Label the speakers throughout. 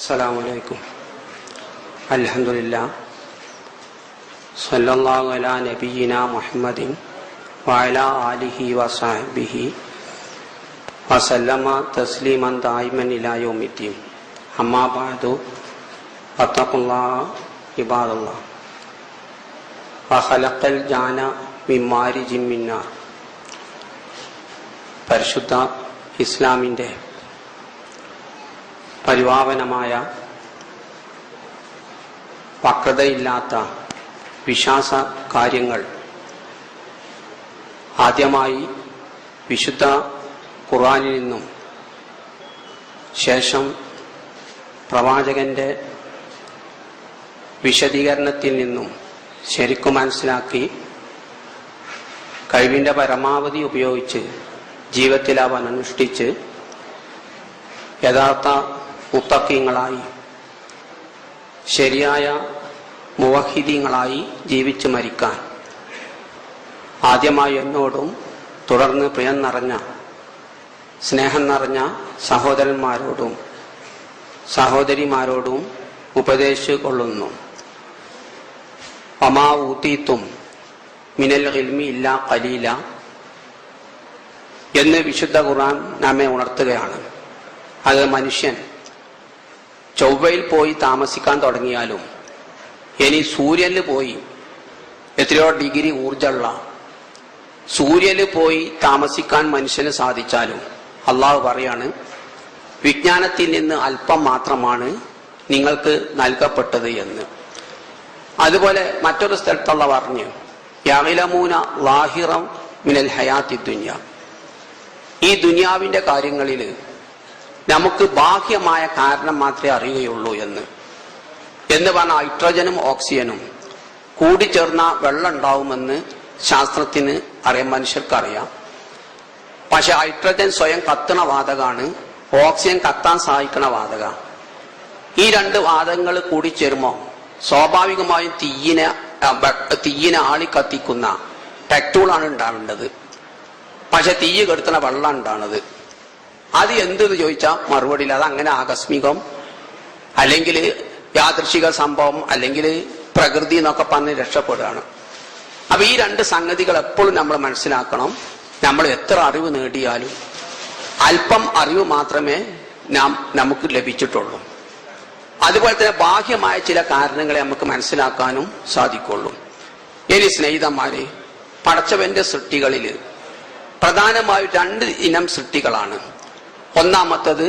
Speaker 1: അസ്സലാമു അൽഹംദുലില്ലാഹ് സല്ലല്ലാഹു അലാ നബിയിനാ മുഹമ്മദിൻ വഅലാ ആലിഹി വസഹ്ബിഹി വസല്ലമ തസ്ലീമൻ ദായിമൻ ഇലാ യൗമിദ്ദീൻ. അമ്മാ ബഅദു വത്തഖുല്ലാഹ ഇബാദല്ലാഹ്. വഖലഖൽ ജാന മിൻ മാരിജിൻ മിൻ നാർ. പരിശുദ്ധ ഇസ്ലാമിൻ്റെ പരിപാവനമായ വക്രതയില്ലാത്ത വിശ്വാസ കാര്യങ്ങൾ ആദ്യമായി വിശുദ്ധ ഖുർആനിൽ നിന്നും ശേഷം പ്രവാചകന്റെ വിശദീകരണത്തിൽ നിന്നും ശരിക്കും മനസ്സിലാക്കി കഴിവിൻ്റെ പരമാവധി ഉപയോഗിച്ച് ജീവിതത്തിൽ അവ അനുഷ്ഠിച്ച് യഥാർത്ഥ മുത്തഖീങ്ങളായി ശരിയായ മുവഹിദീങ്ങളായി ജീവിച്ച് മരിക്കാൻ ആദ്യമായി എന്നോടും തുടർന്ന് പ്രിയം നിറഞ്ഞ സ്നേഹം നിറഞ്ഞ സഹോദരന്മാരോടും സഹോദരിമാരോടും ഉപദേശിച്ചു കൊള്ളുന്നു. വമാ ഊതീതും മിനൽ ഇൽമി ഇല്ലാ ഖലീല എന്ന് വിശുദ്ധ ഖുർആൻ നമ്മെ ഉണർത്തുകയാണ്. അത് മനുഷ്യൻ ചൊവ്വയിൽ പോയി താമസിക്കാൻ തുടങ്ങിയാലും ഇനി സൂര്യനിൽ പോയി എത്രയോ ഡിഗ്രി ഊർജമുള്ള സൂര്യനിൽ പോയി താമസിക്കാൻ മനുഷ്യന് സാധിച്ചാലും അള്ളാഹു പറയാണ്, വിജ്ഞാനത്തിൽ നിന്ന് അല്പം മാത്രമാണ് നിങ്ങൾക്ക് നൽകപ്പെട്ടത് എന്ന്. അതുപോലെ മറ്റൊരു സ്ഥലത്തുള്ള പറഞ്ഞു, യഅലമൂന ളാഹിറം മിനൽ ഹയാത്തി ദുനിയ. ഈ ദുനിയാവിന്റെ കാര്യങ്ങളിൽ നമുക്ക് ബാഹ്യമായ കാരണം മാത്രമേ അറിയുകയുള്ളൂ എന്ന് പറഞ്ഞ ഹൈഡ്രജനും ഓക്സിജനും കൂടിച്ചേർന്ന വെള്ളം ഉണ്ടാവുമെന്ന് ശാസ്ത്രത്തിന് അറിയാം, മനുഷ്യർക്കറിയാം. പക്ഷെ ഹൈഡ്രജൻ സ്വയം കത്തുന്ന വാതകമാണ്, ഓക്സിജൻ കത്താൻ സഹായിക്കുന്ന വാതക. ഈ രണ്ട് വാതകങ്ങൾ കൂടിച്ചേരുമ്പോൾ സ്വാഭാവികമായും തീയിനെ ആളി കത്തിക്കുന്ന പെട്രോളാണ് ഉണ്ടാവേണ്ടത്. പക്ഷെ തീ കെടുത്തുന്ന വെള്ളം ഉണ്ടാണത്. അത് എന്തെന്ന് ചോദിച്ചാൽ മറുപടിയിൽ അത് അങ്ങനെ ആകസ്മികം, അല്ലെങ്കിൽ യാദൃശിക സംഭവം, അല്ലെങ്കിൽ പ്രകൃതി എന്നൊക്കെ പറഞ്ഞ് രക്ഷപ്പെടുകയാണ്. അപ്പൊ ഈ രണ്ട് സംഗതികൾ എപ്പോഴും നമ്മൾ മനസ്സിലാക്കണം. നമ്മൾ എത്ര അറിവ് നേടിയാലും അല്പം അറിവ് മാത്രമേ നമുക്ക് ലഭിച്ചിട്ടുള്ളൂ. അതുപോലെ തന്നെ ബാഹ്യമായ ചില കാരണങ്ങളെ നമുക്ക് മനസ്സിലാക്കാനും സാധിക്കുള്ളൂ. ഇനി സ്നേഹിതന്മാരെ, പടച്ചവന്റെ സൃഷ്ടികളിൽ പ്രധാനമായും രണ്ട് ഇനം സൃഷ്ടികളാണ്. ഒന്നാമത്തത്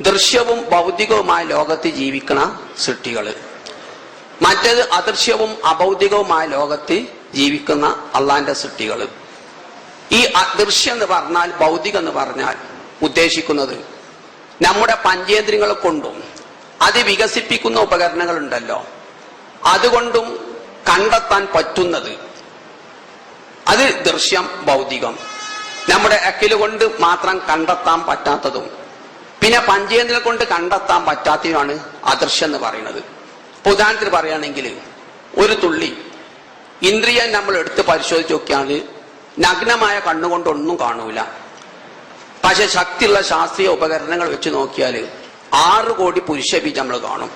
Speaker 1: ദൃശ്യവും ഭൗതികവുമായ ലോകത്ത് ജീവിക്കുന്ന സൃഷ്ടികൾ. മറ്റേത് അദൃശ്യവും അഭൗതികവുമായ ലോകത്ത് ജീവിക്കുന്ന അള്ളാന്റെ സൃഷ്ടികൾ. ഈ അദൃശ്യം എന്ന് പറഞ്ഞാൽ, ഭൗതികം എന്ന് പറഞ്ഞാൽ ഉദ്ദേശിക്കുന്നത് നമ്മുടെ പഞ്ചേന്ദ്രിയങ്ങളെ കൊണ്ടും അത് വികസിപ്പിക്കുന്ന ഉപകരണങ്ങൾ ഉണ്ടല്ലോ, അതുകൊണ്ടും കണ്ടെത്താൻ പറ്റുന്നത്, അത് ദൃശ്യം ഭൗതികം. നമ്മുടെ അക്കില് കൊണ്ട് മാത്രം കണ്ടെത്താൻ പറ്റാത്തതും പിന്നെ പഞ്ചേന്ദ്രിയം കൊണ്ട് കണ്ടെത്താൻ പറ്റാത്തതുമാണ് അദൃശ്യം എന്ന് പറയുന്നത്. ഉദാഹരണത്തിന് പറയുകയാണെങ്കിൽ, ഒരു തുള്ളി ഇന്ദ്രിയം നമ്മൾ എടുത്ത് പരിശോധിച്ച് നോക്കിയാൽ നഗ്നമായ കണ്ണുകൊണ്ടൊന്നും കാണൂല. പക്ഷെ ശക്തിയുള്ള ശാസ്ത്രീയ ഉപകരണങ്ങൾ വെച്ച് നോക്കിയാൽ 6 കോടി പുരുഷ ബീജം നമ്മൾ കാണും.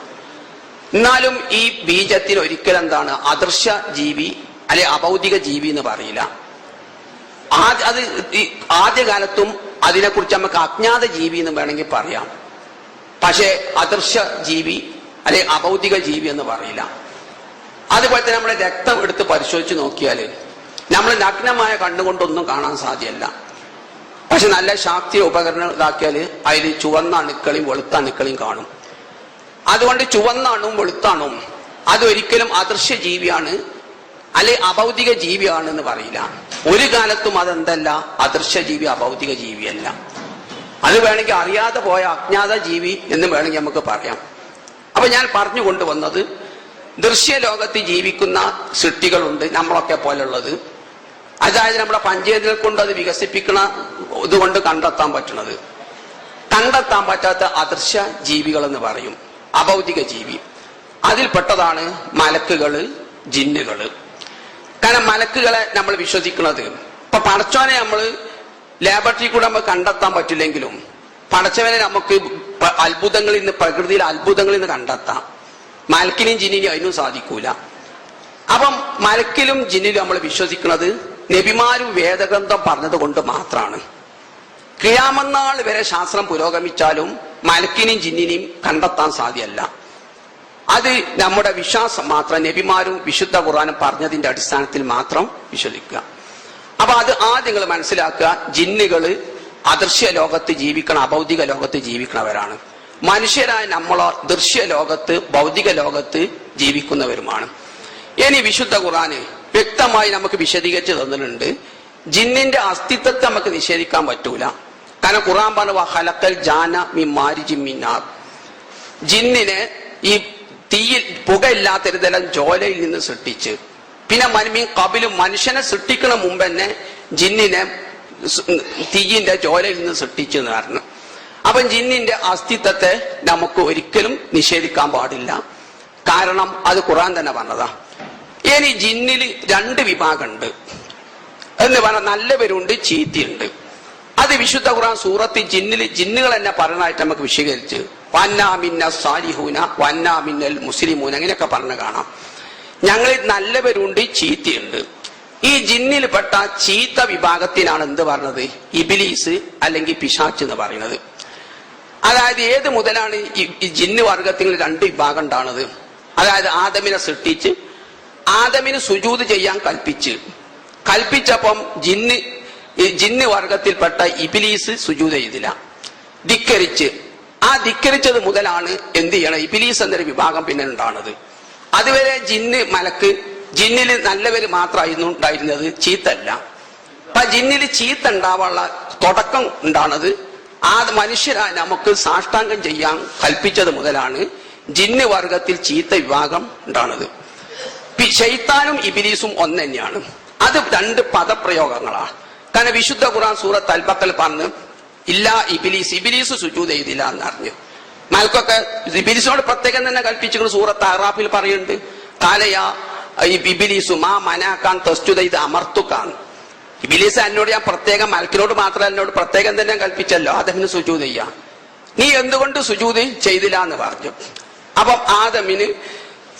Speaker 1: എന്നാലും ഈ ബീജത്തിന് ഒരിക്കലും എന്താണ് അദൃശ്യ ജീവി അല്ലെ അഭൗതിക ജീവി എന്ന് പറയില്ല. അത് ആദ്യകാലത്തും അതിനെക്കുറിച്ച് നമുക്ക് അജ്ഞാത ജീവി എന്ന് വേണമെങ്കിൽ പറയാം. പക്ഷേ അദൃശ്യ ജീവി അല്ലെ അഭൗതിക ജീവി എന്ന് പറയില്ല. അതുപോലെ തന്നെ നമ്മുടെ രക്തം എടുത്ത് പരിശോധിച്ച് നോക്കിയാൽ നമ്മൾ നഗ്നമായ കണ്ണുകൊണ്ടൊന്നും കാണാൻ സാധ്യമല്ല. പക്ഷെ നല്ല ശാസ്ത്രീയ ഉപകരണം ഇതാക്കിയാൽ അതിൽ ചുവന്ന അണുക്കളെയും വെളുത്ത അണുക്കളെയും കാണും. അതുകൊണ്ട് ചുവന്ന അണുവും വെളുത്ത അണുവും അതൊരിക്കലും അദൃശ്യ ജീവിയാണ് അല്ലെ അഭൗതിക ജീവിയാണ് എന്ന് പറയില്ല. ഒരു കാലത്തും അതെന്തല്ല, അദൃശ്യ ജീവി അഭൗതിക ജീവിയല്ല. അത് വേണമെങ്കിൽ അറിയാതെ പോയ അജ്ഞാത ജീവി എന്ന് വേണമെങ്കിൽ നമുക്ക് പറയാം. അപ്പൊ ഞാൻ പറഞ്ഞു കൊണ്ടുവന്നത്, ദൃശ്യലോകത്ത് ജീവിക്കുന്ന സൃഷ്ടികളുണ്ട് നമ്മളൊക്കെ പോലുള്ളത്. അതായത് നമ്മുടെ പഞ്ചേന്ദ്രിയം കൊണ്ട് അത് വികസിപ്പിക്കുന്ന ഇതുകൊണ്ട് കണ്ടെത്താൻ പറ്റുന്നത്. കണ്ടെത്താൻ പറ്റാത്ത അദൃശ്യ ജീവികൾ എന്ന് പറയും, അഭൗതിക ജീവി. അതിൽപ്പെട്ടതാണ് മലക്കുകള്, ജിന്നുകള്. കാരണം മലക്കുകളെ നമ്മൾ വിശ്വസിക്കുന്നത്, ഇപ്പൊ പടച്ചോനെ നമ്മൾ ലാബറട്ടറി കൂടെ നമുക്ക് കണ്ടെത്താൻ പറ്റില്ലെങ്കിലും പടച്ചവനെ നമുക്ക് അത്ഭുതങ്ങളിൽ നിന്ന്, പ്രകൃതിയിലെ അത്ഭുതങ്ങളിൽ നിന്ന് കണ്ടെത്താം. മലക്കിനും ജിന്നിനും അതിനും സാധിക്കൂല. അപ്പം മലക്കിലും ജിന്നിലും നമ്മൾ വിശ്വസിക്കുന്നത് നബിമാരും വേദഗ്രന്ഥം പറഞ്ഞത് കൊണ്ട് മാത്രമാണ്. ഖിയാമത്ത് വരെ ശാസ്ത്രം പുരോഗമിച്ചാലും മലക്കിനെയും ജിന്നിനെയും കണ്ടെത്താൻ സാധ്യമല്ല. അത് നമ്മുടെ വിശ്വാസം മാത്രം, നബിമാരും വിശുദ്ധ ഖുർആനും പറഞ്ഞതിന്റെ അടിസ്ഥാനത്തിൽ മാത്രം വിശ്വസിക്കുക. അപ്പൊ അത് ആദ്യം നിങ്ങൾ മനസ്സിലാക്കുക, ജിന്നുകള് അദൃശ്യ ലോകത്ത് ജീവിക്കണം, അഭൗതിക ലോകത്ത് ജീവിക്കണവരാണ്. മനുഷ്യരായ നമ്മളോ ദൃശ്യ ലോകത്ത്, ഭൗതിക ലോകത്ത് ജീവിക്കുന്നവരുമാണ്. ഇനി വിശുദ്ധ ഖുർആന് വ്യക്തമായി നമുക്ക് വിശദീകരിച്ച് തന്നിട്ടുണ്ട്, ജിന്നിന്റെ അസ്തിത്വത്തെ നമുക്ക് നിഷേധിക്കാൻ പറ്റൂല. കാരണം ഖുർആൻ പറഞ്ഞ ഖലഖൽ ജാന മിൻ മാരിജിൻ മിൻ നാർ, ജിന്നിനെ ഈ തീയിൽ പുകയില്ലാത്തൊരുതരം ജ്വാലയിൽ നിന്ന് സൃഷ്ടിച്ച്, പിന്നെ മൻമീൻ കബിലും മനുഷ്യനെ സൃഷ്ടിക്കണ മുമ്പ് തന്നെ ജിന്നിനെ തീയിന്റെ ജ്വാലയിൽ നിന്ന് സൃഷ്ടിച്ചു എന്ന് പറഞ്ഞു. അപ്പം ജിന്നിന്റെ അസ്തിത്വത്തെ നമുക്ക് ഒരിക്കലും നിഷേധിക്കാൻ പാടില്ല. കാരണം അത് ഖുർആൻ തന്നെ പറഞ്ഞതാ. ഇനി ജിന്നിൽ രണ്ട് വിഭാഗമുണ്ട് എന്ന് പറഞ്ഞാൽ നല്ലവരുണ്ട്, ചീത്തയുണ്ട്. അത് വിശുദ്ധ ഖുർആൻ സൂറത്ത് ജിന്നുകൾ തന്നെ പറഞ്ഞതായിട്ട് നമുക്ക് വിശദീകരിച്ച് വന്നാ മിന്ന സാലിഹൂന വന്നാ മിന്നൽ മുസ്ലിമൂന അങ്ങനെയൊക്കെ പറഞ്ഞു കാണാം. ഞങ്ങളിൽ നല്ലവരുണ്ട്, ചീത്തയുണ്ട്. ഈ ജിന്നിൽപ്പെട്ട ചീത്ത വിഭാഗത്തിനാണ് എന്ത് പറഞ്ഞത്? ഇബ്ലീസ് അല്ലെങ്കിൽ പിശാച്ച് എന്ന് പറയുന്നത്. അതായത് ഏത് മുതലാണ് ഈ ജിന്ന് വർഗത്തിൽ രണ്ട് വിഭാഗം ഉണ്ടാണത്? അതായത് ആദമിനെ സൃഷ്ടിച്ച് ആദമിന് സുജൂദ് ചെയ്യാൻ കൽപ്പിച്ചപ്പം ജിന്ന് വർഗത്തിൽപ്പെട്ട ഇബ്ലീസ് സുജൂദ് ചെയ്തില്ല, ധിക്കരിച്ച്. ആ ധിക്കരിച്ചത് മുതലാണ് എന്ത് ചെയ്യണം, ഇബ്ലീസ് എന്നൊരു വിഭാഗം പിന്നെ ഉണ്ടാണത്. അതുവരെ ജിന്നിൽ നല്ലവര് മാത്രമായിരുന്നു ഉണ്ടായിരുന്നത്, ചീത്തല്ല. അപ്പൊ ജിന്നിൽ ചീത്ത ഉണ്ടാവാനുള്ള തുടക്കം ഉണ്ടാണത് ആ മനുഷ്യരായ നമുക്ക് സാഷ്ടാംഗം ചെയ്യാൻ കൽപ്പിച്ചത് മുതലാണ് ജിന്ന് വർഗത്തിൽ ചീത്ത വിഭാഗം ഉണ്ടാണത്. ശൈത്താനും ഇബ്ലീസും ഒന്ന് തന്നെയാണ്. അത് രണ്ട് പദപ്രയോഗങ്ങളാണ്. കാരണം വിശുദ്ധ ഖുർആൻ സൂറത്ത് അൽ-ബഖറ പറഞ്ഞു ഇല്ലാ ഇബ്ലീസ് സുജൂദ് ചെയ്തില്ല എന്നറിഞ്ഞു. മലക്കൊക്കെ ഇബ്ലീസിനോട് പ്രത്യേകം തന്നെ കൽപ്പിച്ചിരിക്കുന്ന സൂറത്ത് അറാഫിൽ പറയുന്നുണ്ട്, കാലയാ ഇബ്ലീസു മാ മനാക്കാൻ തസ്ജുദ ഇത് അമർത്തുക്കാൻ. ഇബ്ലീസ് എന്നോട് ഞാൻ പ്രത്യേകം, മലക്കിനോട് മാത്രമല്ല എന്നോട് പ്രത്യേകം തന്നെ കൽപ്പിച്ചല്ലോ ആദമിന് സുജൂദ് ചെയ്യാൻ, നീ എന്തുകൊണ്ട് സുജൂദ് ചെയ്തില്ല എന്ന് പറഞ്ഞു. അപ്പം ആദമിന്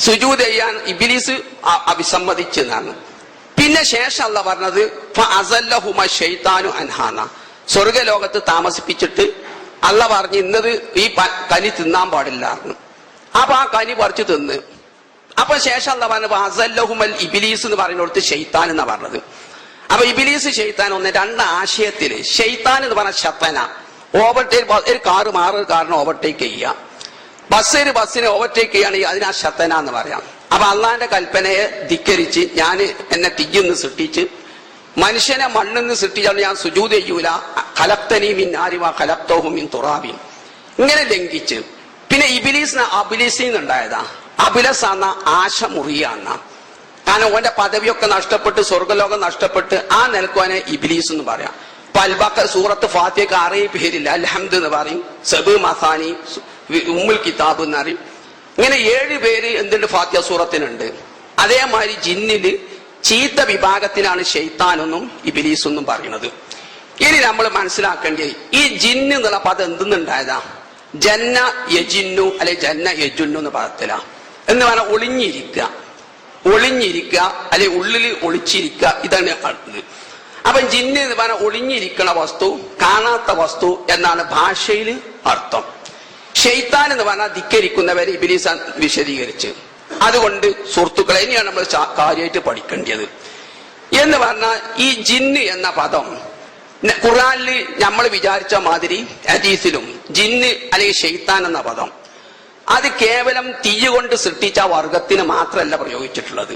Speaker 1: സുജൂദ് ചെയ്യാൻ ഇബ്ലീസ് അഭിസമ്മതിച്ചെന്നാണ്. പിന്നെ ശേഷം അല്ലാഹ് പറഞ്ഞത് ഫഅസല്ലഹുമ ശൈത്താനു അൻഹാന, സ്വർഗലോകത്ത് താമസിപ്പിച്ചിട്ട് അല്ലാഹ് പറഞ്ഞു ഇന്നത് ഈ കനി തിന്നാൻ പാടില്ല. അപ്പൊ ആ കനി പറിച്ചു തിന്ന്. അപ്പൊ ശേഷം അല്ലാഹ് പറഞ്ഞു ഫഅസല്ലഹുമൽ ഇബ്ലീസ് എന്ന് പറയുന്നിടത്ത് ശൈത്താൻ എന്നാ പറഞ്ഞത്. അപ്പൊ ഇബ്ലീസ് ശൈത്താൻ ഒന്ന് രണ്ട് ആശയത്തില്. ശൈത്താൻ എന്ന് പറഞ്ഞ ശതന, ഓവർടേക്ക്, ഒരു കാറിന് ഓവർടേക്ക് ചെയ്യുക, ബസ്സിനെ ഓവർടേക്ക് ചെയ്യുകയാണെങ്കിൽ അതിനാ ശതന എന്ന് പറയാം. അപ്പൊ അള്ളാന്റെ കൽപ്പനയെ ധിക്കരിച്ച് എന്നെ തീയിന്ന് സൃഷ്ടിച്ച് മനുഷ്യനെ മണ്ണിന്ന് സൃഷ്ടിച്ചാൽ ഞാൻ സുജൂദ് ചെയ്യൂല, ഖലഖ്തനീ മിൻ നാരി വ ഖലഖ്തഹു മിൻ തുറാബിൻ, ഇങ്ങനെ ലംഘിച്ച്. പിന്നെ അബിലീസിൽ നിന്നുണ്ടായതാ. അബിലസ് എന്ന ആശ മുറിയാന്ന. കാരണം ഓന്റെ പദവിയൊക്കെ നഷ്ടപ്പെട്ട് സ്വർഗലോകം നഷ്ടപ്പെട്ട് ആ നിലക്കുവാനെ ഇബ്ലീസ് എന്ന് പറയാം. ഇപ്പൊ അൽ-ബഖറ സൂറത്ത് ഫാത്തിഹക്ക് 6 പേരില്ല. അൽഹംദ് എന്ന് പറയും, സബ് മസാനി, ഉമ്മുൽ കിതാബ് എന്ന് പറയും. ഇങ്ങനെ 7 പേര് എന്തുണ്ട് ഫാത്തിഹ സൂറത്തിനുണ്ട്. അതേമാതിരി ജിന്നില് ചീത്ത വിഭാഗത്തിനാണ് ശൈത്താനെന്നും ഇബ്ലീസെന്നും പറയുന്നത്. ഇനി നമ്മൾ മനസ്സിലാക്കേണ്ടത് ഈ ജിന്ന് എന്നുള്ള പദം എന്തെന്നുണ്ടായതാ? ജന്ന യജിന്നു അല്ലെ ജന്ന യജുന്നു എന്ന പദത്തിലാ. എന്ന് പറഞ്ഞാൽ ഒളിഞ്ഞിരിക്കുക അല്ലെ ഉള്ളിൽ ഒളിച്ചിരിക്കുക, ഇതാണ് അടുത്തത്. അപ്പൊ ജിന്ന് എന്ന് പറഞ്ഞാൽ ഒളിഞ്ഞിരിക്കണ വസ്തു, കാണാത്ത വസ്തു എന്നാണ് ഭാഷയിൽ അർത്ഥം. ശൈത്താൻ എന്ന് പറഞ്ഞാൽ ധിക്കരിക്കുന്നവരെ ഇബ്ലീസ് വിശദീകരിച്ച്. അതുകൊണ്ട് സുഹൃത്തുക്കളെ ഇനിയാണ് നമ്മൾ കാര്യമായിട്ട് പഠിക്കേണ്ടത്. എന്ന് പറഞ്ഞാൽ ഈ ജിന്ന് എന്ന പദം ഖുർആനിൽ നമ്മൾ വിചാരിച്ച മാതിരി ഹദീസിലും ജിന്ന് അല്ലെങ്കിൽ ശൈത്താൻ എന്ന പദം അത് കേവലം തീ കൊണ്ട് സൃഷ്ടിച്ച വർഗത്തിന് മാത്രമല്ല പ്രയോഗിച്ചിട്ടുള്ളത്.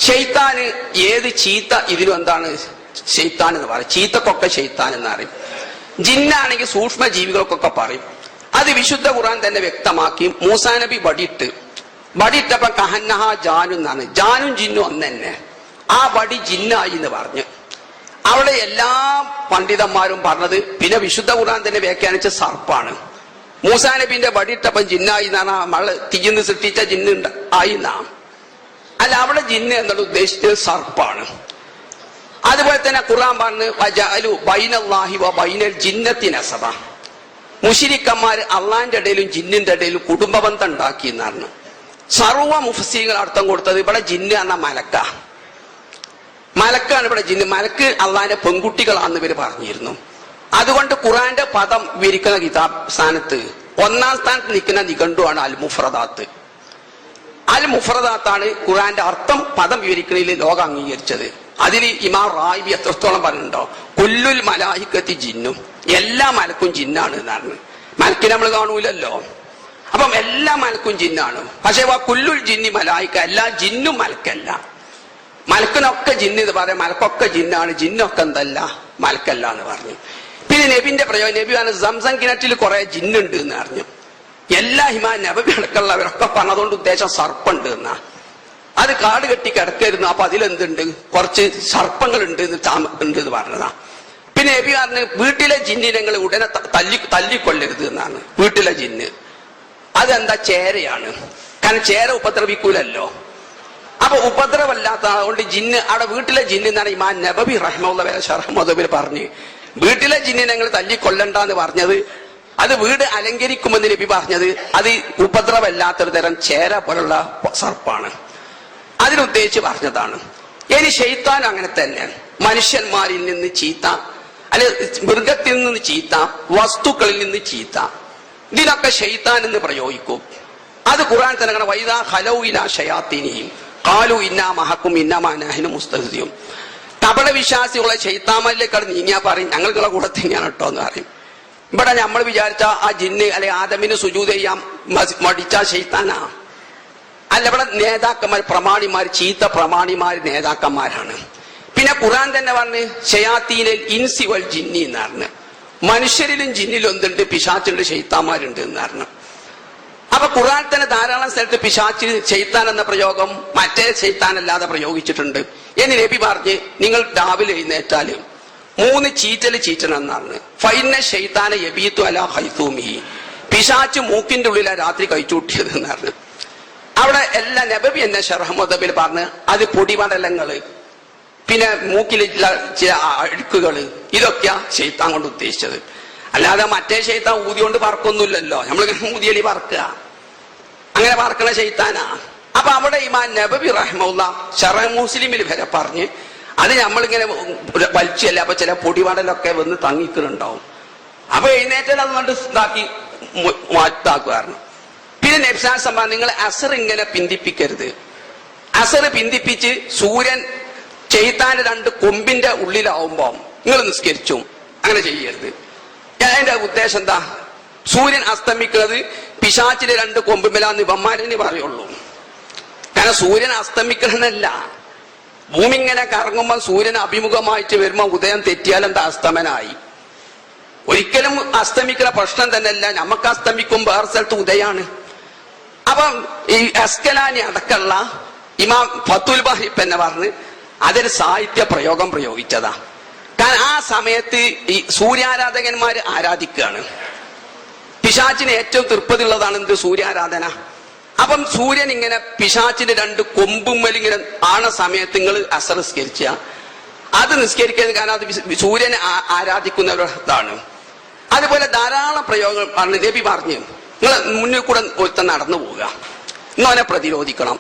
Speaker 1: ശൈത്താന് ഏത് ചീത്ത ഇതിലും എന്താണ് ശൈത്താൻ എന്ന് പറയും. ചീത്തക്കൊക്കെ ശൈത്താൻ എന്ന് പറയും. ജിന്നാണെങ്കിൽ സൂക്ഷ്മ ജീവികൾക്കൊക്കെ പറയും. അത് വിശുദ്ധ ഖുർആൻ തന്നെ വ്യക്തമാക്കി. മൂസാ നബി വടിയിട്ടപ്പോ കഹന്നഹ ജാനു എന്നാണ്. ജാനും ജിന്നും ഒന്ന് തന്നെ. ആ വടി ജിന്നായി എന്ന് പറഞ്ഞു. അവിടെ എല്ലാ പണ്ഡിതന്മാരും പറഞ്ഞത്, പിന്നെ വിശുദ്ധ ഖുർആൻ തന്നെ വ്യാഖ്യാനിച്ച സർപ്പാണ്. മൂസാ നബിന്റെ വടിയിട്ടപ്പം ജിന്നായി എന്നാണ്. നമ്മള് തീയിന്ന് സൃഷ്ടിച്ച ജിന്ന് ആയി എന്നാ. അല്ല, അവിടെ ജിന്ന് എന്നുള്ള ഉദ്ദേശിച്ചത് സർപ്പാണ്. അതുപോലെ തന്നെ ഖുർആൻ പറഞ്ഞു വജഅലു ബൈനല്ലാഹി വ ബൈനൽ ജിന്നത്തി നസബ, മുശ്രിക്കന്മാര് അള്ളാന്റെ ഇടയിലും ജിന്നിന്റെ ഇടയിലും കുടുംബ ബന്ധം ഉണ്ടാക്കി എന്നാണ് സർവ്വ മുഫസ്സികൾ അർത്ഥം കൊടുത്തത്. ഇവിടെ ജിന്ന് എന്ന മലക്കാണ് ഇവിടെ ജിന്ന്. മലക്ക് അള്ളാന്റെ പെൺകുട്ടികളാണെന്ന് ഇവര് പറഞ്ഞിരുന്നു. അതുകൊണ്ട് ഖുറാന്റെ പദം വിവരിക്കുന്ന കിതാബ് സ്ഥാനത്ത് ഒന്നാം സ്ഥാനത്ത് നിൽക്കുന്ന നിഘണ്ടുവാണ് അൽ മുഫ്രദാത്ത്. അൽ മുഫ്രദാത്താണ് ഖുറാന്റെ അർത്ഥം പദം വിവരിക്കുന്നതിൽ ലോകം അംഗീകരിച്ചത്. അതിൽ ഇമാം റായിബി എത്രത്തോളം പറഞ്ഞിട്ടുണ്ടോ, കുല്ലുൽ മലായിക്കത്തി ജിന്നും, എല്ലാ മലക്കും ജിന്നാണ് എന്നാണ്. മലക്കിനെ നമ്മൾ കാണൂലല്ലോ, അപ്പം എല്ലാ മലക്കും ജിന്നാണ്. പക്ഷെ കുല്ലുൽ ജിന്നി മലായിക്ക, എല്ലാ ജിന്നും മലക്കല്ല. മലക്കിനൊക്കെ ജിന്ന് എന്ന് പറയാം, മലക്കൊക്കെ ജിന്നാണ്, ജിന്നൊക്കെ എന്തല്ല മലക്കല്ല എന്ന് പറഞ്ഞു. പിന്നെ നബിന്റെ പ്രയോഗം, നബി പറഞ്ഞു സംസം കിണറ്റിൽ കുറെ ജിന്നുണ്ട് എന്ന് പറഞ്ഞു. എല്ലാ നബി അടക്കമുള്ളവരൊക്കെ പറഞ്ഞതുകൊണ്ട് ഉദ്ദേശം സർപ്പുണ്ട് എന്നാ. അത് കാട് കെട്ടി കിടക്കരുന്നു, അപ്പൊ അതിലെന്തുണ്ട്, കുറച്ച് സർപ്പങ്ങളുണ്ട് എന്ന് പറഞ്ഞതാ. പിന്നെ നബി പറഞ്ഞു വീട്ടിലെ ജിന്നിനങ്ങൾ ഉടനെ തല്ലിക്കൊള്ളരുത് എന്നാണ്. വീട്ടിലെ ജിന്ന് അതെന്താ, ചേരയാണ്. കാരണം ചേര ഉപദ്രവിക്കൂലല്ലോ. അപ്പൊ ഉപദ്രവമല്ലാത്ത അതുകൊണ്ട് ജിന്ന് അവിടെ വീട്ടിലെ ജിന്ന് എന്നാണ് ഇമാം നബവി റഹ്മത്തുള്ളാഹി ശർഹ് മുദബ്ബിൽ പറഞ്ഞ്. വീട്ടിലെ ജിന്നിനങ്ങൾ തല്ലിക്കൊല്ലണ്ടെന്ന് പറഞ്ഞത് അത് വീട് അലങ്കരിക്കുമെന്ന് നബി പറഞ്ഞത് അത് ഉപദ്രവമല്ലാത്തൊരു തരം ചേര പോലുള്ള സർപ്പാണ്, അതിനുദ്ദേശിച്ച് പറഞ്ഞതാണ്. ഇനി ശൈത്താൻ അങ്ങനെ തന്നെ മനുഷ്യന്മാരിൽ നിന്ന് ചീത്ത, അല്ലെ മൃഗത്തിൽ നിന്ന് ചീത്ത, വസ്തുക്കളിൽ നിന്ന് ചീത്ത, ഇതിനൊക്കെ ശൈത്താൻ എന്ന് പ്രയോഗിക്കും. അത് ഖുർആൻ തന്നെ വൈദാ ഖലൗ ഇലാ ശയാത്തീനിഹിം ഖാലു ഇന്നാ മഅക്കും ഇന്നമാ നഹ്നു മുസ്തഹ്സിഊൻ. കപട വിശ്വാസികളെ ശൈത്താന്മാരിലേക്കാണ് നീങ്ങിയാ പറയും ഞങ്ങളുടെ കൂടെ തന്നെയാണ് കേട്ടോ എന്ന് പറയും. ഇവിടെ നമ്മൾ വിചാരിച്ച ആ ജിന്ന് അല്ലെ ആദമിന് സുജൂദ് ചെയ്യാൻ മടിച്ച ശൈത്താനാ അല്ല. ഇവിടെ നേതാക്കന്മാർ, പ്രമാണിമാർ, ചീത്ത പ്രമാണിമാർ നേതാക്കന്മാരാണ്. പിന്നെ ഖുർആൻ തന്നെ പറഞ്ഞ് ശയാത്തീനിൽ ഇൻസി വൽ ജിന്നി എന്ന് പറഞ്ഞു. മനുഷ്യരിലും ജിന്നിലും എന്തുണ്ട്, പിശാച്ചുണ്ട്, ശൈത്താന്മാരുണ്ട് എന്ന് പറഞ്ഞു. അപ്പൊ ഖുർആൻ തന്നെ ധാരാളം സ്ഥലത്ത് പിശാച്ച്, ശൈത്താൻ എന്ന പ്രയോഗം മറ്റേ ശൈത്താൻ അല്ലാതെ പ്രയോഗിച്ചിട്ടുണ്ട്. എന്ന് നബി പറഞ്ഞ് നിങ്ങൾ രാവിലെ എഴുന്നേറ്റാല് 3 ചീറ്റണം എന്നാണ്. ഫൈന ശൈത്താന യബീത്തു അലാ ഹൈസൂമിഹി, പിശാച്ച് മൂക്കിന്റെ ഉള്ളിലാ രാത്രി കഴിച്ചുകൂട്ടിയത് എന്നാണ്. അവിടെ എല്ലാ നബവി എന്നെ ശർഹ് മുദബ്ബിൽ പറഞ്ഞ് അത് പൊടിപടലങ്ങള്, പിന്നെ മൂക്കിലുള്ള ചില അഴുക്കുകള്, ഇതൊക്കെയാ ശൈത്താൻ കൊണ്ട് ഉദ്ദേശിച്ചത്. അല്ലാതെ മറ്റേ ശൈത്താൻ ഊതികൊണ്ട് പറക്കൊന്നുമില്ലല്ലോ, നമ്മളിങ്ങനെ ഊതിയലി പറക്കുക, അങ്ങനെ പറക്കണ ശൈത്താനാ. അപ്പൊ അവിടെ ഇമാം നബവി റഹ്മത്തുള്ളാഹി ശർഹ് മുസ്ലിമിൽ വരെ പറഞ്ഞ് അത് നമ്മളിങ്ങനെ വലിച്ചല്ല, അപ്പൊ ചില പൊടിപടലൊക്കെ വന്ന് തങ്ങിക്കുന്നുണ്ടാവും. അപ്പൊ എഴുന്നേറ്റാൽ അതുകൊണ്ട് ഇതാക്കി മാറ്റാക്കുമായിരുന്നു. പിന്നെ നബ്സാസം പറഞ്ഞു നിങ്ങൾ അസർ ഇങ്ങനെ പിന്തിപ്പിക്കരുത്. അസർ പിന്തിപ്പിച്ച് സൂര്യൻ ശൈത്താന്റെ 2 കൊമ്പിന്റെ ഉള്ളിലാവുമ്പോ നിങ്ങൾ നിസ്കരിച്ചു, അങ്ങനെ ചെയ്യരുത്. അതിന്റെ ഉദ്ദേശം എന്താ, സൂര്യൻ അസ്തമിക്കുന്നത് പിശാച്ചിന്റെ 2 കൊമ്പുമേലാന്ന് ഇവന്മാരെന്നെ പറയുള്ളൂ. കാരണം സൂര്യൻ അസ്തമിക്കണമെന്നല്ല, ഭൂമി ഇങ്ങനെ കറങ്ങുമ്പോൾ സൂര്യൻ അഭിമുഖമായിട്ട് വരുമ്പോ ഉദയം തെറ്റിയാൽ എന്താ, അസ്തമനായി. ഒരിക്കലും അസ്തമിക്കുന്ന പ്രശ്നം തന്നെയല്ല, നമുക്ക് അസ്തമിക്കും വേറെ സ്ഥലത്ത് ഉദയാണ്. അപ്പം ഈ അസ്കലാനി അടക്കമുള്ള ഇമാം ഫത്തുൽ ബാരി തന്നെ പറഞ്ഞ് അതൊരു സാഹിത്യ പ്രയോഗം പ്രയോഗിച്ചതാ. കാരണം ആ സമയത്ത് ഈ സൂര്യാരാധകന്മാര് ആരാധിക്കുകയാണ്. പിശാച്ചിന് ഏറ്റവും തൃപ്തിയുള്ളതാണ് എന്ത്, സൂര്യാരാധന. അപ്പം സൂര്യൻ ഇങ്ങനെ പിശാച്ചിന്റെ 2 കൊമ്പുമ്മൽ ഇങ്ങനെ ആണ സമയത്ത് നിങ്ങൾ അസർ നിസ്കരിച്ച, അത് നിസ്കരിക്കുന്നത് കാരണം അത് സൂര്യനെ ആരാധിക്കുന്നവരാണ്. അതുപോലെ ധാരാളം പ്രയോഗങ്ങൾ നബി പറഞ്ഞു നിങ്ങൾ മുന്നിൽ കൂടെ ഒരുത്തൻ നടന്നു പോവുക, ഇന്നോനെ പ്രതിരോധിക്കണം.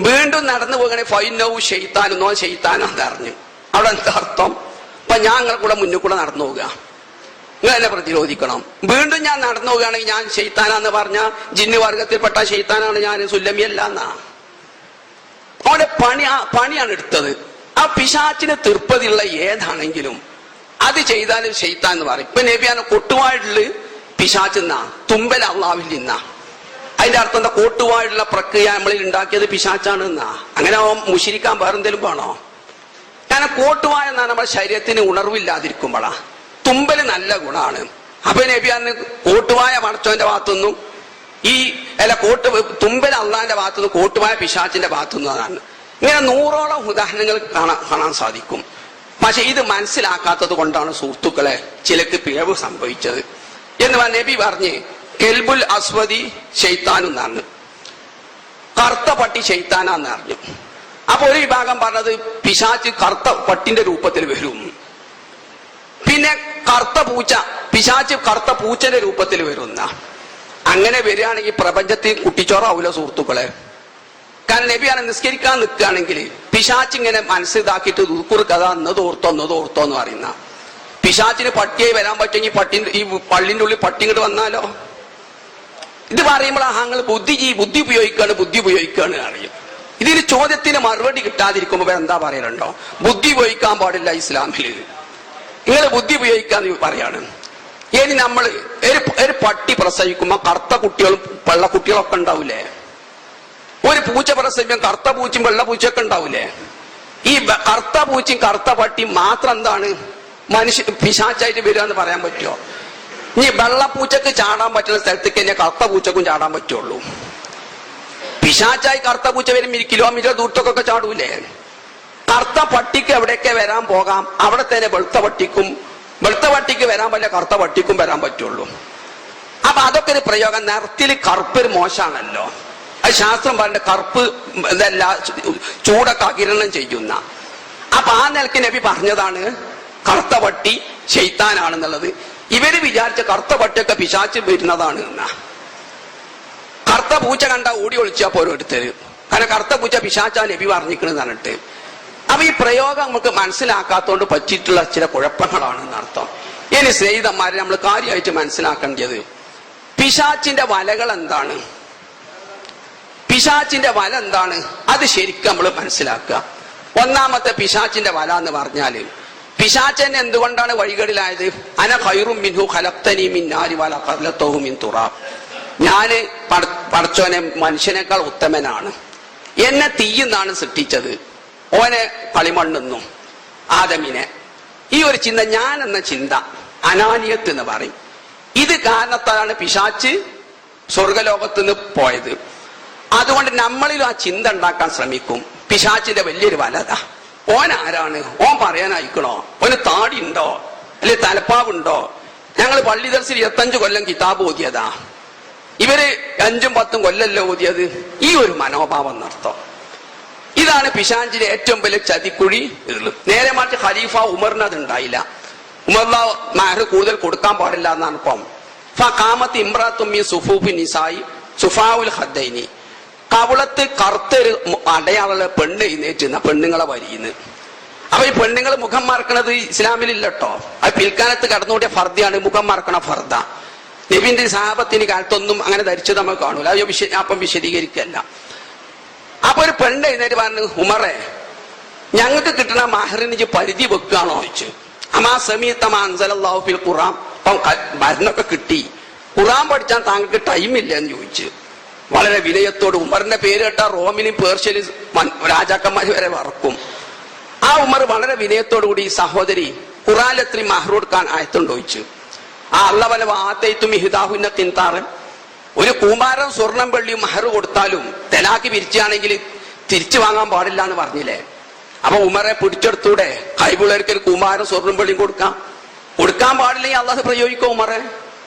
Speaker 1: വീണ്ടും നടന്നു പോകണേ ഫൈനവും ഷെയ്ത്താനും ഷെയ്ത്താനാന്ന് അറിഞ്ഞു. അവിടെ എന്താ അർത്ഥം, അപ്പൊ ഞാൻ നിങ്ങളെ കൂടെ മുന്നിൽ കൂടെ നടന്നു പോവുക, നിങ്ങൾ എന്നെ പ്രതിരോധിക്കണം. വീണ്ടും ഞാൻ നടന്നു പോവുകയാണെങ്കിൽ ഞാൻ ഷെയ്ത്താനാന്ന് പറഞ്ഞ ജിന്ന് വർഗത്തിൽപ്പെട്ട ഷെയ്ത്താനാണ് ഞാൻ, സുല്ലമിയല്ല എന്നാ. അവന്റെ പണിയാണ് എടുത്തത്. ആ പിശാച്ചിന് തൃപ്തിയുള്ള ഏതാണെങ്കിലും അത് ചെയ്താലും ഷെയ്ത്താൻ എന്ന് പറയും. ഇപ്പൊ നബിയാണ് കൊട്ടുവായിട്ടുള്ള പിശാച്ചെന്നാ, തുമ്പൽ അള്ളാവിൽ നിന്നാ. അതിന്റെ അർത്ഥം എന്താ, കോട്ടുവായുള്ള പ്രക്രിയ നമ്മളിൽ ഉണ്ടാക്കിയത് പിശാച്ചാണ് എന്നാ. അങ്ങനെ മുശിരിക്കാൻ വേറെന്തെങ്കിലും വേണോ? കാരണം കോട്ടുവായ എന്നാ നമ്മുടെ ശരീരത്തിന് ഉണർവില്ലാതിരിക്കുമ്പോഴാ. തുമ്പല് നല്ല ഗുണമാണ്. അപ്പൊ നബിയാണ് കോട്ടുവായ പടച്ചോന്റെ ഭാഗത്തുനിന്നും ഈ തുമ്പൽ അള്ളാന്റെ ഭാഗത്തുനിന്ന് കോട്ടുവായ പിശാച്ചിന്റെ ഭാഗത്തുനിന്നാണ്. ഇങ്ങനെ 100ഓളം ഉദാഹരണങ്ങൾ കാണാൻ സാധിക്കും. പക്ഷെ ഇത് മനസ്സിലാക്കാത്തത് കൊണ്ടാണ് സുഹൃത്തുക്കളെ ചിലക്ക് പിഴവ് സംഭവിച്ചത് എന്ന് നബി പറഞ്ഞ് കെൽബുൽ അസ്വദി ശൈത്താനെന്നാണ്, കറുത്ത പട്ടി ശൈത്താനാന്ന് അറിഞ്ഞു. അപ്പൊ ഒരു വിഭാഗം പറഞ്ഞത് പിശാച്ച് കറുത്ത പട്ടിന്റെ രൂപത്തിൽ വരും. പിന്നെ കറുത്ത പൂച്ച പിശാച് കറുത്ത പൂച്ചന്റെ രൂപത്തിൽ വരുന്ന. അങ്ങനെ വരികയാണെങ്കിൽ പ്രപഞ്ചത്തിൽ കുട്ടിച്ചോറാവൂല സുഹൃത്തുക്കളെ. കാരണം നബിയാണ് നിസ്കരിക്കാൻ നിൽക്കുകയാണെങ്കിൽ പിശാച്ച് ഇങ്ങനെ മനസ്സിതാക്കിയിട്ട് ദുഃഖുർ കഥ എന്നത് ഓർത്തോ എന്ന് പറയുന്ന. പിശാച്ചിന് പട്ടിയായി വരാൻ പറ്റുമെങ്കിൽ ഈ പള്ളിന്റെ ഉള്ളിൽ പട്ടി ഇങ്ങോട്ട് വന്നാലോ? ഇത് പറയുമ്പോൾ നിങ്ങൾ ബുദ്ധി ഉപയോഗിക്കാണ് അറിയും. ഇതിന് ചോദ്യത്തിന് മറുപടി കിട്ടാതിരിക്കുമ്പോൾ എന്താ പറയലുണ്ടോ? ബുദ്ധി ഉപയോഗിക്കാൻ പാടില്ല ഇസ്ലാമില്, നിങ്ങൾ ബുദ്ധി ഉപയോഗിക്കാന്ന് പറയാണ്. ഇനി നമ്മൾ ഒരു പട്ടി പ്രസവിക്കുമ്പോ കറുത്ത കുട്ടികളും വെള്ള കുട്ടികളൊക്കെ ഉണ്ടാവൂലേ? ഒരു പൂച്ച പ്രസവിക്കാൻ കറുത്ത പൂച്ചയും വെള്ള പൂച്ചയൊക്കെ ഉണ്ടാവൂലേ? ഈ കറുത്ത പൂച്ചയും കറുത്ത പട്ടിയും മാത്രം എന്താണ് പിശാച്ചായിട്ട് വരിക എന്ന് പറയാൻ പറ്റുമോ? ഇനി വെള്ളപ്പൂച്ചക്ക് ചാടാൻ പറ്റുന്ന സ്ഥലത്തേക്ക് കഴിഞ്ഞാൽ കറുത്ത പൂച്ചക്കും ചാടാൻ പറ്റുള്ളൂ. പിശാച്ചായി കറുത്ത പൂച്ച വരും കിലോമീറ്റർ ദൂരത്തൊക്കെ ചാടൂലേ? കറുത്ത പട്ടിക്ക് എവിടെയൊക്കെ വരാൻ പോകാം, അവിടെ തന്നെ വെളുത്ത പട്ടിക്ക് വരാൻ പറ്റില്ല, കറുത്ത പട്ടിക്കും വരാൻ പറ്റുള്ളൂ. അപ്പൊ അതൊക്കെ ഒരു പ്രയോഗം. നിറത്തിൽ കറുപ്പ് ഒരു മോശമാണല്ലോ. അത് ശാസ്ത്രം പറഞ്ഞ കറുപ്പ് ഇതല്ല, ചൂടൊക്കെ ആകിരണം ചെയ്യുന്ന. അപ്പൊ ആ നിലക്ക് നബി പറഞ്ഞതാണ് കറുത്ത പട്ടി ശൈത്താനാണെന്നുള്ളത്. ഇവര് വിചാരിച്ച കറുത്ത പട്ടിയൊക്കെ പിശാച്ച് വരുന്നതാണ് എന്നാ. കറുത്ത പൂച്ച കണ്ട ഓടി ഒളിച്ചാ പോരോരുത്തര്. കാരണം കറുത്ത പൂച്ച പിശാച്ചാ നബി പറഞ്ഞിരിക്കണെന്ന് പറഞ്ഞിട്ട്. അപ്പൊ ഈ പ്രയോഗം നമുക്ക് മനസ്സിലാക്കാത്തോണ്ട് പറ്റിയിട്ടുള്ള ചില കുഴപ്പങ്ങളാണെന്ന് അർത്ഥം. ഇനി സ്നേഹിതന്മാരെ നമ്മൾ കാര്യമായിട്ട് മനസ്സിലാക്കേണ്ടത് പിശാച്ചിന്റെ വലകൾ എന്താണ്, പിശാച്ചിന്റെ വല എന്താണ്, അത് ശരിക്കും നമ്മൾ മനസ്സിലാക്കുക. ഒന്നാമത്തെ പിശാച്ചിന്റെ വല എന്ന് പറഞ്ഞാല് പിശാചൻ എന്തുകൊണ്ടാണ് വഴികളിലായത്? അന ഖൈറും മിൻഹു ഖലഖ്തനി മിൻ നാരി വലഖലഖ്തഹു മിൻ തുറാബ്. ഞാന് പടച്ചോനെ മനുഷ്യനേക്കാൾ ഉത്തമനാണ്, എന്നെ തീയെന്നാണ് സൃഷ്ടിച്ചത്, ഓനെ കളിമണ്ണെന്നും ആദമിനെ. ഈ ഒരു ചിന്ത, ഞാൻ എന്ന ചിന്ത, അനാനിയത്ത് എന്ന് പറയും. ഇത് കാരണത്താലാണ് പിശാച്ച് സ്വർഗലോകത്ത് നിന്ന് പോയത്. അതുകൊണ്ട് നമ്മളിലും ആ ചിന്ത ഉണ്ടാക്കാൻ ശ്രമിക്കും. പിശാച്ചിന്റെ വലിയൊരു വലത. ഓൻ ആരാണ്? ഓൻ പറയാനായിക്കണോ? ഓന് താടി ഉണ്ടോ? അല്ലെ തലപ്പാവുണ്ടോ? ഞങ്ങൾ പള്ളി ദർശനം 25 കൊല്ലം കിതാബ് ഓതിയതാ, ഇവര് 5-10 കൊല്ലല്ലോ ഓതിയത്. ഈ ഒരു മനോഭാവം എന്നർത്ഥം. ഇതാണ് പിശാചിന്റെ ഏറ്റവും വലിയ ചതിക്കുഴി. നേരെ മറിച്ച് ഖലീഫ ഉമറിന് അത് ഉണ്ടായില്ല. ഉമർല മഹർ കൂടുതൽ കൊടുക്കാൻ പാടില്ല എന്നാണ്. ഇപ്പം ഫഖാമത്ത് ഇംറാത്തുമ്മി സുഫൂഫി നിസായി സുഫാവുൽ ഖദ്ദൈനി. കവളത്ത് കറുത്തൊരു അടയാള പെണ്ണ് എഴുന്നേറ്റുന്ന പെണ്ണുങ്ങളെ വരിയുന്നു. അപ്പൊ ഈ പെണ്ണുങ്ങൾ മുഖം മറക്കണത് ഇസ്ലാമിലില്ലട്ടോ. അത് പിൽക്കാലത്ത് കടന്നുകൂടിയ ഫർദയാണ് മുഖം മറക്കണ ഫർദ. നബിന്റെ സഹാബത്തിന് കാലത്തൊന്നും അങ്ങനെ ധരിച്ചത് നമ്മൾ കാണൂല. അത് അപ്പം വിശദീകരിക്കല്ല. അപ്പൊ ഒരു പെണ്ണ് എഴുന്നേറ്റ് പറഞ്ഞു, ഉമറെ ഞങ്ങൾക്ക് കിട്ടുന്ന മഹറിന് പരിധി വെക്കുകയാണോ ചോദിച്ചു. അമാ സമീത്തമാ അൻസലല്ലാഹു ഫിൽ ഖുർആൻ. അപ്പം മരുന്നൊക്കെ കിട്ടി, ഖുർആൻ പഠിച്ചാൽ താങ്കൾക്ക് ടൈമില്ല എന്ന് ചോദിച്ചു. വളരെ വിനയത്തോട്. ഉമറിന്റെ പേര് കേട്ട റോമിലും പേർഷ്യലും രാജാക്കന്മാർ വരെ വറക്കും. ആ ഉമർ വളരെ വിനയത്തോടു കൂടി സഹോദരി ഖുർആനിൽ എത്ര മഹർ കൊടുക്കാൻ ആയത്തുണ്ടോ ചോദിച്ചു. ആ അള്ളവല ആത്തയ്ത്തും ഇഹ്ദാഹുന്ന ഖിൻതാറൻ. ഒരു കൂമാരം സ്വർണം വെള്ളിയും മഹർ കൊടുത്താലും തലാക്ക് പിരിച്ചാണെങ്കിൽ തിരിച്ചു വാങ്ങാൻ പാടില്ല എന്ന് പറഞ്ഞില്ലേ? അപ്പൊ ഉമറെ പിടിച്ചെടുത്തൂടെ? കൈപിള്ളേർക്ക് ഒരു കൂമാരം സ്വർണം വെള്ളിയും കൊടുക്കാൻ പാടില്ലെങ്കിൽ അള്ളാഹ് പ്രയോഗിക്കോ ഉമറെ?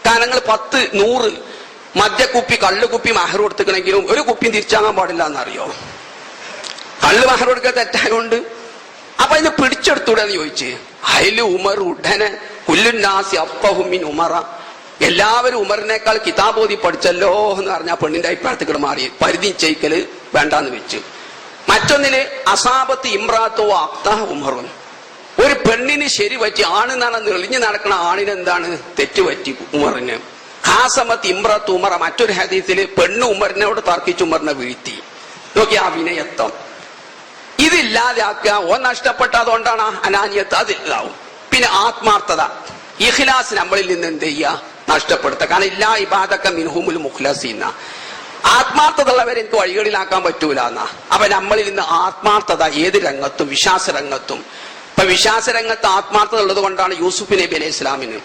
Speaker 1: കാരണങ്ങൾ 10, 100 മദ്യക്കുപ്പി കള്ളുകുപ്പി മഹർ കൊടുത്തിക്കണെങ്കിലും ഒരു കുപ്പിയും തിരിച്ചാകാൻ പാടില്ല എന്നറിയോ? കള്ള് മഹർ കൊടുക്കാൻ തെറ്റായതുകൊണ്ട്. അപ്പൊ അതിന് പിടിച്ചെടുത്തൂടെ എന്ന് ചോദിച്ച്. അതില് ഉമർ ഉടനെ കുല്ലുന്നാസി അഫ്ഖഹുമിൻ ഉമറ, എല്ലാവരും ഉമറിനേക്കാൾ കിതാബോധി പഠിച്ചല്ലോ എന്ന് പറഞ്ഞ പെണ്ണിന്റെ അഭിപ്രായത്തിൽ മാറി പരിധി ചെയ്ക്കല് വേണ്ടാന്ന് വെച്ചു. മറ്റൊന്നില് അസാബത്ത് ഇമ്രാത്തോ അക്താ ഉമറും. ഒരു പെണ്ണിന് ശരി പറ്റി, ആണെന്നാണ് എളിഞ്ഞു നടക്കണ ആണിനെന്താണ് തെറ്റുപറ്റി ഉമറിന്. ഖാസമത്ത് ഇമ്രത്ത് ഉമറ. മറ്റൊരു ഹദീസില് പെണ്ണ് ഉമറിനോട് തർക്കിച്ച് ഉമറിനെ വീഴ്ത്തി. നോക്കി ആ വിനയത്വം. ഇതില്ലാതെയാക്കുക. ഓൻ നഷ്ടപ്പെട്ടതുകൊണ്ടാണ് അനാനിയത്ത്, അതില്ലാവും. പിന്നെ ആത്മാർത്ഥത, ഇഖ്ലാസ് നമ്മളിൽ നിന്ന് എന്ത് ചെയ്യുക? നഷ്ടപ്പെടുത്തുക. കാരണം ഇല്ലാ ഇബാദക മിൻഹുമുൽ മുഖ്ലസീന. ആത്മാർത്ഥത ഉള്ളവരെ എനിക്ക് വഴികളിലാക്കാൻ പറ്റൂല എന്നാ. അപ്പൊ നമ്മളിൽ നിന്ന് ആത്മാർത്ഥത ഏത് രംഗത്തും, വിശ്വാസ രംഗത്തും. ഇപ്പൊ വിശ്വാസ രംഗത്ത് ആത്മാർത്ഥത ഉള്ളത് കൊണ്ടാണ് യൂസുഫ് നബി അലൈഹി ഇസ്ലാമിന്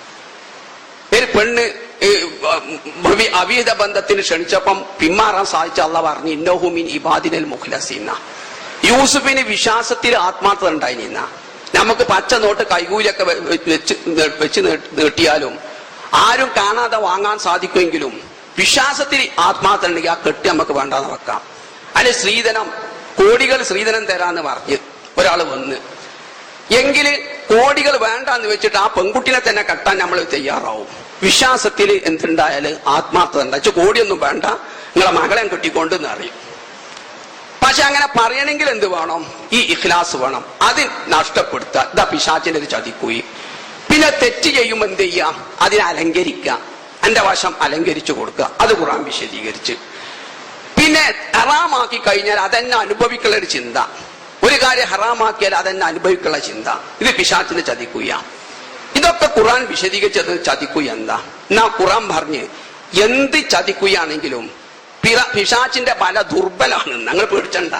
Speaker 1: ഒരു പെണ്ണ് അവിഹിത ബന്ധത്തിന് ക്ഷണിച്ചപ്പം പിന്മാറാൻ സാധിച്ച അള്ളാഹ് പറഞ്ഞു ഇന്നഹു മിൻ ഇബാദിനൽ മുഖ്ലസീന. യൂസുഫിന് വിശ്വാസത്തിൽ ആത്മാർത്ഥത ഉണ്ടായിരുന്ന. നമുക്ക് പച്ച നോട്ട് കൈകൂലൊക്കെ വെച്ച് നീട്ടിയാലും ആരും കാണാതെ വാങ്ങാൻ സാധിക്കുമെങ്കിലും വിശ്വാസത്തിൽ ആത്മാർത്ഥത ഉണ്ടെങ്കിൽ ആ കെട്ടി നമുക്ക് വേണ്ടാന്ന് വെക്കാം. അല്ലെ സ്ത്രീധനം, കോടികൾ സ്ത്രീധനം തരാന്ന് പറഞ്ഞ് ഒരാൾ വന്ന് എങ്കിൽ കോടികൾ വേണ്ടാന്ന് വെച്ചിട്ട് ആ പെൺകുട്ടിനെ തന്നെ കെട്ടാൻ നമ്മൾ തയ്യാറാവും. വിശ്വാസത്തിൽ എന്തുണ്ടായാലും ആത്മാർത്ഥത ഉണ്ടാ, കോടിയൊന്നും വേണ്ട, നിങ്ങളെ മകളെ കെട്ടിക്കൊണ്ടെന്ന് അറിയും. പക്ഷെ അങ്ങനെ പറയണമെങ്കിൽ എന്ത് വേണം? ഈ ഇഖ്ലാസ് വേണം. അത് നഷ്ടപ്പെടുത്തുക, ഇതാ പിശാചിന്റെ ഒരു ചതിക്കുയി. പിന്നെ തെറ്റ് ചെയ്യുമ്പോൾ എന്ത് ചെയ്യുക? അതിനെ അലങ്കരിക്കുക, എന്റെ വശം അലങ്കരിച്ചു കൊടുക്കുക. അത് ഖുർആൻ വിശദീകരിച്ച്. പിന്നെ ഹറാമാക്കി കഴിഞ്ഞാൽ അതെന്നെ അനുഭവിക്കുള്ള ഒരു ചിന്ത. ഒരു കാര്യം ഹറാമാക്കിയാൽ അതെന്നെ അനുഭവിക്കുള്ള ചിന്ത. ഇത് പിശാചിനെ ചതിക്കുക. ഇതൊക്കെ ഖുർആൻ വിശദീകരിച്ചത് ചതിക്കുക എന്താ? എന്നാ ഖുർആൻ പറഞ്ഞ് എന്ത് ചതിക്കുകയാണെങ്കിലും പിശാചിന്റെ വല ദുർബലാണ്, ഞങ്ങൾ പേടിച്ചണ്ട.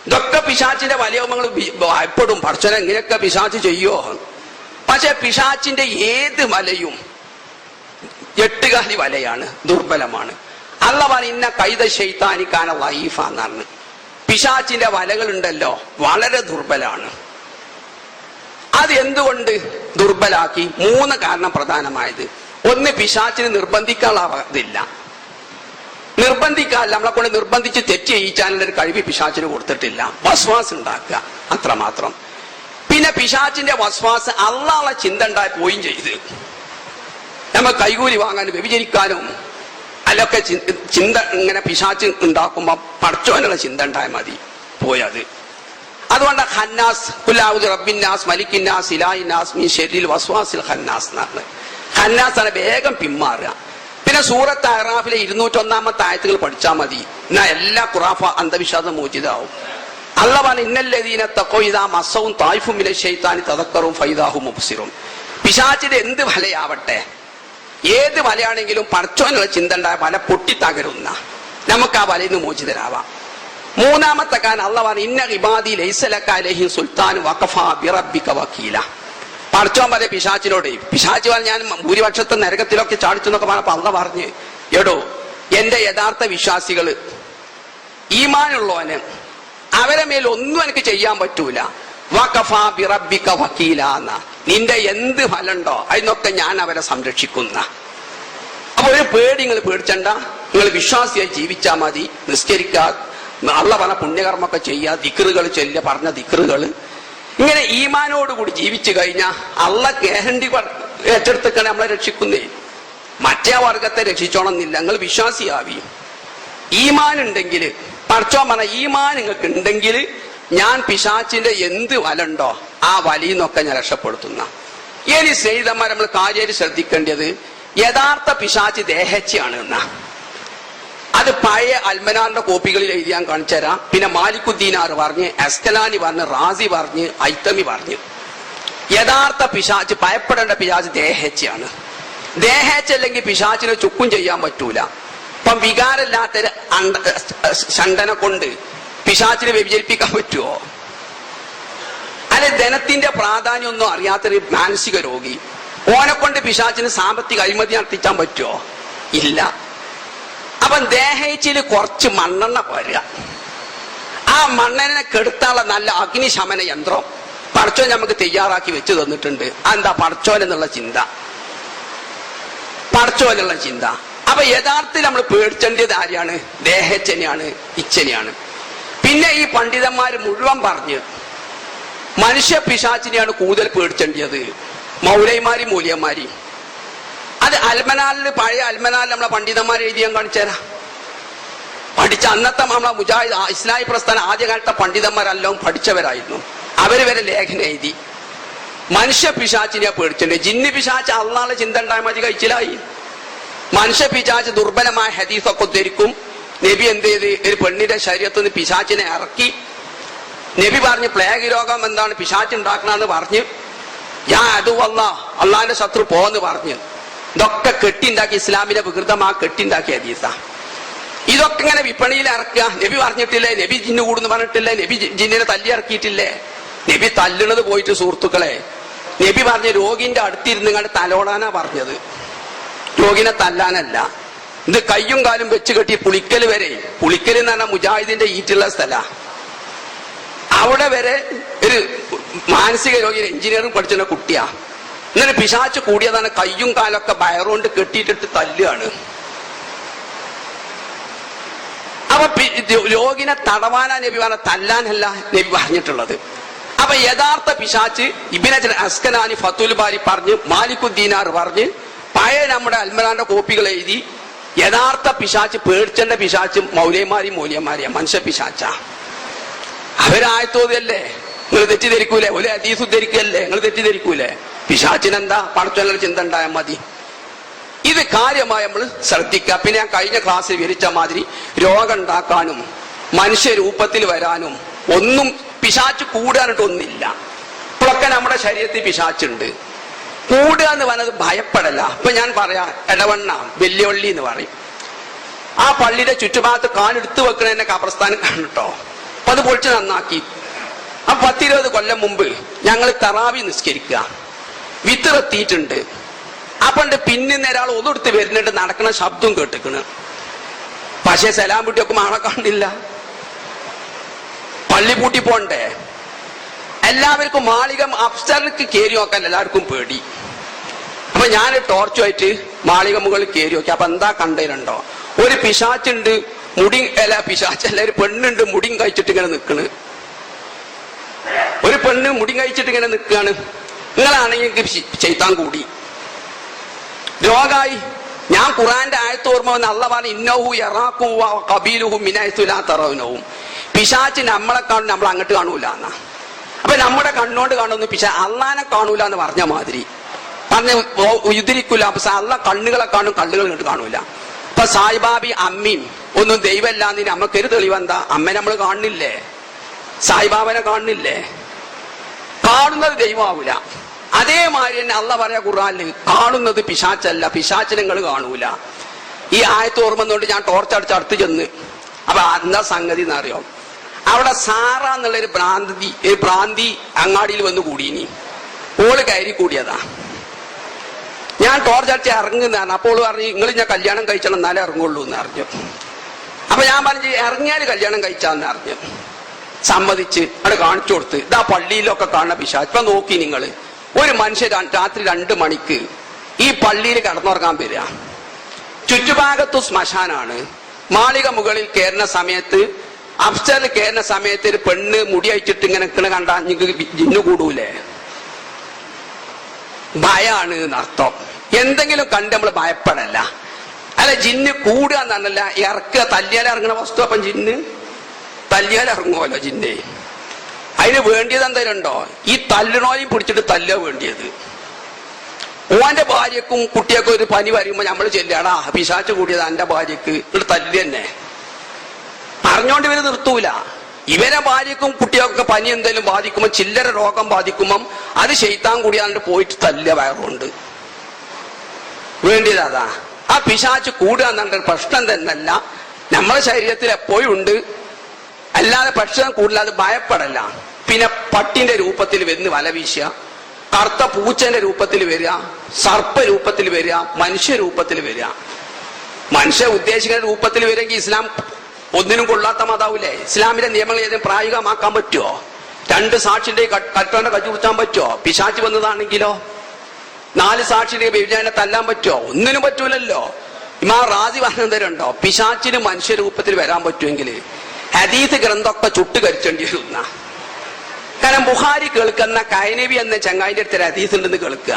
Speaker 1: ഇതൊക്കെ പിശാചിന്റെ വലയോമങ്ങൾ ഭയപ്പെടും, പഠിച്ചനെ ഇങ്ങനെയൊക്കെ പിശാച് ചെയ്യോ. പക്ഷെ പിശാചിന്റെ ഏത് വലയും എട്ടുകാലി വലയാണ്, ദുർബലമാണ്. അല്ലാഹു പറഞ്ഞു ഇന്ന കൈദ ശൈത്താനിക്കാന ലഈഫ എന്നാണ്. പിശാചിന്റെ വലകളുണ്ടല്ലോ വളരെ ദുർബലാണ്. അത് എന്തുകൊണ്ട് ദുർബലാക്കി? 3 കാരണം പ്രധാനമായത്. ഒന്ന്, പിശാചിന് നിർബന്ധിക്കാനുള്ള ഇതില്ല, നിർബന്ധിക്കാല്ല, നമ്മളെ കൊണ്ട് നിർബന്ധിച്ച് തെറ്റ് ചെയ്യിച്ചാനുള്ള ഒരു കഴിവ് പിശാചിന് കൊടുത്തിട്ടില്ല. വസ്വാസ് ഉണ്ടാക്കുക, അത്രമാത്രം. പിന്നെ പിശാചിന്റെ വസ്വാസ് അള്ളാഹുള്ള ചിന്ത ഉണ്ടായി പോയും ചെയ്ത് നമ്മൾ കൈകൂലി വാങ്ങാനും വ്യഭിചരിക്കാനും അല്ലൊക്കെ ചിന്ത ഇങ്ങനെ പിശാച് ഉണ്ടാക്കുമ്പോ പടച്ചോനുള്ള ചിന്ത ഉണ്ടായാൽ മതി, പോയത്. അതുകൊണ്ട് ഖന്നാസ് ഖുലാഉദു റബ്ബിന്നാസ് മലിക്കിന്നാസ് ഇലാഹിന്നാസ് മിൻ ശർരിൽ വസ്വാസിൽ ഖന്നാസ് എന്നാണ്. ഖന്നാസ് ആണ് വേഗം പിന്മാറുക. പിന്നെ സൂറത്ത് അറാഫിലെ 201 ആയത്തുകൾ പഠിച്ചാൽ മതി, എന്നാ എല്ലാ ഖുറാഫ അന്ധവിശ്വാസം മോചിതാവും. അല്ലാഹു പറഞ്ഞു ഇന്നല്ലദീന തഖൗ ഇദാ മസ്സഹും തായിഫും മിനശ് ശൈത്താനി തദക്കറും ഫൈദാഹും മുബ്സിറുൻ. പിശാചിന്റെ എന്ത് വലയാവട്ടെ, ഏത് വലയാണെങ്കിലും പടച്ചോനുള്ള ചിന്ത ഉണ്ടായ വല പൊട്ടിത്തകരുന്ന നമുക്ക് ആ വലയിൽ നിന്ന് മോചിതരാവാം. 3-ാമത്തെ കാരണം അല്ലാഹു പറഞ്ഞു ഇന്ന ഇബാദി ലൈസ ലക അലൈഹിം സുൽത്താൻ വഖഫാ ബിറബ്ബിക വകീല. പടച്ചോൻ പറയും പിശാചിനോട്, പിശാച് പറഞ്ഞ ഞാൻ ഭൂരിപക്ഷത്തെ നരകത്തിലൊക്കെ ചാടിച്ചു എന്നൊക്കെ പറഞ്ഞപ്പോ അല്ലാഹു പറഞ്ഞു എടോ എന്റെ യഥാർത്ഥ വിശ്വാസികള് ഈമാനുള്ളവന് അവരെ മേൽ ഒന്നും എനിക്ക് ചെയ്യാൻ പറ്റൂല. വഖഫാ ബിറബ്ബിക വകീല എന്ന, നിന്റെ എന്ത് ഫലമുണ്ടോ അതിനൊക്കെ ഞാൻ അവരെ സംരക്ഷിക്കുന്ന. അപ്പൊ ഒരു പേടി നിങ്ങൾ പേടിച്ചണ്ട, നിങ്ങൾ വിശ്വാസിയായി ജീവിച്ചാൽ മതി. നിസ്കരിക്കുക, അല്ലാഹു പറഞ്ഞ പുണ്യകർമ്മൊക്കെ ചെയ്യുക, ദിക്റുകൾ ചൊല്ലുക, പറഞ്ഞ ദിക്റുകൾ. ഇങ്ങനെ ഈമാനോടുകൂടി ജീവിച്ചു കഴിഞ്ഞാൽ അല്ലാഹ് ഗ്യാരണ്ടി ഏറ്റെടുത്തൊക്കെയാണ് നമ്മളെ രക്ഷിക്കുന്നേ. മറ്റേ വർഗത്തെ രക്ഷിച്ചോണം എന്നില്ല, നിങ്ങൾ വിശ്വാസിയാവി. ഈമാൻ ഉണ്ടെങ്കിൽ പടച്ചോൻ പറഞ്ഞ ഈമാൻ നിങ്ങൾക്ക് ഉണ്ടെങ്കിൽ ഞാൻ പിശാചിന്റെ എന്ത് വലുണ്ടോ ആ വലയിൽ നിന്നൊക്കെ ഞാൻ രക്ഷപ്പെടുത്തുന്ന. ഇനി സ്നേഹിതന്മാർ നമ്മൾ കാര്യമായിട്ട് ശ്രദ്ധിക്കേണ്ടത് യഥാർത്ഥ പിശാച് ദേഹച്ചയാണ് എന്നാ. അത് പഴയ അൽമനാറിന്റെ കോപ്പികളിൽ എഴുതിയാൻ കാണിച്ചു തരാം. പിന്നെ മാലിക്കുദ്ദീനാർ പറഞ്ഞ്, അസ്കലാനി പറഞ്ഞ്, റാസി പറഞ്ഞ്, ഐത്തമി പറഞ്ഞ് യഥാർത്ഥ പിശാച് ഭയപ്പെടേണ്ട പിശാച് ദേഹച്ചയാണ്. ദേഹച്ച അല്ലെങ്കിൽ പിശാചിനെ ചുക്കും ചെയ്യാൻ പറ്റൂല. ഇപ്പം വികാരമില്ലാത്തൊരു ഷണ്ടനെ കൊണ്ട് പിശാചിനെ വ്യഭിചരിപ്പിക്കാൻ പറ്റുമോ? അല്ലെ ധനത്തിന്റെ പ്രാധാന്യം ഒന്നും അറിയാത്തൊരു മാനസിക രോഗി, ഓനെ കൊണ്ട് പിശാചിന് സാമ്പത്തിക അഴിമതി നടത്തിച്ചാൻ പറ്റുമോ? ഇല്ല. അപ്പം ദേഹേച്ചിൽ കുറച്ച് മണ്ണെണ്ണ പോരുക, ആ മണ്ണെണ്ണ കെടുത്താനുള്ള നല്ല അഗ്നിശമന യന്ത്രം പടച്ചോൻ നമുക്ക് തയ്യാറാക്കി വെച്ച് തന്നിട്ടുണ്ട്. അതെന്താ? പടച്ചോൻ എന്നുള്ള ചിന്ത, പടച്ചോൻ എന്നുള്ള ചിന്ത. അപ്പൊ യഥാർത്ഥത്തിൽ നമ്മൾ പേടിച്ചേണ്ടത് ആരെയാണ്? ദേഹച്ചനെയാണ്, ഇച്ഛനെയാണ്. പിന്നെ ഈ പണ്ഡിതന്മാര് മുഴുവൻ പറഞ്ഞ് മനുഷ്യ പിശാചിനെയാണ് കൂടുതൽ പേടിച്ചേണ്ടത്, മൗലൈമാരും മൂല്യന്മാരെയും. അത് അൽമനാലിന്, പഴയ അൽമനാലിൽ നമ്മളെ പണ്ഡിതന്മാർ എഴുതിയാൻ കാണിച്ചുതരാം. പഠിച്ച അന്നത്തെ നമ്മളെ മുജാഹിദ് ഇസ്ലാമി പ്രസ്ഥാനം ആദ്യകാലത്തെ പണ്ഡിതന്മാരെല്ലാം പഠിച്ചവരായിരുന്നു. അവര് വരെ ലേഖനം എഴുതി. മനുഷ്യ പിശാചിനെ പേടിച്ചിട്ടുണ്ട്. ജിന്ന് പിശാച്ച് അള്ളാഹുവിന്റെ ചിന്ത ഉണ്ടായ മതി, കഴിച്ചിലായി. മനുഷ്യ പിശാച്ച് ദുർബലമായ ഹദീസൊക്കെ ഉദ്ധരിക്കും. നബി എന്ത് ചെയ്ത് ഒരു പെണ്ണിന്റെ ശരീരത്തിൽ നിന്ന് പിശാച്ചിനെ ഇറക്കി. നബി പറഞ്ഞ് പ്ലേഗ് രോഗം എന്താണ് പിശാച്ച് ഉണ്ടാക്കണമെന്ന് പറഞ്ഞ്, ഞാൻ അതുവല്ല അള്ളാഹിന്റെ ശത്രു പോന്ന് പറഞ്ഞ് ഇതൊക്കെ കെട്ടിണ്ടാക്കി, ഇസ്ലാമിനെ വികൃതമാ കെട്ടിണ്ടാക്കിയ ഹദീസ. ഇതൊക്കെ ഇങ്ങനെ വിപണിയിൽ ഇറക്കുക. നബി പറഞ്ഞിട്ടില്ലേ? നബി ജിന്ന് കൂടുന്ന് പറഞ്ഞിട്ടില്ലേ? നബി ജിന്നിനെ തല്ലി ഇറക്കിയിട്ടില്ലേ? നബി തല്ലുന്നത് പോയിട്ട് സുഹൃത്തുക്കളെ, നബി പറഞ്ഞ രോഗിന്റെ അടുത്തിരുന്ന് കണ്ട് തലോടാനാ പറഞ്ഞത്, രോഗിനെ തല്ലാനല്ല. ഇത് കയ്യും കാലും വെച്ച് കെട്ടി പുളിക്കൽ വരെ, പുളിക്കൽ എന്ന് പറഞ്ഞാൽ മുജാഹിദിന്റെ ഈറ്റുള്ള സ്ഥല, അവിടെ വരെ ഒരു മാനസിക രോഗി എഞ്ചിനീയറിംഗ് പഠിച്ചിരുന്ന കുട്ടിയാ. എന്നിട്ട് പിശാച്ച് കൂടിയതാണ്, കയ്യും കാലൊക്കെ ബയറുകൊണ്ട് കെട്ടിയിട്ടിട്ട് തല്ലുകയാണ്. അപ്പൊ രോഗിനെ തടവാനാ നബി പറഞ്ഞ, തല്ലാനല്ല നബി പറഞ്ഞിട്ടുള്ളത്. അപ്പൊ യഥാർത്ഥ പിശാച്ച് ഇബ്നു അസ്കലാനി ഫത്തുൽ ബാരി പറഞ്ഞ്, മാലിക്കുദ്ദീനാർ പറഞ്ഞ്, പഴയ നമ്മുടെ അൽമറാന്റെ കോപ്പികൾ എഴുതി, യഥാർത്ഥ പിശാച്ച് പേടിച്ചെന്റെ പിശാച്ച് മൗലിയന്മാരെയും മനുഷ്യ പിശാച്ച. അവരായത്തോതല്ലേ, നിങ്ങൾ തെറ്റിദ്ധരിക്കൂലേ? ഒരു ഹദീസ് ഉദ്ധരിക്കല്ലേ, നിങ്ങൾ തെറ്റിദ്ധരിക്കൂലേ? പിശാച്ചിനെന്താ, പടച്ചൊല്ലൊരു ചിന്ത ഉണ്ടായാൽ മതി. ഇത് കാര്യമായി നമ്മൾ ശ്രദ്ധിക്കുക. പിന്നെ ഞാൻ കഴിഞ്ഞ ക്ലാസ്സിൽ വിവരിച്ച മാതിരി രോഗം ഉണ്ടാക്കാനും മനുഷ്യരൂപത്തിൽ വരാനും ഒന്നും പിശാച്ച് കൂടാനിട്ടൊന്നില്ല. ഇപ്പോഴൊക്കെ നമ്മുടെ ശരീരത്തിൽ പിശാച്ചുണ്ട്. കൂടുക എന്ന് പറഞ്ഞത് ഭയപ്പെടല. ഇപ്പൊ ഞാൻ പറയാം, എടവണ്ണ വെല്ലുവള്ളി എന്ന് പറയും. ആ പള്ളിയുടെ ചുറ്റുഭാഗത്ത് കാലെടുത്ത് വെക്കണ കബർസ്ഥാനം കണ്ടിട്ടോ. അപ്പൊ അത് പൊളിച്ച് നന്നാക്കി. അപ്പൊ 10-20 കൊല്ലം മുമ്പ് ഞങ്ങൾ തറാവി നിസ്കരിക്കുക, വിത്തിറത്തിയിട്ടുണ്ട്. അപ്പണ്ട് പിന്നിന്ന് ഒരാൾ ഒന്നെടുത്ത് വരുന്നുണ്ട്, നടക്കണ ശബ്ദം കേട്ടിക്കണ്. പക്ഷേ സലാം വീട്ടിയൊക്കെ ആളെ കാണില്ല. പള്ളി പൂട്ടി പോണ്ടേ? എല്ലാവർക്കും മാളിക അപ്സ്റ്ററിലേക്ക് കയറി നോക്കാൻ എല്ലാവർക്കും പേടി. അപ്പൊ ഞാൻ ടോർച്ചുമായിട്ട് മാളിക മുകളിൽ കയറി നോക്കി. അപ്പൊ എന്താ കണ്ടതിലുണ്ടോ, ഒരു പിശാച്ചുണ്ട്, മുടി പിശാച്ചല്ല, ഒരു പെണ്ണുണ്ട്, മുടിയും കഴിച്ചിട്ട് ഇങ്ങനെ നിൽക്കണ്. ഒരു പെണ്ണ് മുടിയും കഴിച്ചിട്ട് ഇങ്ങനെ നിൽക്കുകയാണ്. നിങ്ങളാണെങ്കിൽ ചെയ്താൻ കൂടി രോഗായി. ഞാൻ ഖുറാന്റെ ആയത്ത് ഓർമ്മ വന്ന് അള്ള പറഞ്ഞു, ഇന്നഹു യറാക്കും ഖബീലുഹും മിൻ ഹൈസു ലാ തറൗനഹും. പിശാച്ച് നമ്മളെ കാണും, നമ്മൾ അങ്ങോട്ട് കാണൂല എന്നാ. അപ്പൊ നമ്മുടെ കണ്ണോണ്ട് കാണുന്നു, അള്ളാനെ കാണൂല എന്ന് പറഞ്ഞ മാതിരി പറഞ്ഞ യുദ്ധരിക്കൂല. അപ്പൊ അള്ള കണ്ണുകളെ കാണും, കണ്ണുകൾ ഇങ്ങോട്ട് കാണൂല. ഇപ്പൊ സായിബാബി അമ്മയും ഒന്നും ദൈവമല്ലാന്ന് നമുക്കൊരു തെളിവെന്താ? അമ്മ നമ്മൾ കാണുന്നില്ലേ? സായിബാബനെ കാണുന്നില്ലേ? കാണുന്നത് ദൈവമാവൂല. അതേമാതിരി തന്നെ അള്ള പറയാ ഖുർആനിൽ, കാണുന്നത് പിശാച്ചല്ല, പിശാച്ചിനെ നിങ്ങൾ കാണൂല. ഈ ആയത്ത് ഓർമ്മന്നുകൊണ്ട് ഞാൻ ടോർച്ചടിച്ച് അടുത്ത് ചെന്ന്. അപ്പൊ എന്താ സംഗതി എന്നറിയോ? അവിടെ സാറ എന്നുള്ളൊരു ഭ്രാന്തി അങ്ങാടിയിൽ വന്ന് കൂടിയിനി. ഓള് കയറി കൂടിയതാ. ഞാൻ ടോർച്ചടിച്ച് ഇറങ്ങുന്നതാണ്. അപ്പോൾ പറഞ്ഞു, നിങ്ങൾ ഞാൻ കല്യാണം കഴിച്ചണം, എന്നാലേ ഇറങ്ങുള്ളൂ എന്ന് അറിഞ്ഞു. അപ്പൊ ഞാൻ പറഞ്ഞു, ഇറങ്ങിയാൽ കല്യാണം കഴിച്ചാന്ന് അറിഞ്ഞു. സമ്മതിച്ച് അവിടെ കാണിച്ചു കൊടുത്ത്, ഇതാ പള്ളിയിലൊക്കെ കാണുന്ന പിശാച്. ഇപ്പൊ നോക്കി നിങ്ങൾ, ഒരു മനുഷ്യൻ രാത്രി 2 മണിക്ക് ഈ പള്ളിയിൽ കടന്നുറങ്ങാൻ വരിക. ചുറ്റുഭാഗത്തു ശ്മശാനാണ്. മാളിക മുകളിൽ കയറുന്ന സമയത്ത്, അപ്സ്റ്ററിൽ കയറുന്ന സമയത്ത് ഒരു പെണ്ണ് മുടി അയച്ചിട്ട് ഇങ്ങനെ നിൽക്കണ കണ്ടാ നിങ്ങൾക്ക് ജിന്നു കൂടൂലേ? ഭയാണ് എന്നർത്ഥം. എന്തെങ്കിലും കണ്ട് നമ്മൾ ഭയപ്പെടല്ല. അല്ല, ജിന്ന് കൂടുക എന്നല്ല, ഇറക്കുക. തല്ലിയാൽ ഇറങ്ങണ വസ്തു. അപ്പം ജിന്ന് തല്ലിയാൽ ഇറങ്ങുമല്ലോ ജിന്നെ. അതിന് വേണ്ടിയത് എന്തായാലും ഉണ്ടോ? ഈ തല്ലിനോയും പിടിച്ചിട്ട് തല്ലുക വേണ്ടിയത്. ഓന്റെ ഭാര്യക്കും കുട്ടിയൊക്കെ ഒരു പനി വരുമ്പോ നമ്മൾ ചെല്ലാടാ പിശാച്ച് കൂടിയത് എന്റെ ഭാര്യക്ക്, എന്നിട്ട് തല്ലി തന്നെ പറഞ്ഞോണ്ട് ഇവര് നിർത്തൂല. ഇവരെ ഭാര്യക്കും കുട്ടിയൊക്കെ പനി എന്തെങ്കിലും ബാധിക്കുമ്പോ, ചില്ലറ രോഗം ബാധിക്കുമ്പം അത് ശൈത്താൻ കൂടിയാണ്ട് പോയിട്ട് തല്ലിയ വയറുണ്ട്. വേണ്ടിയത് അതാ. ആ പിശാച്ച് കൂടുക എന്നുള്ള പ്രശ്നം തന്നെയല്ല, നമ്മളെ ശരീരത്തിൽ എപ്പോഴും ഉണ്ട്. അല്ലാതെ പ്രശ്നം കൂടുതലാതെ ഭയപ്പെടല്ല. പിന്നെ പട്ടിന്റെ രൂപത്തിൽ വരുന്ന വല വീശുക, കറുത്ത പൂച്ചന്റെ രൂപത്തിൽ വരിക, സർപ്പ രൂപത്തിൽ വരിക, മനുഷ്യ രൂപത്തിൽ വരിക. മനുഷ്യ ഉദ്ദേശിക്കുന്ന രൂപത്തിൽ വരികയെങ്കിൽ ഇസ്ലാം ഒന്നിനും കൊള്ളാത്ത മതാവൂലേ? ഇസ്ലാമിന്റെ നിയമങ്ങൾ ഏതെങ്കിലും പ്രായോഗികമാക്കാൻ പറ്റുമോ? 2 സാക്ഷിന്റെ കട്ടോന്റെ കച്ചു കുടിച്ചാൻ പറ്റുമോ? പിശാച്ച് വന്നതാണെങ്കിലോ 4 സാക്ഷിന്റെ വ്യഭിചാരനെ തല്ലാൻ പറ്റുമോ? ഒന്നിനും പറ്റൂലല്ലോ. ഇമാം റാസി പറഞ്ഞുണ്ടോ, പിശാച്ചിന് മനുഷ്യരൂപത്തിൽ വരാൻ പറ്റുമെങ്കിൽ ഹദീസ് ഗ്രന്ഥമൊക്കെ ചുട്ട് കരിച്ചേണ്ടി വരുന്ന. കാരണം ബുഖാരി കേൾക്കുന്ന കൈനബി എന്ന ചങ്ങായിന്റെ അടുത്ത് ഹദീസ് ഉണ്ടെന്ന് കേൾക്കുക.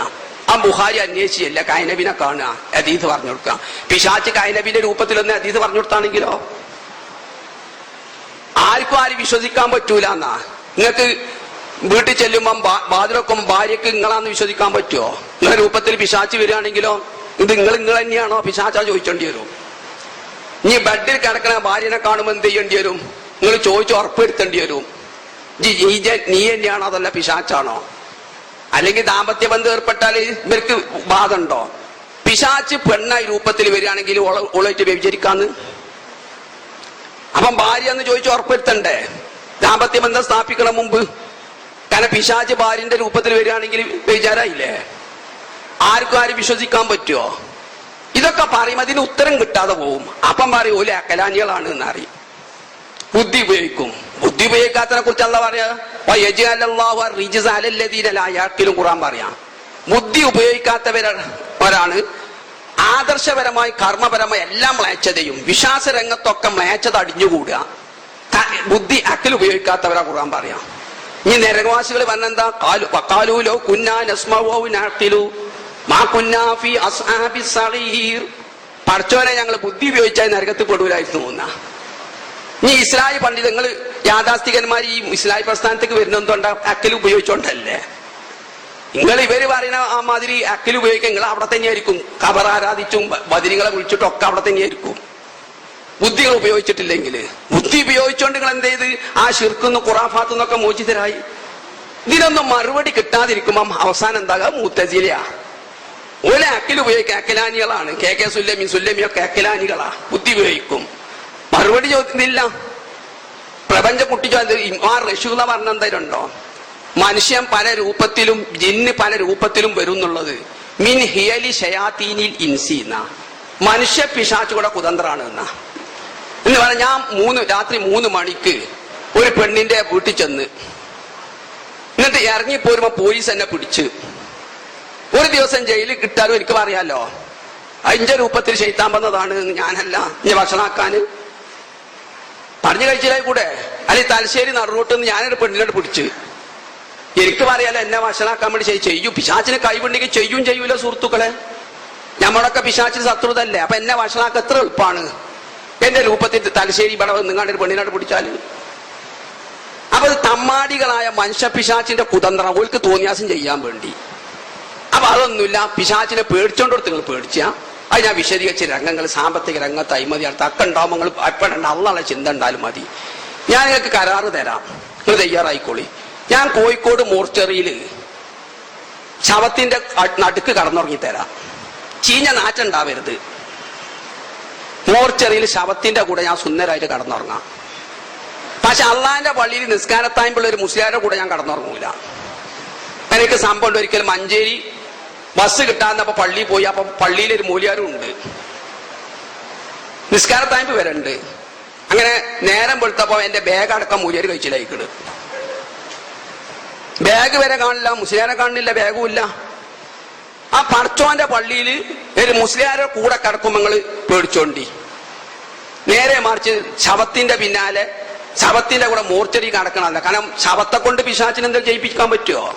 Speaker 1: ആ ബുഖാരി അന്വേഷിച്ചില്ല, കൈനബിനെ കാണുക, ഹദീസ് പറഞ്ഞു കൊടുക്കുക. പിശാച്ച് കൈനബിന്റെ രൂപത്തിലൊന്ന് ഹദീസ് പറഞ്ഞു കൊടുത്താണെങ്കിലോ ആരും വിശ്വസിക്കാൻ പറ്റൂല എന്നാ. നിങ്ങൾക്ക് വീട്ടിൽ ചെല്ലുമ്പം വാതിലൊക്കെ ഭാര്യക്ക് നിങ്ങളാന്ന് വിശ്വസിക്കാൻ പറ്റുമോ? നിങ്ങളുടെ രൂപത്തിൽ പിശാച്ച് വരികയാണെങ്കിലോ ഇത് നിങ്ങൾ തന്നെയാണോ പിശാച്ചാ ചോദിച്ചേണ്ടി വരും. ഇനി ബെഡിൽ കിടക്കണ ഭാര്യനെ കാണുമ്പോൾ എന്ത് ചെയ്യേണ്ടി വരും? നിങ്ങൾ ചോദിച്ച് ഉറപ്പെടുത്തേണ്ടി വരും, നീ തന്നെയാണോ അതല്ല പിശാച്ചാണോ? അല്ലെങ്കിൽ ദാമ്പത്യ ബന്ധം ഏർപ്പെട്ടാൽ ഇവർക്ക് ബാധുണ്ടോ? പിശാച്ച് പെണ്ണായി രൂപത്തിൽ വരികയാണെങ്കിൽ ഓളായിട്ട് വ്യഭിചരിക്കാന്ന്. അപ്പം ഭാര്യ എന്ന് ചോദിച്ച് ഉറപ്പെടുത്തണ്ടേ ദാമ്പത്യ ബന്ധം സ്ഥാപിക്കണം മുമ്പ്? കാരണം പിശാച്ച് ഭാര്യന്റെ രൂപത്തിൽ വരികയാണെങ്കിൽ വ്യഭിചാരമായില്ലേ? ആരും വിശ്വസിക്കാൻ പറ്റുമോ? ഇതൊക്കെ പറയും, അതിന് ഉത്തരം കിട്ടാതെ പോവും. അപ്പം പറയും ഓലെ അക്കലാനികളാണ് എന്നറിയും. ബുദ്ധി ഉപയോഗിക്കും. ബുദ്ധി ഉപയോഗിക്കാത്തതിനെ കുറിച്ച് അല്ലാഹു പറയാ, ഖുർആൻ പറയാം. ബുദ്ധി ഉപയോഗിക്കാത്തവരാണ് ആദർശപരമായി കർമ്മപരമായി എല്ലാം മ്ലേച്ഛതയും വിശ്വാസ രംഗത്തൊക്കെ മ്ലേച്ഛത അടിഞ്ഞുകൂടുക. ബുദ്ധി അക്കൽ ഉപയോഗിക്കാത്തവരാ ഖുർആൻ പറയാം. ഇനി നരകവാസികൾ പറഞ്ഞെന്താ? വഖാലൂലോ കുന്നാ നസ്മഉ നഅഖിലു മാ കുന്നാ ഫീ അസ്ഹാബി സഗീർ. പടച്ചോനെ ഞങ്ങൾ ബുദ്ധി ഉപയോഗിച്ചാൽ നരകത്തിൽ പെടൂലായിരുന്നു എന്നാ. ഇനി ഇസ്ലാഹി പണ്ഡിതങ്ങൾ യാഥാസ്ഥികന്മാർ ഈ ഇസ്ലാഹി പ്രസ്ഥാനത്തേക്ക് വരുന്നതുകൊണ്ടാ അക്കൽ ഉപയോഗിച്ചോണ്ടല്ലേ. നിങ്ങൾ ഇവര് പറയുന്ന ആ മാതിരി അക്കൽ ഉപയോഗിക്കുക, നിങ്ങൾ അവിടെ തന്നെയായിരിക്കും. ഖബർ ആരാധിച്ചും ബദിരികളെ വിളിച്ചിട്ടും ഒക്കെ അവിടെ തന്നെയായിരിക്കും. ബുദ്ധികൾ ഉപയോഗിച്ചിട്ടില്ലെങ്കിൽ, ബുദ്ധി ഉപയോഗിച്ചുകൊണ്ട് നിങ്ങൾ എന്ത് ചെയ്ത് ആ ശിർക്കുന്ന് ഖുറാഫാത്തുന്നൊക്കെ മോചിതരായി. ഇതിനൊന്നും മറുപടി കിട്ടാതിരിക്കുമ്പം അവസാനം എന്താകുക? മുഅ്തസിലയാ. ഓലെ അക്കൽ ഉപയോഗിക്കുക അക്കലാനികളാണ്. കെ സുല്ലമിയൊക്കെ അക്കലാനികളാ, ബുദ്ധി ഉപയോഗിക്കും. മറുപടി ചോദിക്കുന്നില്ല. പ്രപഞ്ച കുട്ടിച്ചോ റഷൂല പറഞ്ഞ എന്തായാലുണ്ടോ? മനുഷ്യൻ പല രൂപത്തിലും ജിന്ന് പല രൂപത്തിലും വരും എന്നുള്ളത് മിൻ ഹിയലി ഷയാത്തീനിൽ ഇൻസി എന്നാ. മനുഷ്യ പിശാച്ചുകൂടെ കുതന്ത്രാണ് എന്നാ. എന്ന് പറഞ്ഞാൽ ഞാൻ രാത്രി 3 മണിക്ക് ഒരു പെണ്ണിന്റെ വീട്ടിൽ ചെന്ന് എന്നിട്ട് ഇറങ്ങിപ്പോരുമ്പോ പോലീസ് എന്നെ പിടിച്ച് ഒരു ദിവസം ജയിലിൽ കിട്ടാനും എനിക്ക് പറയാലോ, അതിന്റെ രൂപത്തിൽ ശൈത്താൻ വന്നതാണ്, ഞാനല്ല ഇനി ഭക്ഷണാക്കാന് പറഞ്ഞു കഴിച്ചില്ലേ കൂടെ. അല്ലെങ്കിൽ തലശ്ശേരി നടുറോട്ടിൽ ഞാനൊരു പെണ്ണിനോട് പിടിച്ച് എനിക്ക് പറയാലോ എന്നെ ഭക്ഷണാക്കാൻ വേണ്ടി ചെയ്യും. പിശാച്ചിന് കൈവുണ്ടെങ്കിൽ ചെയ്യൂല സുഹൃത്തുക്കളെ. നമ്മളൊക്കെ പിശാച്ചിന് ശത്രുതല്ലേ. അപ്പൊ എന്നെ ഭക്ഷണാക്കാൻ എത്ര എളുപ്പമാണ്. എന്റെ രൂപത്തിൽ തലശ്ശേരി ഇവിടെ നിങ്ങാണ്ട് ഒരു പെണ്ണിനോട് പിടിച്ചാല്. അപ്പൊ തമ്മാടികളായ മനുഷ്യ പിശാച്ചിന്റെ കുതന്ത്രം ഓൾക്ക് തോന്നിയാസം ചെയ്യാൻ വേണ്ടി. അപ്പൊ അതൊന്നുമില്ല. പിശാച്ചിനെ പേടിച്ചോണ്ടോടത്ത് നിങ്ങൾ പേടിച്ച അത് ഞാൻ വിശദീകരിച്ച രംഗങ്ങൾ സാമ്പത്തിക രംഗത്ത് അഴിമതി ഒക്കെ ഉണ്ടാവും. നിങ്ങൾ എപ്പോഴുണ്ട് അള്ളാഹുള്ള ചിന്ത ഉണ്ടാലും മതി. ഞാൻ നിങ്ങൾക്ക് കരാറ് തരാം, നിങ്ങൾ തയ്യാറായിക്കോളി. ഞാൻ കോഴിക്കോട് മോർച്ചറിയിൽ ശവത്തിന്റെ നടുക്ക് കടന്നുറങ്ങി തരാം. ചീഞ്ഞ നാറ്റുണ്ടാവരുത്. മോർച്ചറിയിൽ ശവത്തിന്റെ കൂടെ ഞാൻ സുന്ദരായിട്ട് കടന്നുറങ്ങാം. പക്ഷെ അള്ളാഹിന്റെ പള്ളിയിൽ നിസ്കാരത്തായ്പുള്ള ഒരു മുസ്ലിയാരുടെ കൂടെ ഞാൻ കടന്നുറങ്ങൂല. എനിക്ക് സംഭവം ഒരിക്കലും മഞ്ചേരി ബസ് കിട്ടാന്നപ്പോ പള്ളിയിൽ പോയി. അപ്പൊ പള്ളിയിലൊരു മൂലിയാരും ഉണ്ട്, നിസ്കാരത്തായ്പ് വരണ്ട്. അങ്ങനെ നേരം വെളുത്തപ്പോ എന്റെ ബാഗ് അടക്കം മൂലിയാർ കഴിച്ചില്ലായിക്കിട്. ബാഗ് വരെ കാണില്ല, മുസ്ലിയാരെ കാണില്ല, ബാഗും ഇല്ല. ആ പടച്ചോന്റെ പള്ളിയിൽ ഒരു മുസ്ലിയാരെ കൂടെ കിടക്കുമ്പോ നിങ്ങള് പേടിച്ചോണ്ടി. നേരെ മറിച്ച് ശവത്തിന്റെ പിന്നാലെ ശവത്തിന്റെ കൂടെ മോർച്ചറി കിടക്കണമല്ല. കാരണം ശവത്തെ കൊണ്ട് പിശാചിനെ എന്തെങ്കിലും ചെയ്യിപ്പിക്കാൻ പറ്റുമോ?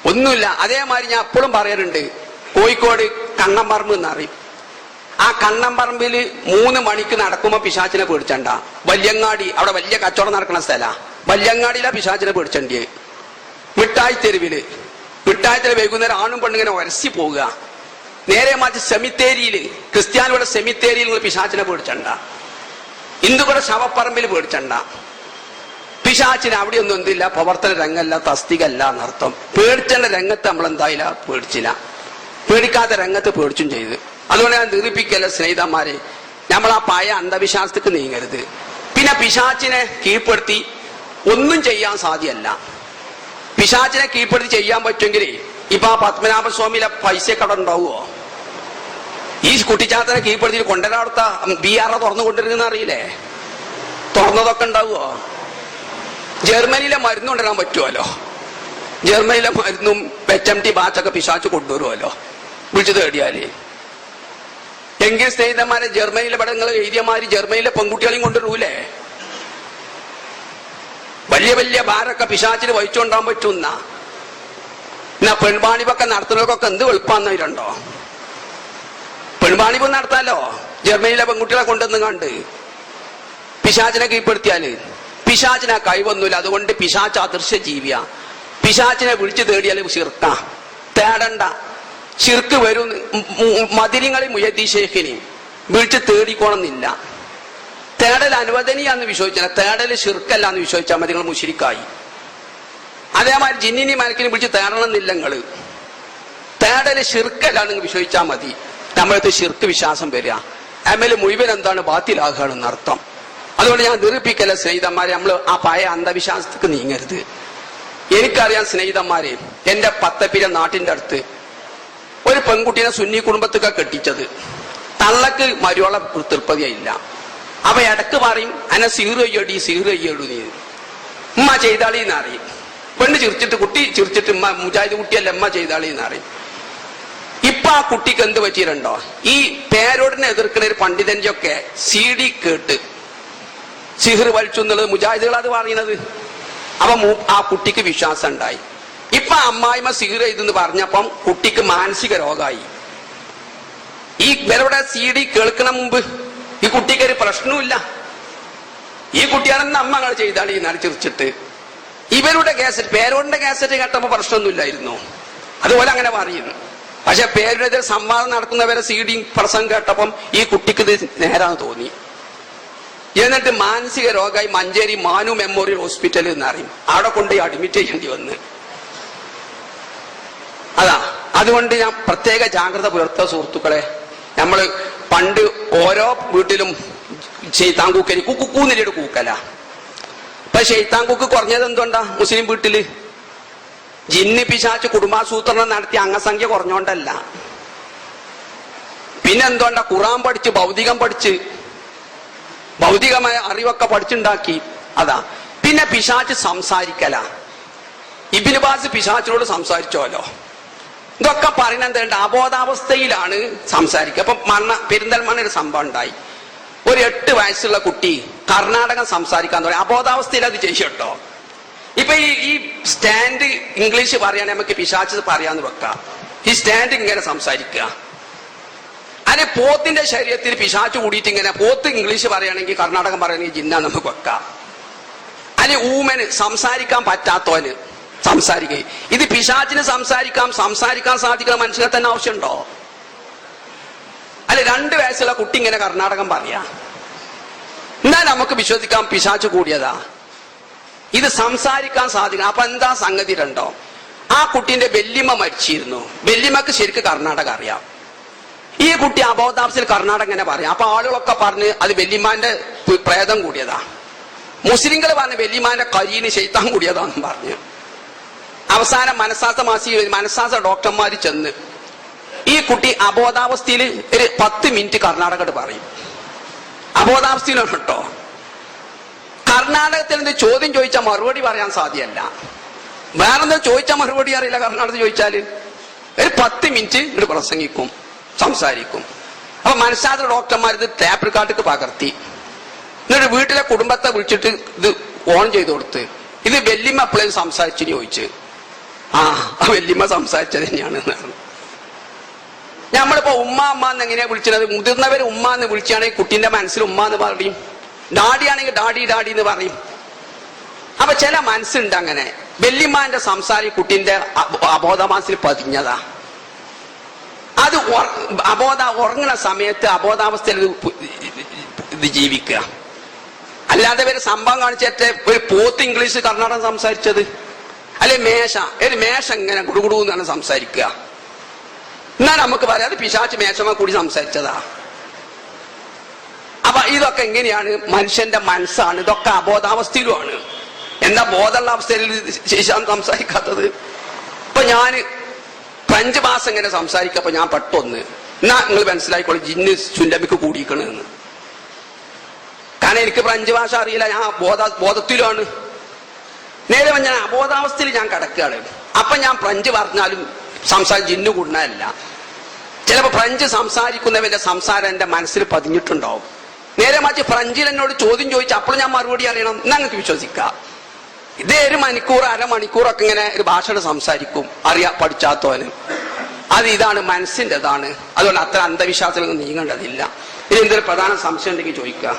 Speaker 1: ഒന്നുമില്ല. അതേമാതിരി ഞാൻ എപ്പോഴും പറയാറുണ്ട്, കോഴിക്കോട് കണ്ണമ്പറമ്പ് എന്നറിയും. ആ കണ്ണമ്പറമ്പിൽ 3 മണിക്ക് നടക്കുമ്പോ പിശാചിനെ പേടിച്ചണ്ട. വല്യങ്ങാടി അവിടെ വലിയ കച്ചവടം നടക്കുന്ന സ്ഥല, വല്യങ്ങാടിയിലാ പിശാചിനെ പേടിച്ചണ്ടേ. മിഠായി തെരുവില് വൈകുന്നേരം ആണും പെണ്ണിങ്ങനെ ഒരസി പോവുക. നേരെ മറിച്ച് സെമിത്തേരിയില് ക്രിസ്ത്യാനിയുടെ സെമിത്തേരിയിൽ നിങ്ങൾ പിശാചിനെ പേടിച്ചണ്ട. ഹിന്ദുക്കളുടെ ശവപ്പറമ്പിൽ പേടിച്ചണ്ട. പിശാചിന് അവിടെ ഒന്നും എന്തില്ല, പ്രവർത്തന രംഗമല്ല, തസ്തികല്ല എന്നർത്ഥം. പേടിച്ചേണ്ട രംഗത്ത് നമ്മൾ എന്തായില്ല, പേടിച്ചില്ല. പേടിക്കാത്ത രംഗത്ത് പേടിച്ചും ചെയ്ത്. അതുകൊണ്ട് ഞാൻ നിരൂപിക്കല്ല സ്നേഹിതന്മാരെ, നമ്മൾ ആ പഴയ അന്ധവിശ്വാസത്തിക്ക് നീങ്ങരുത്. പിന്നെ പിശാചിനെ കീഴ്പ്പെടുത്തി ഒന്നും ചെയ്യാൻ സാധ്യമല്ല. പിശാചിനെ കീഴ്പ്പെടുത്തി ചെയ്യാൻ പറ്റുമെങ്കിൽ ഇപ്പൊ ആ പത്മനാഭസ്വാമിയിലെ പൈസയൊക്കെ അവിടെ ഉണ്ടാവുമോ? ഈ കുട്ടിച്ചാത്തനെ കീഴ്പ്പെടുത്തി കൊണ്ടുവരാത്ത BR തുറന്നു കൊണ്ടിരുന്ന അറിയില്ലേ? തുറന്നതൊക്കെ ഉണ്ടാവുമോ? ജർമ്മനിയിലെ മരുന്ന് കൊണ്ടുവരാൻ പറ്റുമല്ലോ. ജർമ്മനിയിലെ മരുന്നും HMT ബാച്ചൊക്കെ പിശാച്ച് കൊണ്ടുവരുമല്ലോ വിളിച്ചു തേടിയാല്. എങ്കിൽ സ്നേഹിതന്മാരെ, ജർമ്മനിയിലെ പടങ്ങൾ എഴുതിയമാര് ജർമ്മനിയിലെ പെൺകുട്ടികളെയും കൊണ്ടുവരൂലേ? വലിയ ബാരൊക്കെ പിശാച്ചിന് വഹിച്ചുകൊണ്ടാൻ പറ്റുന്ന എന്നാ പെൺപാണിപ്പൊക്കെ നടത്തുന്നവർക്കൊക്കെ എന്ത് എളുപ്പാന്നവരുണ്ടോ? പെൺപാണിപ്പ് നടത്താലോ ജർമ്മനിയിലെ പെൺകുട്ടികളെ കൊണ്ടുവന്ന് കണ്ട് പിശാചിനെ കീഴ്പ്പെടുത്തിയാല്. പിശാചിനെ കഴിവൊന്നുമില്ല. അതുകൊണ്ട് പിശാച്ച് അദൃശ്യ ജീവിയ. പിശാചിനെ വിളിച്ചു തേടിയാൽ ശിർക്ക തേടണ്ട. ശിർക്ക് വരും. മദിരിങ്ങളെ മുയദ്ദി ശേഖിനെയും വിളിച്ച് തേടിക്കോണമെന്നില്ല. തേടൽ അനുവദനീയാന്ന് വിശ്വസിച്ചാൽ, തേടല് ശിർക്കല്ല എന്ന് വിശ്വസിച്ചാൽ മതി, നിങ്ങൾ മുശ്രിക്കായി. അതേമാതിരി ജിന്നിനെയും മലക്കിനെയും വിളിച്ച് തേടണമെന്നില്ല. നിങ്ങള് തേടല് ശിർക്കല്ല നിങ്ങൾ വിശ്വസിച്ചാൽ മതി. നമ്മളത് ശിർക്ക് വിശ്വാസം വരിക. അമല് മുഴുവൻ എന്താണ്, ബാത്തിലാകുകയാണെന്ന് അർത്ഥം. അതുകൊണ്ട് ഞാൻ നിരൂപിക്കല്ല സ്നേഹിതന്മാരെ, നമ്മൾ ആ പഴയ അന്ധവിശ്വാസത്തിക്ക് നീങ്ങരുത്. എനിക്കറിയാം സ്നേഹിതന്മാരെ, എന്റെ പത്തപ്പിര നാട്ടിന്റെ അടുത്ത് ഒരു പെൺകുട്ടീനെ സുന്നി കുടുംബത്തൊക്കെ കെട്ടിച്ചത്. തള്ളക്ക് മരുവള തൃപ്തിയായില്ല. അപ്പൊ ഇടക്ക് പറയും എന്നെ സീറയ്യടി നീ ഉമ്മ ചെയ്താളിന്ന് അറിയും. പെണ്ണ് ചിരിച്ചിട്ട് കുട്ടി ചിരിച്ചിട്ട് ഉമ്മ മുജാഹിദ് കുട്ടിയല്ല ഉമ്മ ചെയ്താളിന്ന് അറിയും. ഇപ്പൊ ആ കുട്ടിക്ക് എന്ത് പറ്റിയിട്ടുണ്ടോ? ഈ പേരോടിനെ എതിർക്കുന്ന ഒരു പണ്ഡിതന്റെ ഒക്കെ CD കേട്ട് സിഹിർ വലിച്ചു എന്നുള്ളത് മുജാഹിദുകൾ അത് പറയുന്നത്. അപ്പൊ ആ കുട്ടിക്ക് വിശ്വാസം ഉണ്ടായി. ഇപ്പൊ അമ്മായിമ്മ സിഗർ ചെയ്തെന്ന് പറഞ്ഞപ്പം കുട്ടിക്ക് മാനസിക രോഗമായി. ഈ ഇവരുടെ CD കേൾക്കണ മുമ്പ് ഈ കുട്ടിക്ക് ഒരു പ്രശ്നവുമില്ല. ഈ കുട്ടിയാണെന്ന് അമ്മകൾ ചെയ്താണ് ഈ നടിച്ചിരിച്ചിട്ട്. ഇവരുടെ കാസറ്റ്, പേരോടിന്റെ കാസറ്റ് കേട്ടപ്പോ പ്രശ്നമൊന്നുമില്ലായിരുന്നു. അതുപോലെ അങ്ങനെ പറയുന്നു. പക്ഷെ പേരുടെ സംവാദം നടക്കുന്നവരെ CD പ്രസംഗം കേട്ടപ്പം ഈ കുട്ടിക്ക് ഇത് നേരാന്ന് തോന്നി. എന്നിട്ട് മാനസിക രോഗമായി മഞ്ചേരി മാനു മെമ്മോറിയൽ ഹോസ്പിറ്റലിൽ എന്ന് അറിയും. അവിടെ കൊണ്ട് അഡ്മിറ്റ് ചെയ്യേണ്ടി വന്ന്. അതാ, അതുകൊണ്ട് ഞാൻ പ്രത്യേക ജാഗ്രത പുലർത്തുക സുഹൃത്തുക്കളെ. നമ്മള് പണ്ട് ഓരോ വീട്ടിലും ശൈത്താൻകൂക്കരി കുക്കൂന്നിലൊരു കൂക്കല. ഇപ്പൊ ശൈത്താൻകൂക്ക് കുറഞ്ഞത് എന്തുകൊണ്ടാ? മുസ്ലിം വീട്ടില് ജിന്ന് പിശാച്ച് കുടുംബാസൂത്രണം നടത്തി അംഗസംഖ്യ കുറഞ്ഞോണ്ടല്ല. പിന്നെ എന്തുകൊണ്ടാ? ഖുർആൻ പഠിച്ച് ഭൗതികം പഠിച്ച് ഭൗതികമായ അറിവൊക്കെ പഠിച്ചുണ്ടാക്കി. അതാ. പിന്നെ പിശാച്ച് സംസാരിക്കല. ഇബ്നു ബാസ് പിശാച്ചിനോട് സംസാരിച്ചോലോ. ഇതൊക്കെ പറയുന്നത് എന്താ? അബോധാവസ്ഥയിലാണ് സംസാരിക്കുക. അപ്പൊ പെരിന്തൽമണ്ണ ഒരു സംഭവം ഉണ്ടായി. ഒരു 8 വയസ്സുള്ള കുട്ടി കർണാടകം സംസാരിക്കാൻ തുടങ്ങി. അബോധാവസ്ഥയിൽ അത് ചെയ്യട്ടോ. ഇപ്പൊ ഈ സ്റ്റാൻഡ് ഇംഗ്ലീഷ് പറയാൻ നമുക്ക് പിശാച്ച് പറയാന്ന് വെക്കാം. ഈ സ്റ്റാൻഡ് ഇങ്ങനെ സംസാരിക്കുക. അല്ലെ പോത്തിന്റെ ശരീരത്തിൽ പിശാച്ച് കൂടിയിട്ട് ഇങ്ങനെ പോത്ത് ഇംഗ്ലീഷ് പറയുകയാണെങ്കിൽ കർണാടകം പറയുകയാണെങ്കിൽ ജിന്ന നമുക്ക് വെക്കാം. അല്ലെ ഊമന് സംസാരിക്കാൻ പറ്റാത്തവന് സംസാരിക്കുക. ഇത് പിശാച്ചിന് സംസാരിക്കാൻ സാധിക്കുന്ന മനുഷ്യനെ തന്നെ ആവശ്യമുണ്ടോ? അല്ലെ 2 വയസ്സുള്ള കുട്ടി ഇങ്ങനെ കർണാടകം പറയാ. എന്നാൽ നമുക്ക് വിശ്വസിക്കാം പിശാച്ച് കൂടിയതാ. ഇത് സംസാരിക്കാൻ സാധിക്കണം. അപ്പൊ എന്താ സംഗതി? രണ്ടോ, ആ കുട്ടീന്റെ വെല്ലിമ്മ മരിച്ചിരുന്നു. വെല്ലിമ്മക്ക് ശരിക്കും കർണാടകം അറിയാം. ഈ കുട്ടി അബോധാവസ്ഥയിൽ കർണാടകം ഇങ്ങനെ പറയാം. അപ്പൊ ആളുകളൊക്കെ പറഞ്ഞ് അത് വെല്ലിമാന്റെ പ്രേതം കൂടിയതാ. മുസ്ലിങ്ങൾ പറഞ്ഞ് വെല്ലിമാന്റെ കരീന് ശൈത്താൻ കൂടിയതാന്നും പറഞ്ഞു. അവസാനം മനഃശാസ്ത്ര ഡോക്ടർമാര് ചെന്ന് ഈ കുട്ടി അബോധാവസ്ഥയിൽ ഒരു 10 മിനിറ്റ് കർണാടകത്ത് പറയും. അബോധാവസ്ഥയിലാണ് കേട്ടോ. കർണാടകത്തിൽ നിന്ന് ചോദ്യം ചോദിച്ചാൽ മറുപടി പറയാൻ സാധ്യമല്ല. വേറെന്താ ചോദിച്ചാൽ മറുപടി അറിയില്ല. കർണാടകത്തിൽ ചോദിച്ചാല് ഒരു 10 മിനിറ്റ് ഇവിടെ പ്രസംഗിക്കും, സംസാരിക്കും. അപ്പൊ മനഃശാസ്ത്ര ഡോക്ടർമാർ ഇത് ടേപ്പ് റെക്കോർഡിലേക്ക് പകർത്തി. എന്നിട്ട് വീട്ടിലെ കുടുംബത്തെ വിളിച്ചിട്ട് ഇത് ഓൺ ചെയ്ത് കൊടുത്ത് ഇത് വെല്ലിമ്മ എപ്പോഴും സംസാരിച്ചു ചോദിച്ച്. ആ വെല്ലിമ്മ സംസാരിച്ചത് തന്നെയാണ്. നമ്മളിപ്പോ ഉമ്മ അമ്മ എന്ന് എങ്ങനെയാ വിളിച്ചത്? മുതിർന്നവര് ഉമ്മ എന്ന് വിളിച്ചാണെങ്കിൽ കുട്ടീന്റെ മനസ്സിൽ ഉമ്മ എന്ന് പറയും. ഡാഡി ആണെങ്കിൽ ഡാഡി ഡാഡി എന്ന് പറയും. അപ്പൊ ചില മനസ്സുണ്ട് അങ്ങനെ. വെല്ലിമ്മാന്റെ സംസാരം കുട്ടീന്റെ അബോധമാനസിൽ പതിഞ്ഞതാ. അത് ഉറങ്ങുന്ന സമയത്ത് അബോധാവസ്ഥയിൽ ഇത് ജീവിക്കുക. അല്ലാതെ ഒരു സംഭവം കാണിച്ചിട്ട് ഒരു പോത്ത് ഇംഗ്ലീഷ് കർണാടകം സംസാരിച്ചത്, അല്ലെ ഒരു മേശ ഇങ്ങനെ ഗുടുഗുടു എന്നാണ് സംസാരിക്കുക. എന്നാൽ നമുക്ക് പറയാം അത് പിശാച്ച് മേശമ കൂടി സംസാരിച്ചതാ. അപ്പൊ ഇതൊക്കെ എങ്ങനെയാണ്? മനുഷ്യന്റെ മനസ്സാണ്. ഇതൊക്കെ അബോധാവസ്ഥയിലുമാണ്. എന്താ ബോധമുള്ള അവസ്ഥയിൽ ശേഷം സംസാരിക്കാത്തത്? ഇപ്പൊ ഞാന് ഫ്രഞ്ച് ഭാഷ ഇങ്ങനെ സംസാരിക്കപ്പോ ഞാൻ പെട്ടൊന്ന് എന്നാ നിങ്ങൾ മനസ്സിലായിക്കോളൂ ജിന്ന് സുല്ലമിക്ക് കൂടിയിരിക്കണെന്ന്. കാരണം എനിക്ക് ഫ്രഞ്ച് ഭാഷ അറിയില്ല. ഞാൻ ബോധത്തിലാണ്. നേരെ ഞാൻ അബോധാവസ്ഥയിൽ ഞാൻ കിടക്കുകയാണ്. അപ്പൊ ഞാൻ ഫ്രഞ്ച് പറഞ്ഞാലും ജിന്ന് കൂടുന്നതല്ല. ചിലപ്പോ ഫ്രഞ്ച് സംസാരിക്കുന്നവന്റെ സംസാരം എന്റെ മനസ്സിൽ പതിഞ്ഞിട്ടുണ്ടാവും. നേരെ മറിച്ച് ഫ്രഞ്ചിൽ എന്നോട് ചോദ്യം ചോദിച്ചാൽ അപ്പോൾ ഞാൻ മറുപടി അറിയണം. നിങ്ങൾക്ക് വിശ്വസിക്കാം. ഇതേ ഒരു മണിക്കൂർ അരമണിക്കൂറൊക്കെ ഇങ്ങനെ ഒരു ഭാഷയോട് സംസാരിക്കും പഠിച്ചാത്തവന്. അത് ഇതാണ് മനസ്സിൻ്റെതാണ്. അതുകൊണ്ട് അത്ര അന്ധവിശ്വാസത്തിൽ നീങ്ങേണ്ടതില്ല. ഇനി എന്തൊരു പ്രധാന സംശയം ഉണ്ടെങ്കിൽ ചോദിക്കുക.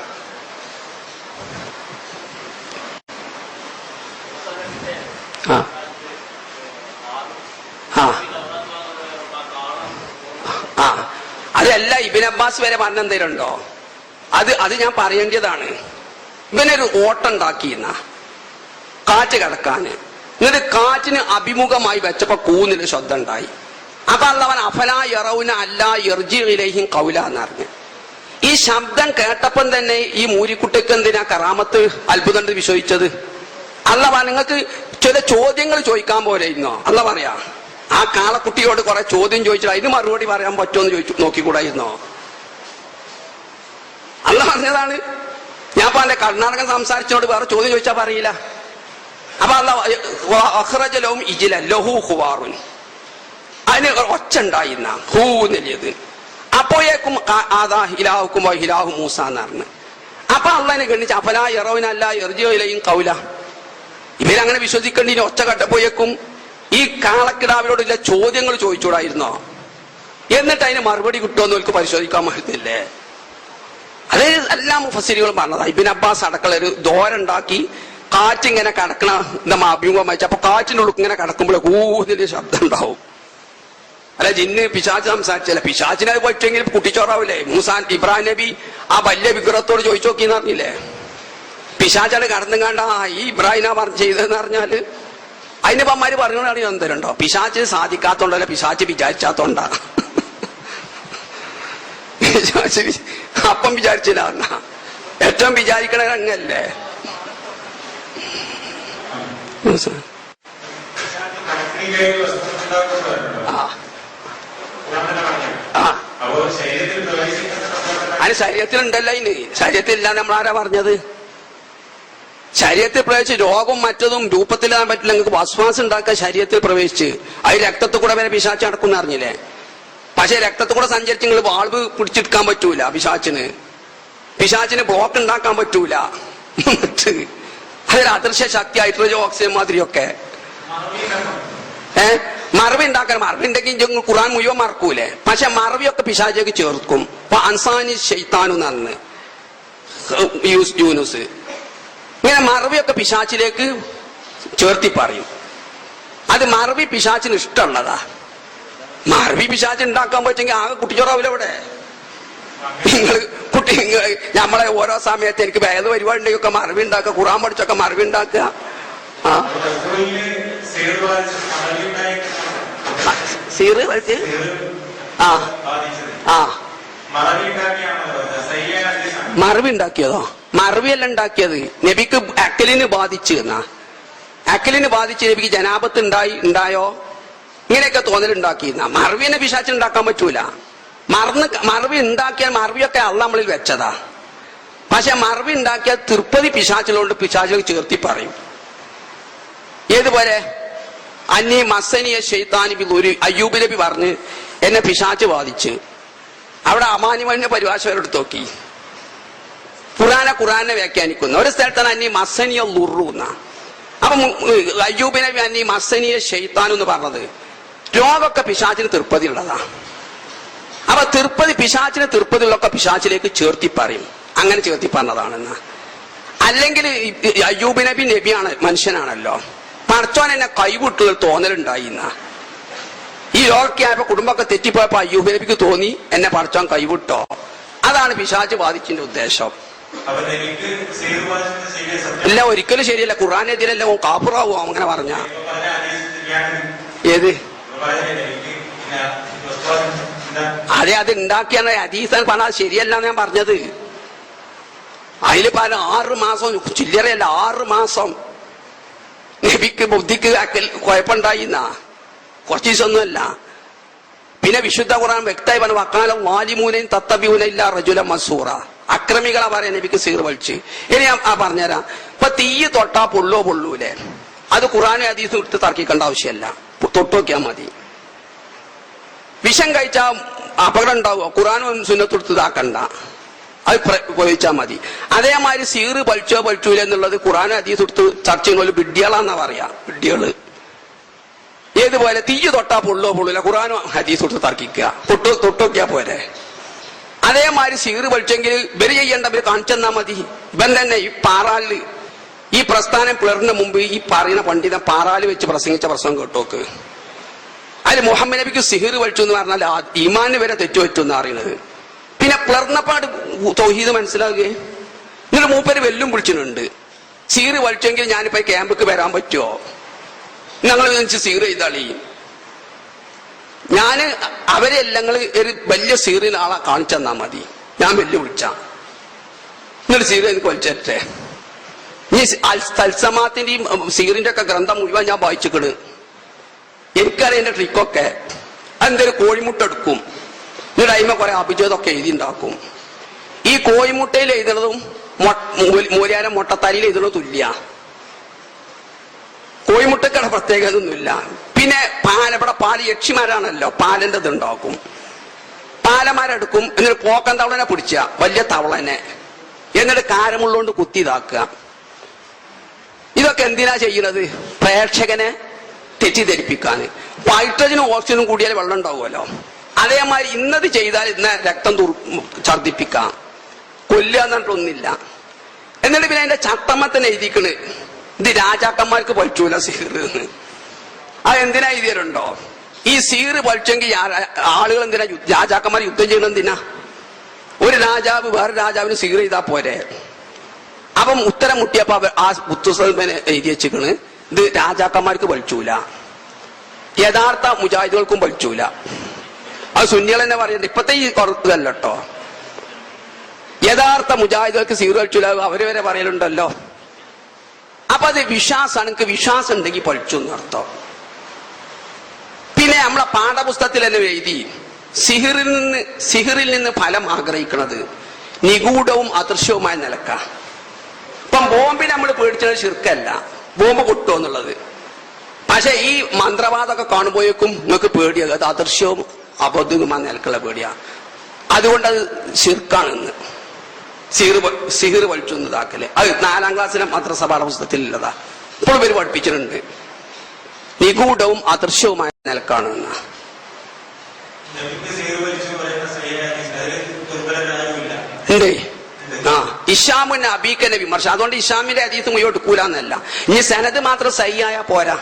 Speaker 1: അതല്ല ഇബ്നു അബ്ബാസ് വരെ പറഞ്ഞെന്തേലും ഉണ്ടോ? അത് ഞാൻ പറയേണ്ടതാണ്. ഇവനൊരു ഓട്ടം ഉണ്ടാക്കിയെന്ന കാറ്റ് കിടക്കാന്. എന്നിട്ട് കാറ്റിന് അഭിമുഖമായി വെച്ചപ്പോ കൂന്നിന് ശബ്ദം ഉണ്ടായി. അപ്പൊ അള്ളവൻ അഫലാ യറൗന അല്ലാ യർജിഇലൈഹിം ഖൗല എന്നറിഞ്ഞു. ഈ ശബ്ദം കേട്ടപ്പം തന്നെ ഈ മൂരിക്കുട്ടിക്ക് എന്തിനാ കറാമത്ത് അത്ഭുതം വിശ്വസിച്ചത്? അള്ളവ നിങ്ങൾക്ക് ചില ചോദ്യങ്ങൾ ചോദിക്കാൻ പോലെ ഇരുന്നോ? അല്ല പറയാ ആ കാളക്കുട്ടിയോട് കുറെ ചോദ്യം ചോദിച്ചാൽ അതിന് മറുപടി പറയാൻ പറ്റുമോ എന്ന് നോക്കിക്കൂടായിരുന്നോ? അല്ല പറഞ്ഞതാണ്. ഞാൻ ഇപ്പൊ എന്റെ കർണാടകം സംസാരിച്ചോട് വേറെ ചോദ്യം ചോദിച്ചാൽ പറയില്ല. അപ്പൊ അഖ്റജലഹും ഇജ്ല ലഹു ഖുവാറുൻ, അതിന് ഒച്ച ഉണ്ടായിരുന്ന ഹൂന്നില്ലത്. അപ്പോഴേക്കും ആദാ ഇലാഹുക്കും ഇലാഹു മൂസ എന്ന് പറഞ്ഞു. അപ്പൊ അള്ളാഹിനെ ഗണിച്ച് അഫലാ യറൗന അല്ലാ യർജിഉ ഇലൈഹിം ഖൗല, ഇവരങ്ങനെ വിശ്വസിക്കേണ്ടി ഒച്ച കട്ടപ്പോയേക്കും ഈ കാളക്കിടാവിനോടുള്ള ചോദ്യങ്ങൾ ചോദിച്ചൂടായിരുന്നോ? എന്നിട്ട് അതിന് മറുപടി കിട്ടുമെന്ന് അവർക്ക് പരിശോധിക്കാൻ പറ്റുന്നില്ലേ? അത് എല്ലാ മുഫസ്സിരികളും പറഞ്ഞതാ. ഇബ്നു അബ്ബാസ് അടക്കള ഒരു ദോരുണ്ടാക്കി കാറ്റിങ്ങനെ കടക്കണ അഭിമുഖം വെച്ച അപ്പൊ കാറ്റിന്റെ ഉള്ളിൽ ഇങ്ങനെ കടക്കുമ്പോൾ ഊതിന്റെ ശബ്ദം ഉണ്ടാവും. അല്ല ജിന്ന് പിശാച്ച് സംസാരിച്ചല്ല, പിശാച്ചിനെ അത് പറ്റുമെങ്കിൽ കുട്ടിച്ചോറാവില്ലേ? ഇബ്രാഹിം നബി ആ വലിയ വിഗ്രഹത്തോട് ചോദിച്ചു നോക്കിന്ന് പറഞ്ഞില്ലേ? പിശാച്ചാണ് കടന്നും കണ്ട ഈ ഇബ്രാഹിനാ ചെയ്തതെന്ന് പറഞ്ഞാല് അതിന് പമ്മാര് പറഞ്ഞോണ്ടാണ് എന്തരുണ്ടോ? പിശാച്ച് സാധിക്കാത്തോണ്ടല്ല, പിശാച്ച് വിചാരിച്ചാത്തോണ്ടാ. അപ്പം വിചാരിച്ചില്ല, ഏറ്റവും വിചാരിക്കണ അങ്ങല്ലേ. അതിന് ശരീരത്തിലുണ്ടല്ലോ, അതിന് ശരീരത്തിലില്ല. നമ്മളാരാ പറഞ്ഞത്? ശരീരത്തിൽ പ്രവേശിച്ച് രോഗം മറ്റതും രൂപത്തിലാൻ പറ്റില്ല. നിങ്ങൾക്ക് വസ്വാസം ഉണ്ടാക്കാൻ ശരീരത്തിൽ പ്രവേശിച്ച് അത് രക്തത്തിൽ കൂടെ വരെ പിശാച്ച് നടക്കുന്ന അറിഞ്ഞില്ലേ? പക്ഷെ രക്തത്തിൽ കൂടെ സഞ്ചരിച്ച് നിങ്ങൾ വാൾവ് പിടിച്ചെടുക്കാൻ പറ്റൂല. പിശാച്ചിന് ബ്ലോക്ക് ഉണ്ടാക്കാൻ പറ്റൂല. അതൊരു അദൃശ്യ ശക്തി, ഹൈഡ്രജൻ ഓക്സിജൻ മാതിരിയൊക്കെ. മറവി ഉണ്ടാക്കാൻ, മറവി ഉണ്ടെങ്കിൽ ഖുർആൻ മുഴുവൻ മറക്കൂലേ? പക്ഷെ മറവിയൊക്കെ പിശാചിലേക്ക് ചേർക്കും. അപ്പൊ അൻസാനി ശൈത്താനു നന്ന് യൂനുസ് ഇങ്ങനെ മറവിയൊക്കെ പിശാച്ചിലേക്ക് ചേർത്തി പറയും. അത് മറവി പിശാച്ചിന് ഇഷ്ടമുള്ളതാ. മറവി പിശാച്ച് ഉണ്ടാക്കാൻ പറ്റെങ്കിൽ ആകെ കുട്ടിച്ചോറാവില്ല ഇവിടെ. നിങ്ങൾ കുട്ടി നമ്മളെ ഓരോ സമയത്ത് എനിക്ക് വേദ പരിപാടി ഉണ്ടെങ്കിലൊക്കെ മറവി ഉണ്ടാക്കുക, ഖുർആൻ പഠിച്ചൊക്കെ മറവി ഉണ്ടാക്കുക. സീറ് കളിച്ച് മറവി ഉണ്ടാക്കിയതോ? മറവിയല്ല ഉണ്ടാക്കിയത്, നബിക്ക് അക്കലിന് ബാധിച്ചു എന്നാ. അക്കലിന് ബാധിച്ച് നബിക്ക് ജനാപത്ത് ഉണ്ടായോ? ഇങ്ങനെയൊക്കെ തോന്നലുണ്ടാക്കിയിരുന്ന. മറവിനെ പിശാച്ചിന് ഉണ്ടാക്കാൻ പറ്റൂല. മറവി ഉണ്ടാക്കിയാൽ മറവിയൊക്കെ അള്ള നമ്മളിൽ വെച്ചതാ. പക്ഷെ മറവി ഉണ്ടാക്കിയാൽ തിരുപ്പതി പിശാച്ചിലോണ്ട് പിശാച്ചിൽ ചേർത്തി പറയും. ഏതുപോലെ അന്നി മസനിയ ശൈത്താനി ഒരു അയ്യൂബ് നബി പറഞ്ഞ് എന്നെ പിശാച്ച് ബാധിച്ച്. അവിടെ അമാനിമന്റെ പരിഭാഷകരെടുത്ത് നോക്കി. ഖുറാനെ വ്യാഖ്യാനിക്കുന്ന ഒരു സ്ഥലത്താണ് അന്നി മസനിയ ലുറു എന്ന. അപ്പൊ അയ്യൂബ് നബി അന്നി മസനിയ ശൈത്താൻ എന്ന് പറഞ്ഞത് രോഗമൊക്കെ പിശാച്ചിന് തിരുപ്പതി ഉള്ളതാ. അപ്പൊ പിശാച്ചിന് തിരുപ്പതിയുള്ളൊക്കെ പിശാച്ചിലേക്ക് ചേർത്തി പറയും. അങ്ങനെ ചേർത്തി പറഞ്ഞതാണെന്ന. അല്ലെങ്കിൽ അയ്യൂബ് നബി നബിയാണ്, മനുഷ്യനാണല്ലോ. പടച്ചോൻ എന്നെ കൈവിട്ടു തോന്നലുണ്ടായി. ഈ രോഗക്കായപ്പോ കുടുംബമൊക്കെ തെറ്റിപ്പോയപ്പോ അയ്യൂബ് നബിക്ക് തോന്നി എന്നെ പടച്ചോൻ കൈവിട്ടോ. അതാണ് പിശാച്ച് ബാധിച്ചിന്റെ ഉദ്ദേശം. ഇല്ല, ഒരിക്കലും ശരിയല്ല. ഖുർആനെതിരല്ല, കാഫിറാവോ അങ്ങനെ പറഞ്ഞ? ഏത്? അതെ, അത് ഉണ്ടാക്കിയാണ് ഹദീസ് പറഞ്ഞാൽ ശരിയല്ല ഞാൻ പറഞ്ഞത്. അതിൽ പല 6 മാസം ചില്ലറയല്ല, 6 മാസം നബിക്ക് ബുദ്ധിക്ക് കുഴപ്പമുണ്ടായിന്ന. കുറച്ച് ദിവസമൊന്നുമല്ല. പിന്നെ വിശുദ്ധ ഖുർആൻ വ്യക്തമായി പറഞ്ഞു, വക്കാലം വാലിമൂനയും തത്തബിയൂനയില്ല റജുല മസൂറ. അക്രമികളെ പറയാൻ നബിക്ക് സീർ വലിച്ച്. ഇനി ഞാൻ പറഞ്ഞുതരാം. ഇപ്പൊ തീ തൊട്ടാ പൊള്ളൂലേ? അത് ഖുർആനും ഹദീസും എടുത്ത് തർക്കിക്കേണ്ട ആവശ്യമല്ല, തൊട്ടുനോക്കിയാൽ മതി. വിഷം കഴിച്ചാൽ അപകടം ഉണ്ടാവുക, ഖുർആനും സുന്നത്തും എടുത്ത് ഇതാക്കണ്ട, അത് ഉപയോഗിച്ചാൽ മതി. അതേമാതിരി സീറ് പലിച്ചൂല എന്നുള്ളത് ഖുർആനും ഹദീസും എടുത്ത് ചർച്ച ചെയ്യുന്ന പോലെ വിഡ്ഢികളാന്നാ പറയാ, വിഡ്ഢികള്. ഏതുപോലെ തീ തൊട്ടാ പൊള്ളൂല, ഖുർആനും ഹദീസും എടുത്ത് തർക്കിക്കുക, തൊട്ടുനോക്കിയാ പോരെ. അതേമാതിരി സീറ് പലിച്ചെങ്കിൽ ഇവര് ചെയ്യേണ്ടവര് കാണിച്ചെന്നാ മതി. ഇവൻ തന്നെ ഈ പാറാലില് ഈ പ്രസ്ഥാനം പിളർന്ന മുമ്പ് ഈ പറയുന്ന പണ്ഡിതൻ പാറാല് വെച്ച് പ്രസംഗിച്ച പ്രസംഗം കേട്ടോക്ക്. അതിൽ മുഹമ്മദ് നബിക്ക് സിഹിർ വലിച്ചു എന്ന് പറഞ്ഞാൽ ഈമാന് വരെ തെറ്റുപറ്റും എന്ന് അറിയുന്നത്. പിന്നെ പിളർന്നപ്പാട് തൗഹീദ് മനസ്സിലാകുകയെ. എന്നിട്ട് മൂപ്പര് വെല്ലും വിളിച്ചിട്ടുണ്ട്, സീറ് വലിച്ചെങ്കിൽ ഞാനിപ്പോ ക്യാമ്പിക്ക് വരാൻ പറ്റുമോ? ഞങ്ങൾ സീർ ചെയ്താളി. ഞാന് അവരെല്ലാം ഒരു വലിയ സീറിന് ആളെ കാണിച്ചെന്നാ മതി, ഞാൻ വെല്ലു വിളിച്ച. എന്നിട്ട് സീർ എനിക്ക് വലിച്ചേ. ഈ തൽസമാത്തിന്റെയും സീറിന്റെ ഒക്കെ ഗ്രന്ഥം മുഴുവൻ ഞാൻ വായിച്ചിക്കണ്. എനിക്കറിയാം എന്റെ ട്രിക്കൊക്കെ. അതെന്തൊരു കോഴിമുട്ട എടുക്കും, എന്നിട്ട് അയിമ കുറെ അഭിജോതൊക്കെ എഴുതിണ്ടാക്കും. ഈ കോഴിമുട്ടയിൽ എഴുതുന്നതും മൂല്യാരം മുട്ടത്തലിയിൽ എഴുതുന്നതും തുല്യ. കോഴിമുട്ടക്കട പ്രത്യേകത ഒന്നുമില്ല. പിന്നെ ഇവിടെ പാല് യക്ഷിമാരാണല്ലോ, പാലിന്റെ ഇതുണ്ടാക്കും. പാലമാരെടുക്കും, എന്നിട്ട് പോക്കൻ തവളനെ പിടിച്ച വലിയ തവളനെ, എന്നിട്ട് കാരമുള്ളോണ്ട് കുത്തി ഇതാക്കുക. ഇതൊക്കെ ഇതൊക്കെ എന്തിനാ ചെയ്യുന്നത്? പ്രേക്ഷകനെ തെറ്റിദ്ധരിപ്പിക്കാന്. ഹൈഡ്രജനും ഓക്സിജനും കൂടിയാൽ വെള്ളം ഉണ്ടാവുമല്ലോ. അതേമാതിരി ഇന്നത് ചെയ്താൽ ഇന്ന രക്തം ഛർദിപ്പിക്കാം, കൊല്ലുക എന്നിട്ടൊന്നില്ല. എന്നിട്ട് പിന്നെ അതിന്റെ ചട്ടമ്മത്തന്നെ എഴുതിക്കണ്, ഇത് രാജാക്കന്മാർക്ക് പറ്റൂല സിഹിർ എന്ന്. അതെന്തിനാ എഴുതിയാലുണ്ടോ? ഈ സിഹിർ പറ്റിച്ചെങ്കിൽ ആളുകൾ എന്തിനാ, രാജാക്കന്മാർ യുദ്ധം ചെയ്യണം എന്തിനാ? ഒരു രാജാവ് വേറെ രാജാവിന് സിഹിർ ചെയ്താ പോരെ. അപ്പം ഉത്തരം മുട്ടിയപ്പോ ആ പുസ്തകത്തിന് എഴുതി വെച്ചിക്കണ്, ഇത് രാജാക്കന്മാർക്ക് പറ്റൂല, യഥാർത്ഥ മുജാഹിദുകൾക്കും പറ്റൂല. അത് സുന്നികൾ തന്നെ പറയുന്നുണ്ട്. ഇപ്പത്തെ ഈ ഇതല്ല കേട്ടോ, യഥാർത്ഥ മുജാഹിദുകൾക്ക് സിഹിർ പറ്റൂല അവര് വരെ പറയലുണ്ടല്ലോ. അപ്പൊ അത് വിശ്വാസമാണ്. എനിക്ക് വിശ്വാസം ഉണ്ടെങ്കിൽ പഠിച്ചു എന്നർത്ഥം. പിന്നെ നമ്മളെ പാഠപുസ്തകത്തിൽ തന്നെ എഴുതി, സിഹിറിൽ നിന്ന് ഫലം ആഗ്രഹിക്കുന്നത് നിഗൂഢവും അദൃശ്യവുമായ നിലക്ക. ഇപ്പം ബോംബിനെ നമ്മൾ പേടിച്ചത് ശിർക്കല്ല, ബോംബ് പൊട്ടുമോ എന്നുള്ളത്. പക്ഷെ ഈ മന്ത്രവാദമൊക്കെ കാണുമ്പോഴേക്കും നിങ്ങൾക്ക് പേടിയാകും, അത് അദൃശ്യവും അബദ്ധവുമായ നിലക്കുള്ള പേടിയാ. അതുകൊണ്ട് അത് ശിർക്കാണെന്ന്, സിഹിർ വലിച്ചു ഇതാക്കല്. അത് 4ാം ക്ലാസ്സിലെ മദ്രസ പാഠപുസ്തകത്തിലുള്ളതാ. ഇപ്പോൾ ഇവര് പഠിപ്പിച്ചിട്ടുണ്ട്, നിഗൂഢവും അദൃശ്യവുമായ നിലക്കാണ് എന്ന്. ഉണ്ടേ ആ ഇഷാമിന് അബീക്കന്റെ വിമർശനം. അതുകൊണ്ട് ഇഷാമിന്റെ ഹദീസ് മുഴുവൻ എടുക്കൂലെന്നല്ല. ഇനി സനത് മാത്രം സഹിയായ പോരാ.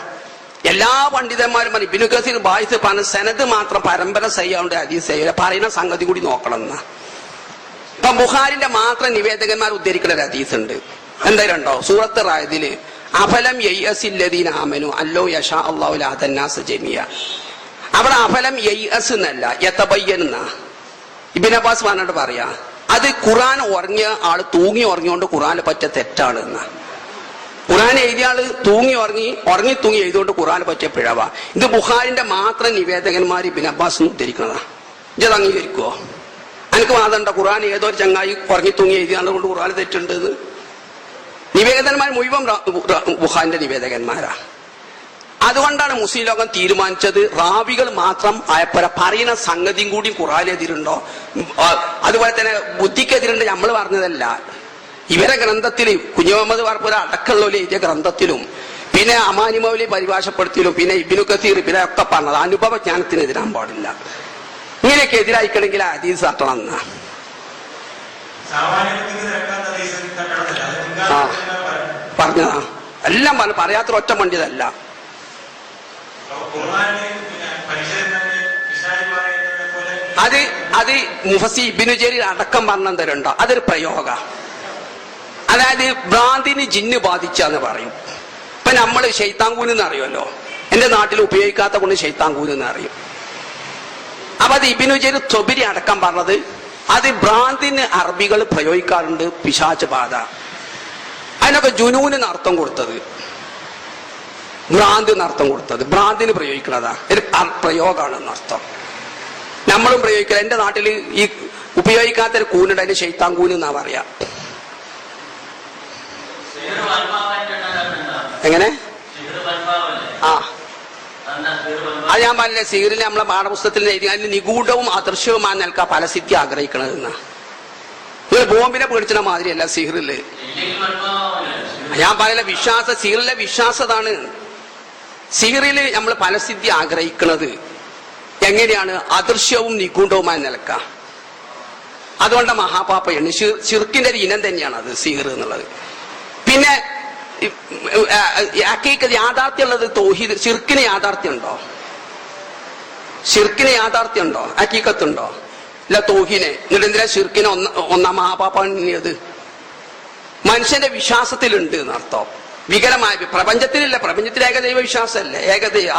Speaker 1: എല്ലാ പണ്ഡിതന്മാരും പറഞ്ഞു, ഇബ്നു കസീർ ബായിസ് പറഞ്ഞ സനത് മാത്രം പരമ്പര സഹിയാവുണ്ട് ഹദീസ് സഹിയ പറയുന്ന സംഗതി കൂടി നോക്കണം എന്നാ. ഇപ്പൊ ബുഖാരിന്റെ മാത്രം നിവേദകന്മാർ ഉദ്ധരിക്കുന്ന ഒരു ഹദീസ് ഉണ്ട്. എന്തായാലുണ്ടോ? സൂറത്ത് റായതില് അഫലം യയ്അസില്ലദീന ആമനു അല്ലോ യശാ അല്ലാഹു ലഹദന്നാസ ജമിയ. അവിടെ അഫലം യയ്അസ് എന്നല്ല, യതബയ്യന. ഇബ്നു അബ്ബാസ് പറഞ്ഞിട്ട് പറയാ, അത് ഖുർആൻ ഉറങ്ങിയ ആള് തൂങ്ങി ഉറങ്ങിയോണ്ട് ഖുർആനെ പറ്റിയ തെറ്റാണ് എന്ന. ഖുർആൻ എഴുതിയ ആള് തൂങ്ങി എഴുതുകൊണ്ട് ഖുർആനെ പറ്റിയ പിഴവ. ഇത് ബുഖാരിന്റെ മാത്രം നിവേദകന്മാർ ഇബ്നു അബ്ബാസ് ഉദ്ധരിക്കുന്നതാ. ഇജത് അംഗീകരിക്കുവോ? എനിക്ക് വാദമുണ്ടോ ഖുർആൻ ഏതോ ഒരു ചങ്ങായി തൂങ്ങി എഴുതിയാണ്ട് കൊണ്ട് ഖുർആൻ തെറ്റുണ്ട് എന്ന്? നിവേദകന്മാർ മുഴുവൻ ബുഖാരിന്റെ നിവേദകന്മാരാ. അതുകൊണ്ടാണ് മുസ്ലിം ലോകം തീരുമാനിച്ചത്, റാവികൾ മാത്രം ആയപ്പോഴ പറയുന്ന സംഗതിയും കൂടി ഖുർആനെതിരുണ്ടോ, അതുപോലെ തന്നെ ബുദ്ധിക്കെതിരുണ്ട് നമ്മൾ പറഞ്ഞതല്ല. ഇവരെ ഗ്രന്ഥത്തിൽ കുഞ്ഞു മുഹമ്മദ് വാർപ്പുര അടക്കമുള്ള എഴുതിയ ഗ്രന്ഥത്തിലും പിന്നെ അമാനി മൗലി പരിഭാഷപ്പെടുത്തിയിലും പിന്നെ ഇബ്നു കസീർ പിന്നെ ഒക്കെ പറഞ്ഞത് അനുഭവ ജ്ഞാനത്തിനെതിരാൻ പാടില്ല. ഇങ്ങനെയൊക്കെ എതിരായിക്കണമെങ്കിൽ ഹദീസ് തട്ടണം എന്നാ. ആ പറഞ്ഞതാ, എല്ലാം പറയാത്ത ഒറ്റ പണ്ഡിതല്ല. അത് മുഫസ്സി ഇബ്നു ജരീർ അടക്കം പറഞ്ഞെന്തരുണ്ടോ, അതൊരു പ്രയോഗ. അതായത് ഭ്രാന്തിന് ജിന്ന് ബാധിച്ചാന്ന് പറയും. ഇപ്പൊ നമ്മള് ശൈത്താങ്കൂനെന്ന് അറിയുമല്ലോ, എന്റെ നാട്ടിൽ ഉപയോഗിക്കാത്ത കൊണ്ട് ശൈത്താങ്കൂനെന്ന് അറിയും. അപ്പൊ അത് ഇബ്നു ജരീർ തൊബരി അടക്കം പറഞ്ഞത്, അത് ഭ്രാന്തിന് അറബികൾ പ്രയോഗിക്കാറുണ്ട്, പിശാച് ബാധ. അതിനൊക്കെ ജുനൂന് അർത്ഥം കൊടുത്തത്, ഭ്രാന്തിന് അർത്ഥം കൊടുത്തത്, ഭ്രാന്തിന് പ്രയോഗിക്കുന്നതാ, ഒരു പ്രയോഗമാണ് അർത്ഥം. നമ്മളും പ്രയോഗിക്കില്ല. എന്റെ നാട്ടിൽ ഈ ഉപയോഗിക്കാത്തൊരു കൂനുണ്ട്, അതിന് ശൈത്താങ്കൂന് എന്നാ പറയാ. എങ്ങനെ? ആ അത് ഞാൻ പറഞ്ഞില്ലേ, സിഹിറിനെ നമ്മളെ പാഠപുസ്തകത്തിൽ എഴുതി, അതിന് നിഗൂഢവും അദൃശ്യവുമായി നിൽക്കാൻ ഫലസിദ്ധി ആഗ്രഹിക്കണതെന്നാ. നിങ്ങൾ ബോംബിനെ പേടിച്ചിന മാതിരിയല്ല സിഹിറില്. ഞാൻ പറയില്ല, സിഹിറിലെ വിശ്വാസതാണ്. സിഹിറില് നമ്മൾ ഫലസിദ്ധി ആഗ്രഹിക്കുന്നത് എങ്ങനെയാണ്? അദൃശ്യവും നിഗൂഢവുമായ നിലക്ക. അതുകൊണ്ട് മഹാപാപ്പയാണ്, ശിർക്കിന്റെ ഒരു ഇനം തന്നെയാണ് അത് സിഹിർ എന്നുള്ളത്. പിന്നെ യാഥാർത്ഥ്യമുള്ളത് തൗഹീദ്. ശിർക്കിന് യാഥാർത്ഥ്യമുണ്ടോ? ഹഖീഖത്തുണ്ടോ? ഇല്ല. തൗഹീദിനെ എന്നിട്ട് എന്തിനാ ശിർക്കിനെ ഒന്നാം മഹാപാപ്പാണിയത്? മനുഷ്യന്റെ വിശ്വാസത്തിലുണ്ട് എന്നർത്ഥം. വികലമായ പ്രപഞ്ചത്തിലില്ല. പ്രപഞ്ചത്തിൽ ഏകദൈവ വിശ്വാസമല്ലേ?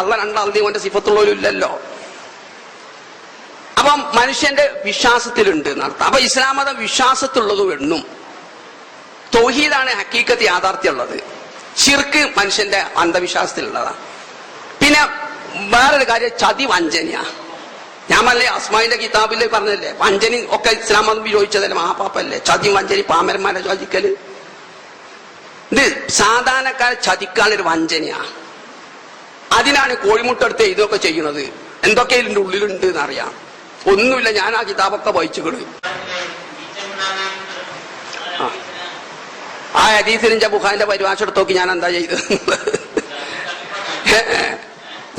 Speaker 1: അള്ളാഹ് രണ്ടാം ദൈവന്റെ സിഫത്തുള്ളവരും ഇല്ലല്ലോ. അപ്പം മനുഷ്യന്റെ വിശ്വാസത്തിലുണ്ട് എന്നർത്ഥം. അപ്പൊ ഇസ്ലാം മതം വിശ്വാസത്തിലുള്ളതും എണ്ണും. തൗഹീദാണ് ഹഖീഖത്ത് യാഥാർത്ഥ്യമുള്ളത്. ശിർക്ക് മനുഷ്യന്റെ അന്ധവിശ്വാസത്തിലുള്ളതാണ്. പിന്നെ വേറൊരു കാര്യം, ചതി വഞ്ചനയാ. ഞാൻ പറഞ്ഞേ, അസ്മായിന്റെ കിതാബില് പറഞ്ഞല്ലേ, വഞ്ചനി ഒക്കെ ഇസ്ലാം മതം വിരോധിച്ചതല്ലേ, മഹാപാപ്പല്ലേ ചതി വഞ്ചനി, പാമരന്മാരെ ചതിക്കല്. ഇത് സാധാരണക്കാരെ ചതിക്കാനൊരു വഞ്ചനയാ. അതിനാണ് കോഴിമുട്ടെടുത്ത് ഇതൊക്കെ ചെയ്യുന്നത്. എന്തൊക്കെ ഇതിന്റെ ഉള്ളിലുണ്ട് എന്നറിയാം. ഒന്നുമില്ല. ഞാൻ ആ കിതാബൊക്കെ വായിച്ചുകള്. ആ ഹദീസിന്റെ ബുഖാരിന്റെ പരിഭാഷ എടുത്ത് നോക്കി ഞാൻ എന്താ ചെയ്തത്.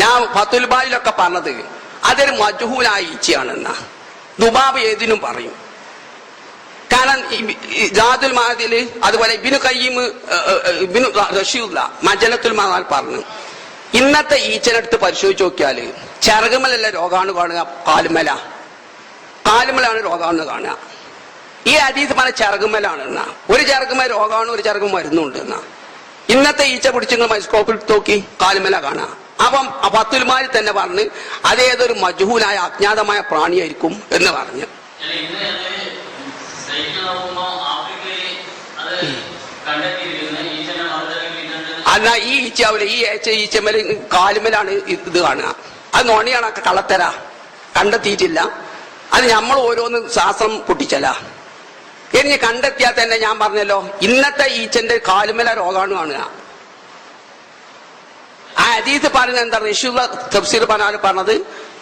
Speaker 1: ഞാൻ ഫത്തുൽ ബാരിലൊക്കെ പറഞ്ഞത് അതൊരു മജ്ഹൂലായ ഈച്ചയാണെന്ന. ദുബാബ് ഏതിനും പറയും. കാരണം ജാദുൽ മഅദില് അതുപോലെ ഇബ്നു ഖയ്യിം ഇബ്നു റഷീദുല്ല മജലത്തുൽ മഅൽ പറഞ്ഞു, ഇന്നത്തെ ഈച്ചനെടുത്ത് പരിശോധിച്ച് നോക്കിയാല് ചിറകുമലല്ല രോഗാണു കാണുക, കാലുമലാണ് രോഗാണു കാണുക. ഈ ഹദീസ് പറഞ്ഞ ചിറകുമലാണ് എന്നാ. ഒരു ചിറകുമൽ രോഗാണു, ഒരു ചിറകും മരുന്നുണ്ട് എന്നാ. ഇന്നത്തെ ഈച്ച പിടിച്ച് നിങ്ങൾ മൈസ്കോപ്പിൽ നോക്കി കാലുമല കാണാം. അപ്പം ഫത്തുൽമാരിൽ തന്നെ പറഞ്ഞ് അതേതൊരു മജ്ഹൂലായ അജ്ഞാതമായ പ്രാണിയായിരിക്കും എന്ന് പറഞ്ഞു. അല്ല, ഈ ഈച്ചാവില്ല, ഈ ഈച്ചമേൽ കാലുമലാണ് ഇത് കാണുക. അത് നോണിയാണ്, കള്ളത്തര, കണ്ടെത്തിയിട്ടില്ല. അത് നമ്മൾ ഓരോന്ന് ശാസ്ത്രം പൊട്ടിച്ചല്ല. ഇനി കണ്ടെത്തിയാൽ തന്നെ ഞാൻ പറഞ്ഞല്ലോ, ഇന്നത്തെ ഈച്ചന്റെ കാലുമല രോഗാണു കാണുക. ആ ഹദീസ് പറയുന്നത് എന്താ, റഷീദ് തഫ്സീർ പറഞ്ഞത്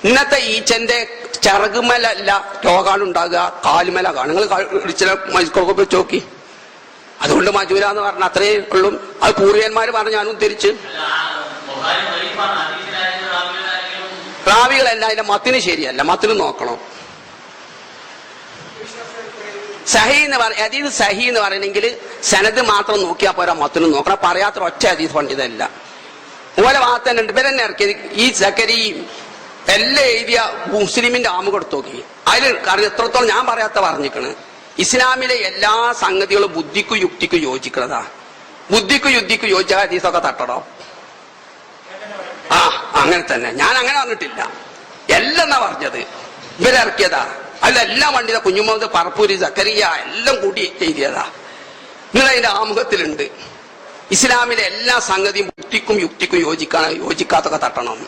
Speaker 1: ഇന്നത്തെ ഈച്ചന്റെ ചിറകുമലല്ല രോഗാണു ഉണ്ടാകുക, കാലുമല കാണുക. നിങ്ങൾ മൈസ്കോപ്പ് ചോക്കി. അതുകൊണ്ട് മജൂല എന്ന് പറഞ്ഞ അത്രേ ഉള്ളൂ. അത് പൂർവികന്മാര് പറഞ്ഞു, ഞാൻ ഉദ്ധരിച്ച്. റാവികളല്ല, അതിന്റെ മത്തിന് ശരിയല്ല, മത്തിന് നോക്കണം. സഹി എന്ന് പറയുക, ഹദീസ് സഹി എന്ന് പറയണമെങ്കിൽ സനത് മാത്രം നോക്കിയാൽ പോരാ, മത്തിന് നോക്കണം. പറയാത്ത ഒറ്റ ഹദീസ് പണ്ഡിതല്ല. ഓലെ ഭാഗത്ത് തന്നെ ഉണ്ട്. ഇവരെന്നെ ഇറക്കിയത് ഈ സക്കരി എല്ലാം എഴുതിയ മുസ്ലിമിന്റെ ആമുഖം എടുത്ത് നോക്കി. അതിൽ എത്രത്തോളം ഞാൻ പറയാത്ത പറഞ്ഞിരിക്കണ്. ഇസ്ലാമിലെ എല്ലാ സംഗതികളും ബുദ്ധിക്കും യുക്തിക്കും യോജിക്കുന്നതാ. ബുദ്ധിക്കും യുക്തിക്കും യോജിച്ച ഹദീസൊക്കെ തട്ടടോ. ആ അങ്ങനെ തന്നെ, ഞാൻ അങ്ങനെ പറഞ്ഞിട്ടില്ല. എല്ലാം എന്നാ പറഞ്ഞത്, ഇവരിറക്കിയതാ. അതിലെല്ലാം പണ്ഡിത കുഞ്ഞുമുഹമ്മദ് പറപ്പൂരി സക്കരിയ എല്ലാം കൂട്ടി എഴുതിയതാ. നിങ്ങളതിന്റെ ആമുഖത്തിലുണ്ട്. ഇസ്ലാമിലെ എല്ലാ സംഗതിയും ബുദ്ധിക്കും യുക്തിക്കും യോജിക്കാത്തൊക്കെ തട്ടണം.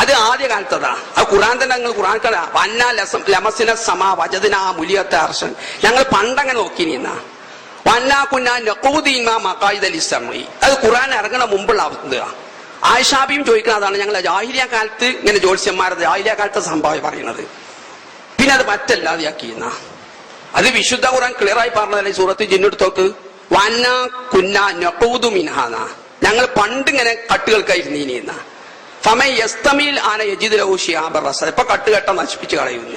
Speaker 1: അത് ആദ്യ കാലത്തതാ. അത് ഖുർആൻ തന്നെ. നിങ്ങൾ ഖുർആൻ ലമസിന സമാ വജദിന മുലിയത്തെ അർശൻ. ഞങ്ങൾ പണ്ടങ്ങനെ നോക്കി നിന്നാ വന്നാ കുന്നാ നഖൂദീമാ മഖായിദൽ ഇസ്ലാമി. അത് ഖുർആൻ ഇറങ്ങണ മുമ്പുള്ള അവസ്ഥ. ആയിഷാബിയും ചോദിക്കുന്ന അതാണ്. ഞങ്ങൾ ജാഹിലിയ കാലത്ത് ഇങ്ങനെ ജ്യോത്സ്യന്മാരുടെ ജാഹിലിയ കാലത്തെ സംഭവം പറയുന്നത്. പിന്നെ അത് മറ്റല്ലാതെയാക്കിയെന്ന. അത് വിശുദ്ധ ഖുർആൻ ക്ലിയറായി പറഞ്ഞതല്ലേ. സൂറത്ത് ജിന്നെടുത്തോക്ക് വന്നാ കുന്നാ നഖൂദു മിൻഹാന. ഞങ്ങൾ പണ്ടിങ്ങനെ കട്ടുകൾക്കായിരുന്ന ഫമൻ യസ്തമിൽ ആന യജിദ് ലഹു ശിഹാബൻ റസദ. ഇപ്പൊ കട്ടുകെട്ട നശിപ്പിച്ച് കളയുന്ന.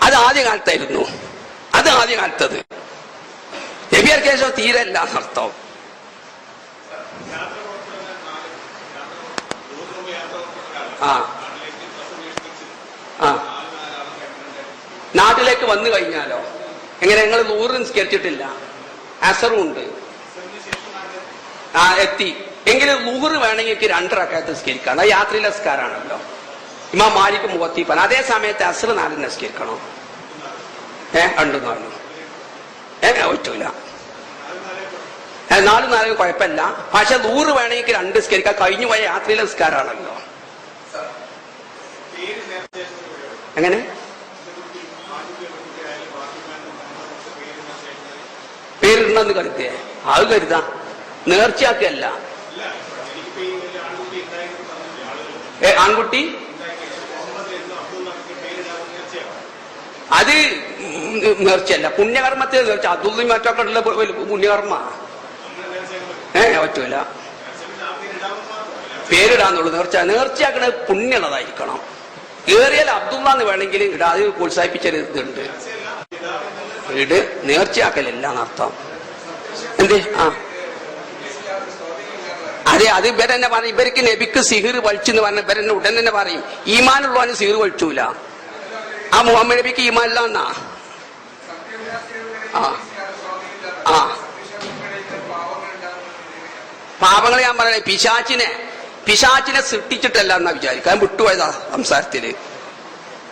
Speaker 1: അത് ആദ്യ കാലത്തായിരുന്നു. അത് ആദ്യ കാലത്തത് നബിയർക്ക് ശേഷം തീരല്ല എന്നർത്ഥം. നാട്ടിലേക്ക് വന്നു കഴിഞ്ഞാലോ എങ്ങനെ? ഞങ്ങൾ 100 നിസ്കരിച്ചിട്ടില്ല, അസറും ഉണ്ട്, എത്തി എങ്കിലും 100 വേണമെങ്കിൽ 2 റക്അത്ത് നിസ്കരിക്കാം. അത് യാത്രയിലെ നിസ്കാരാണല്ലോ. ഇമാം മാലിക് മുവത്തിപ്പൻ. അതേ സമയത്ത് അസർ 4 നിസ്കരിക്കണം. 2 4 പറ്റൂല. 4 കുഴപ്പമില്ല. പക്ഷെ 100 വേണമെങ്കിൽ 2 നിസ്കരിക്കാം. കഴിഞ്ഞു പോയ യാത്രയിലെ നിസ്കാരാണല്ലോ. എങ്ങനെ? പേരിടണമെന്ന് കരുതേ? അത് കരുതാം, നേർച്ചയാക്കല്ല. ആൺകുട്ടി അത് നേർച്ചയല്ല, പുണ്യകർമ്മത്തിൽ നേർച്ച. അതും മറ്റൊക്കെ ഉള്ള പുണ്യകർമ്മ പറ്റൂല. പേരിടാന്നുള്ളു. നേർച്ചയാക്കണത് പുണ്യമുള്ളതായിരിക്കണം. ഏറിയാൽ അബ്ദുള്ള എന്ന് വേണമെങ്കിൽ ഇടാ. അത് പ്രോത്സാഹിപ്പിച്ചൊരു ഇതുണ്ട്. ഇത് നേർച്ചയാക്കലില്ല എന്നർത്ഥം. എന്ത്? അതെ, അത് ഇവരെന്നെ പറയും. ഇവർക്ക് നബിക്ക് സിഹിർ വലിച്ചെന്ന് പറഞ്ഞ ഇവരെന്നെ ഉടൻ തന്നെ പറയും ഈമാനുള്ളവന് സിഹിർ വലിച്ചൂല. ആ മുഹമ്മദ് നബിക്ക് ഈമാനില്ല എന്നാ. പാപങ്ങൾ ഞാൻ പറയണേ, പിശാച്ചിനെ സൃഷ്ടിച്ചിട്ടല്ല എന്നാ വിചാരിക്കാൻ വിട്ടുപോയതാ സംസാരത്തില്.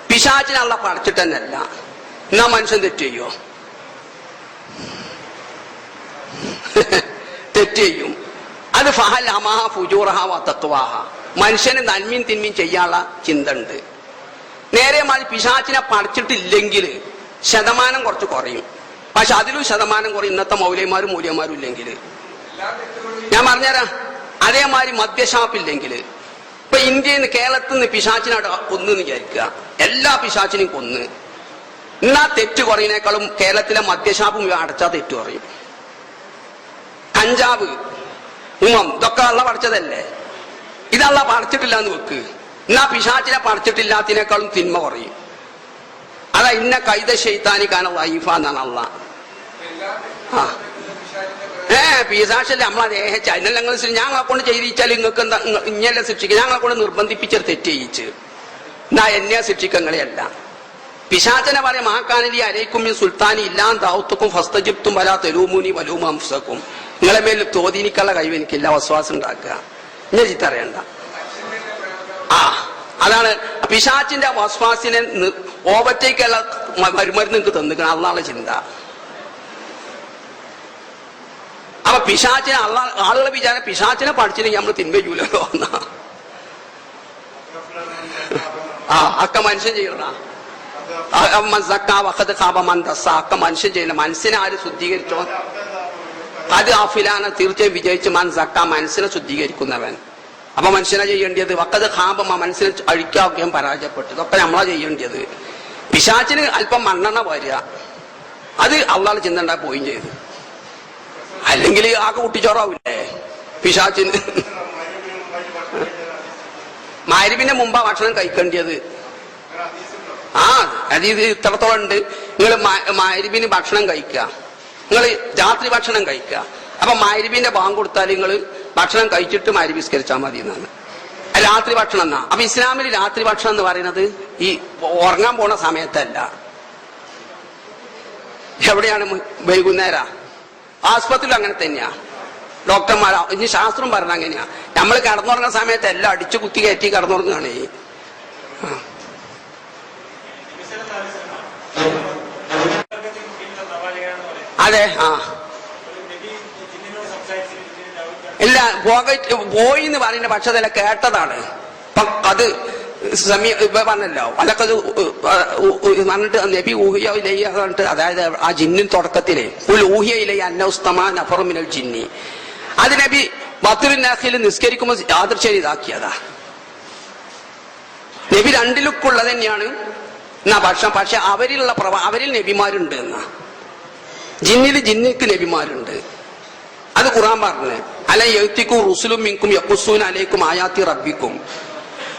Speaker 1: പിശാച്ചിനെ അള്ള പഠിച്ചിട്ട് തന്നെ അല്ല. എന്നാ മനുഷ്യൻ തെറ്റ് ചെയ്യോ? തെറ്റ് ചെയ്യും. അത് ഫഹൽ അമാഹ ഫുജൂറഹ വ തഖ്വാഹ. മനുഷ്യന് നന്മയും തിന്മയും ചെയ്യാനുള്ള ചിന്ത ഉണ്ട്. നേരെ മാറി പിശാച്ചിനെ പഠിച്ചിട്ടില്ലെങ്കിൽ ശതമാനം കുറച്ച് കുറയും. പക്ഷെ അതിലും ശതമാനം കുറയും ഇന്നത്തെ മൂല്യന്മാരും ഇല്ലെങ്കിൽ. ഞാൻ പറഞ്ഞുതരാം. അതേമാതിരി മദ്യഷാപ്പില്ലെങ്കിൽ ഇപ്പൊ ഇന്ത്യയിൽ നിന്ന് കേരളത്തിൽ നിന്ന് പിശാചിനാട് കൊന്നു വിചാരിക്കുക, എല്ലാ പിശാചിനെയും കൊന്ന്. എന്നാ തെറ്റ് കുറയുന്നേക്കാളും കേരളത്തിലെ മദ്യഷാപ്പും അടച്ചാ തെറ്റ് കുറയും. കഞ്ചാവ്, ഇതൊക്കെ അള്ള പഠിച്ചതല്ലേ, ഇതള്ള പഠിച്ചിട്ടില്ല എന്ന് വെക്ക്. എന്നാ പിശാചിനെ പഠിച്ചിട്ടില്ലാത്തതിനേക്കാളും തിന്മ കുറയും. അതാ ഇന്ന കൈത ശൈത്താനിക്കാന വൈഫ എന്നാണ് അള്ള. പിശാചല്ലേ നമ്മളെ അതിനെല്ലാം നിങ്ങൾ ഞങ്ങളെ കൊണ്ട് ചെയ്യിച്ചാൽ നിങ്ങൾക്ക് എന്താ ഇങ്ങനെ ശിക്ഷിക്കുക? ഞങ്ങളെ കൊണ്ട് നിർബന്ധിപ്പിച്ചൊരു തെറ്റ് ചെയ്യിച്ച് എന്നാ എന്നെ ശിക്ഷിക്കങ്ങളെയല്ല. പിശാചനെ പറയാം ആക്കാനലി അരയ്ക്കും ഈ സുൽത്താനി ഇല്ലാൻ ദൗത്തുക്കും ഫസ്തജിപ്തും വലാ തെലൂമൂനി വലൂമ അംസക്കും. നിങ്ങളെ മേൽ തോതിനിക്കുള്ള കഴിവ് എനിക്കില്ല, വസ്വാസം ഉണ്ടാക്കുക, ഇന്നെ ചീത്ത അറിയണ്ട. അതാണ് പിശാചിന്റെ വസ്വാസിനെ ഓവർടേക്കുള്ള മരുമരുന്ന് നിങ്ങൾക്ക് തന്നിക്കണം, അള്ളാഹുടെ ചിന്ത. അപ്പൊ പിശാചിനെ ആളുകളെ വിചാരം പിശാചിനെ പഠിച്ചില്ലെങ്കിൽ നമ്മൾ തിന്മയൂലോ എന്നാ. അക്ക മനുഷ്യൻ ചെയ്യണ അക്ക മനുഷ്യൻ ചെയ്യണം. മനസ്സിനെ ആര് ശുദ്ധീകരിച്ചോ അത് അഫിലാണ് തീർച്ചയായും വിജയിച്ച് മൻ സക്ക മനസ്സിനെ ശുദ്ധീകരിക്കുന്നവൻ. അപ്പൊ മനുഷ്യനെ ചെയ്യേണ്ടത് വക്കത് ഖാബം മനസ്സിനെ അഴിക്കാവുകയും പരാജയപ്പെട്ടു. ഇതൊക്കെ നമ്മളാ ചെയ്യേണ്ടത്. പിശാചിന് അല്പം മണ്ണെണ്ണ വരിക, അത് അള്ളാഹ് ചിന്തണ്ടാ പോയും ചെയ്തു. അല്ലെങ്കിൽ ആകെ കുട്ടിച്ചോറാവില്ലേ പിശാചിന്. മഗ്‌രിബിന്റെ മുമ്പാ ഭക്ഷണം കഴിക്കേണ്ടത്. അത് ഇത് ഇത്രത്തോളം ഉണ്ട്. നിങ്ങൾ മഗ്‌രിബിന് ഭക്ഷണം കഴിക്കുക, നിങ്ങൾ രാത്രി ഭക്ഷണം കഴിക്കുക. അപ്പൊ മഗ്‌രിബിന്റെ ബാങ്ക് കൊടുത്താൽ നിങ്ങൾ ഭക്ഷണം കഴിച്ചിട്ട് മഗ്‌രിബ് നിസ്കരിച്ചാൽ മതി എന്നാണ് രാത്രി ഭക്ഷണം എന്നാ. അപ്പൊ ഇസ്ലാമിൽ രാത്രി ഭക്ഷണം എന്ന് പറയുന്നത് ഈ ഉറങ്ങാൻ പോണ സമയത്തല്ല. എവിടെയാണ്? വൈകുന്നേരം. ആസ്പത്രിയിൽ അങ്ങനെ തന്നെയാ. ഡോക്ടർമാർ ഇനി ശാസ്ത്രം പറഞ്ഞ അങ്ങനെയാ. നമ്മൾ കിടന്നുറങ്ങുന്ന സമയത്ത് എല്ലാം അടിച്ചു കുത്തി കയറ്റി കിടന്നുറങ്ങുകയാണ്. അതെ. ഇല്ല, പോയി എന്ന് പറയുന്ന പക്ഷെ അതല്ല കേട്ടതാണ്. അത് പറഞ്ഞല്ലോ അതൊക്കെ പറഞ്ഞിട്ട് നബി ഊഹിയ പറഞ്ഞിട്ട്, അതായത് ആ ജിന്നിൻ തുടക്കത്തില് ഊഹിയയിലെ അന്നൗസ്തമാൻ അഫറുമിനൽ ജിന്നി, അത് നബി ബത്തുറിനാഖിൽ നിസ്കരിക്കുമ്പോൾ യാദൃശ്ചര്യം ഇതാക്കിയതാ. നബി രണ്ടിലുക്കുള്ളത് തന്നെയാണ് എന്നാ ഭക്ഷണം. പക്ഷെ അവരിലുള്ള അവരിൽ നബിമാരുണ്ട് എന്നാ. ജിന്നിക്ക് നബിമാരുണ്ട്. അത് ഖുർആൻ പറഞ്ഞു, അല യഅ്തികും റുസുലും മിൻകും യഖുസ്സൂന അലൈക്കും ആയാതി റബ്ബിക്കും,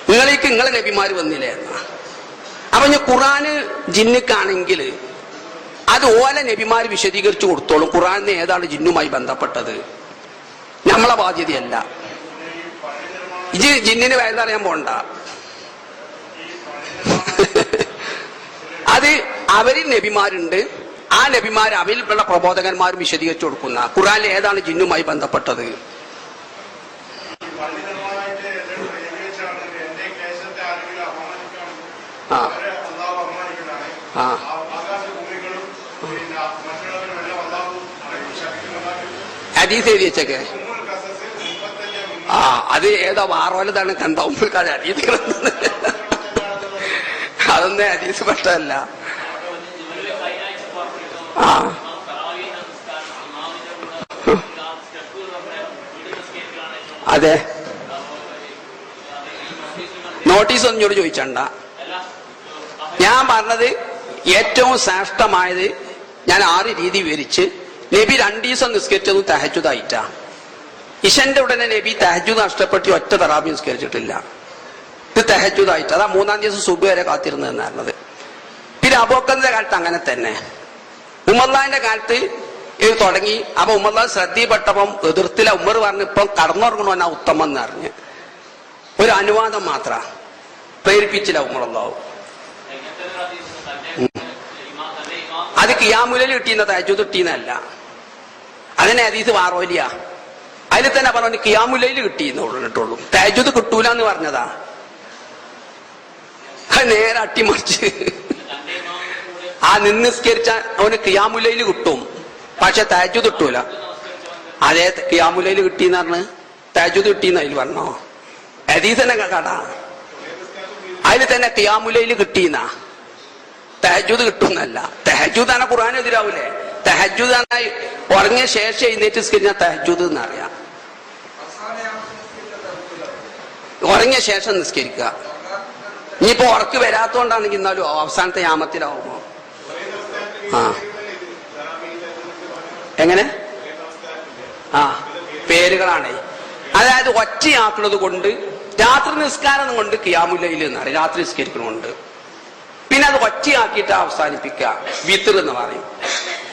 Speaker 1: നിങ്ങളേക്ക് നിങ്ങളെ നബിമാര് വന്നില്ലേ എന്നാ. അപ്പൊ ഞാൻ ഖുർആന് ജിന്നിക്കാണെങ്കിൽ അത് ഓല നബിമാര് വിശദീകരിച്ചു കൊടുത്തോളും. ഖുർആനിന് ഏതാണ് ജിന്നുമായി ബന്ധപ്പെട്ടത്, നമ്മളെ ബാധ്യതയല്ല. ഇത് ജിന്നിന് വേദറിയാൻ പോണ്ട. അത് അവരിൽ നബിമാരുണ്ട്. ആ നബിമാർ അവരിലുള്ള പ്രബോധകന്മാരും വിശദീകരിച്ചു കൊടുക്കുന്ന ഖുർആനിൽ ഏതാണ് ജിന്നുമായി ബന്ധപ്പെട്ടത്. ഹദീസ് എഴുതി വെച്ചൊക്കെ അത് ഏതോ വാറോലതാണ് കണ്ടാവും. അതൊന്നും ഹദീസ് പെട്ടതല്ല. അതെ, നോട്ടീസ് ഒന്നിനോട് ചോദിച്ചണ്ട. ഞാൻ പറഞ്ഞത് ഏറ്റവും ശ്രേഷ്ഠമായത് ഞാൻ 6 രീതി വിവരിച്ച്. നബി 2 ദിവസം നിസ്കരിച്ചതും തഹജ്ജുദായിട്ടാ. ഇശന്റെ ഉടനെ നബി തഹജ്ജുദ് നഷ്ടപ്പെട്ട് ഒറ്റ തറാബി നിസ്കരിച്ചിട്ടില്ല. ഇത് തഹജ്ജുദായിട്ട്. അതാ 3-ാം ദിവസം സുബ്ഹ് വരെ കാത്തിരുന്നതെന്ന് പറഞ്ഞത്. പിന്നെ അബൂബക്കറിന്റെ കാലത്ത് അങ്ങനെ തന്നെ. ഉമർലാന്റെ കാലത്ത് ഇത് തുടങ്ങി. അപ്പൊ ഉമർലാൻ ശ്രദ്ധയിൽപ്പെട്ടപ്പം എതിർത്തില്ല. ഉമർ പറഞ്ഞു ഇപ്പം കടന്നുറങ്ങണമെന്നാ ഉത്തമം എന്ന് അറിഞ്ഞ് ഒരു അനുവാദം മാത്ര പ്രേരിപ്പിച്ചില്ല ഉമറല്ലാഹു. അത് ഖിയാമുലയിൽ കിട്ടിയെന്ന തഹജ്ജുദ് കിട്ടിയെന്നല്ല. അതിനെ ഹദീസ് വാറോലിയ. അതിൽ തന്നെ പറഞ്ഞു ഖിയാമുലയിൽ കിട്ടിയെന്നുള്ളൂ, തഹജ്ജുദ് കിട്ടൂല എന്ന് പറഞ്ഞതാ. നേരെ അട്ടിമറിച്ച് ആ നിസ്കരിച്ച അവന് ഖിയാമുലയിൽ കിട്ടും, പക്ഷെ തഹജ്ജുദ് കിട്ടൂല. അതേ ഖിയാമുലയിൽ കിട്ടിയെന്ന് പറഞ്ഞ് തഹജ്ജുദ് കിട്ടിയെന്ന് അതിൽ പറഞ്ഞോ? ഹദീസ് തന്നെ കടാ. അതിൽ തന്നെ ഖിയാമുലയിൽ കിട്ടിയെന്നാ, തഹജ്ജുദ് കിട്ടുന്നല്ല. തഹജ്ജുദാണ് ഖുർആൻ എതിരാവൂലേ? തഹജ്ജുദാണ് ഉറങ്ങിയ ശേഷം എഴുന്നേറ്റ് നിസ്കരിച്ച തഹജ്ജുദ് എന്നറിയാം. ഉറങ്ങിയ ശേഷം നിസ്കരിക്കുക. ഇനിയിപ്പോ ഉറക്ക് വരാത്തോണ്ടാണെങ്കിൽ എന്നാലും അവസാനത്തെ യാമത്തിലാവുമോ? ആ എങ്ങനെ? ആ പേരുകളാണ്. അതായത് ഒറ്റയാക്കുന്നത് കൊണ്ട് രാത്രി നിസ്കാരം കൊണ്ട് ഖിയാമുൽ ലൈൽ എന്ന് പറയും, രാത്രി നിസ്കരിക്കണമുണ്ട്. പിന്നെ അത് ഒറ്റയാക്കിയിട്ട് അവസാനിപ്പിക്കുക, വിത്ർ എന്ന് പറയും.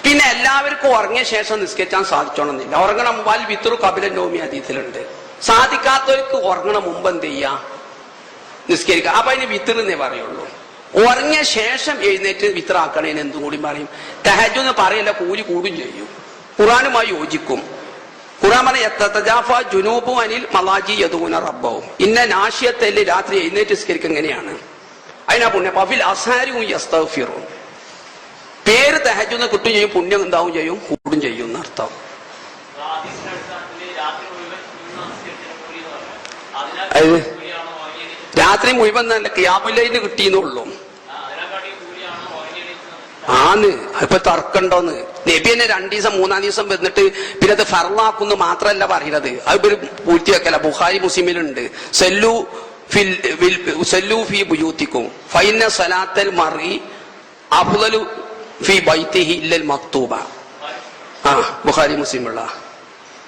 Speaker 1: പിന്നെ എല്ലാവർക്കും ഉറങ്ങിയ ശേഷം നിസ്കരിക്കാൻ സാധിച്ചോണമെന്നില്ല. ഉറങ്ങണം വൽ വിത്രു ഖബല നൗമി ഹദീസിലുണ്ട്. സാധിക്കാത്തവർക്ക് ഉറങ്ങണ മുമ്പ് എന്ത് ചെയ്യാ? നിസ്കരിക്കുക. അപ്പൊ അതിന് വിത്ർ എന്നേ പറയുള്ളൂ. ഉറങ്ങിയ ശേഷം എഴുന്നേറ്റ് വിത്റാക്കണേന് എന്തും കൂടി പറയും. തഹജ്ജുദ് എന്ന് പറയല്ല, കൂലി കൂടും ചെയ്യും, ഖുർആനുമായി യോജിക്കും. ഖുർആൻ പറഞ്ഞ ജുനൂബു അനിൽ മലാജി യദൂന റബ്ബഹും, ഇന്ന നാശിയത്തല്ലേ രാത്രി എഴുന്നേറ്റ് നിസ്കരിക്കുക. എങ്ങനെയാണ് അതിനാ പുണ്യം? ഫിൽ അസ്ഹാരിഹും യസ്തഗ്ഫിറൂൻ. പേര് തഹജ്ജുദ് കിട്ടും ചെയ്യും, പുണ്യം എന്താവും ചെയ്യും, കൂടും ചെയ്യും എന്നർത്ഥം. രാത്രി മുഴുവൻ നല്ല ഖിയാമുൽ ലൈൽ കിട്ടിയെന്നുള്ളൂ. ആന്ന് ഇപ്പൊ തർക്കണ്ടോന്ന്. നബി തന്നെ 2 ദിവസം 3-ാം ദിവസം വന്നിട്ട് പിന്നെ അത് ഫർളാക്കുന്നു മാത്രല്ല പറയുന്നത്, അത് പൂഴ്ത്തി വെക്കല. ബുഖാരി മുസ്ലിമിലുണ്ട്, സല്ലൂ ഫീ ബുയൂത്തിക്കും ഫൈന സലാത്തൽ മർഇ അഫ്ളലു ഫീ ബൈതിഹി ഇല്ലൽ മക്തൂബ. ആ ബുഖാരി മുസ്ലിമുള്ള.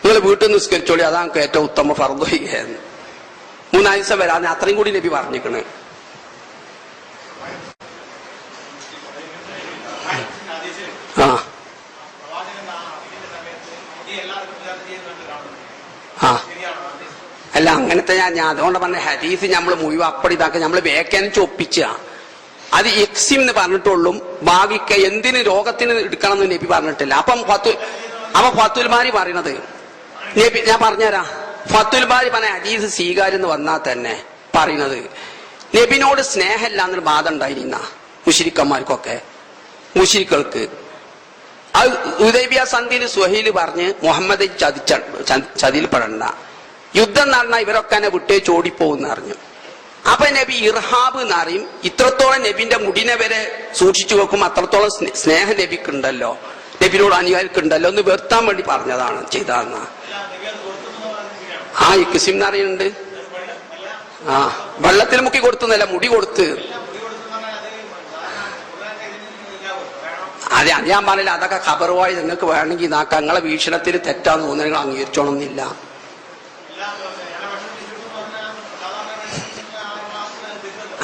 Speaker 1: നിങ്ങൾ വീട്ടിൽ നിസ്കരിച്ചോളി, അതാണ് ഏറ്റവും ഉത്തമ ഫർള്. 3-ാം ദിവസം വരാതെ അത്രയും കൂടി നബി പറഞ്ഞിരിക്കണ്. ആ ആ അല്ല അങ്ങനത്തെ ഞാൻ അതുകൊണ്ട് പറഞ്ഞ ഹദീസ് നമ്മൾ മുഴുവൻ അപ്പടി ഇതാക്കുക, നമ്മൾ വ്യാഖ്യാനിച്ച് ഒപ്പിച്ച അത് എക്സിം എന്ന് പറഞ്ഞിട്ടുള്ളൂ. ഭാവിക്ക് എന്തിന് രോഗത്തിന് എടുക്കണം എന്ന് നബി പറഞ്ഞിട്ടില്ല. അപ്പം ഫത്തുൽ ബാരി പറയണത് നബി, ഞാൻ പറഞ്ഞുതരാം. ഫത്തുൽ ബാരി പറഞ്ഞ ഹദീസ് സ്വീകാര്യം എന്ന് വന്നാൽ തന്നെ പറയുന്നത് നബിനോട് സ്നേഹമില്ല എന്നൊരു ബാധ ഉണ്ടായിരുന്ന മുശ്രിക്കന്മാർക്കൊക്കെ, മുശ്രിക്കുകൾക്ക്. അത് ഹുദൈബിയ സന്ധിയിൽ സുഹൈൽ പറഞ്ഞ് മുഹമ്മദ് ചതിയിൽ പെടണ്ട, യുദ്ധം നടന്ന ഇവരൊക്കെ എന്നെ വിട്ടേച്ച് ഓടിപ്പോകുന്ന അറിഞ്ഞു. അപ്പൊ നബി ഇർഹാബ് എന്ന് അറിയും. ഇത്രത്തോളം നബിന്റെ മുടിനെ വരെ സൂക്ഷിച്ചു വെക്കും, അത്രത്തോളം സ്നേഹം നബിക്കുണ്ടല്ലോ, നബിനോട് അനുകാരിക്കുണ്ടല്ലോ എന്ന് വരുത്താൻ വേണ്ടി പറഞ്ഞതാണ് ചെയ്തതെന്ന. ആ ഇക്സിം എന്നറിയുന്നുണ്ട്. ആ വെള്ളത്തിൽ മുക്കി കൊടുത്തുന്നല്ല, മുടി കൊടുത്ത്. അത് ഞാൻ പറഞ്ഞില്ല, അതൊക്കെ ഖബറുവായി നിങ്ങൾക്ക് വേണമെങ്കിൽ നാക്ക. നിങ്ങളെ വീക്ഷണത്തിൽ തെറ്റാന്ന് തോന്നുന്നത് നിങ്ങൾ അംഗീകരിച്ചോണമെന്നില്ല.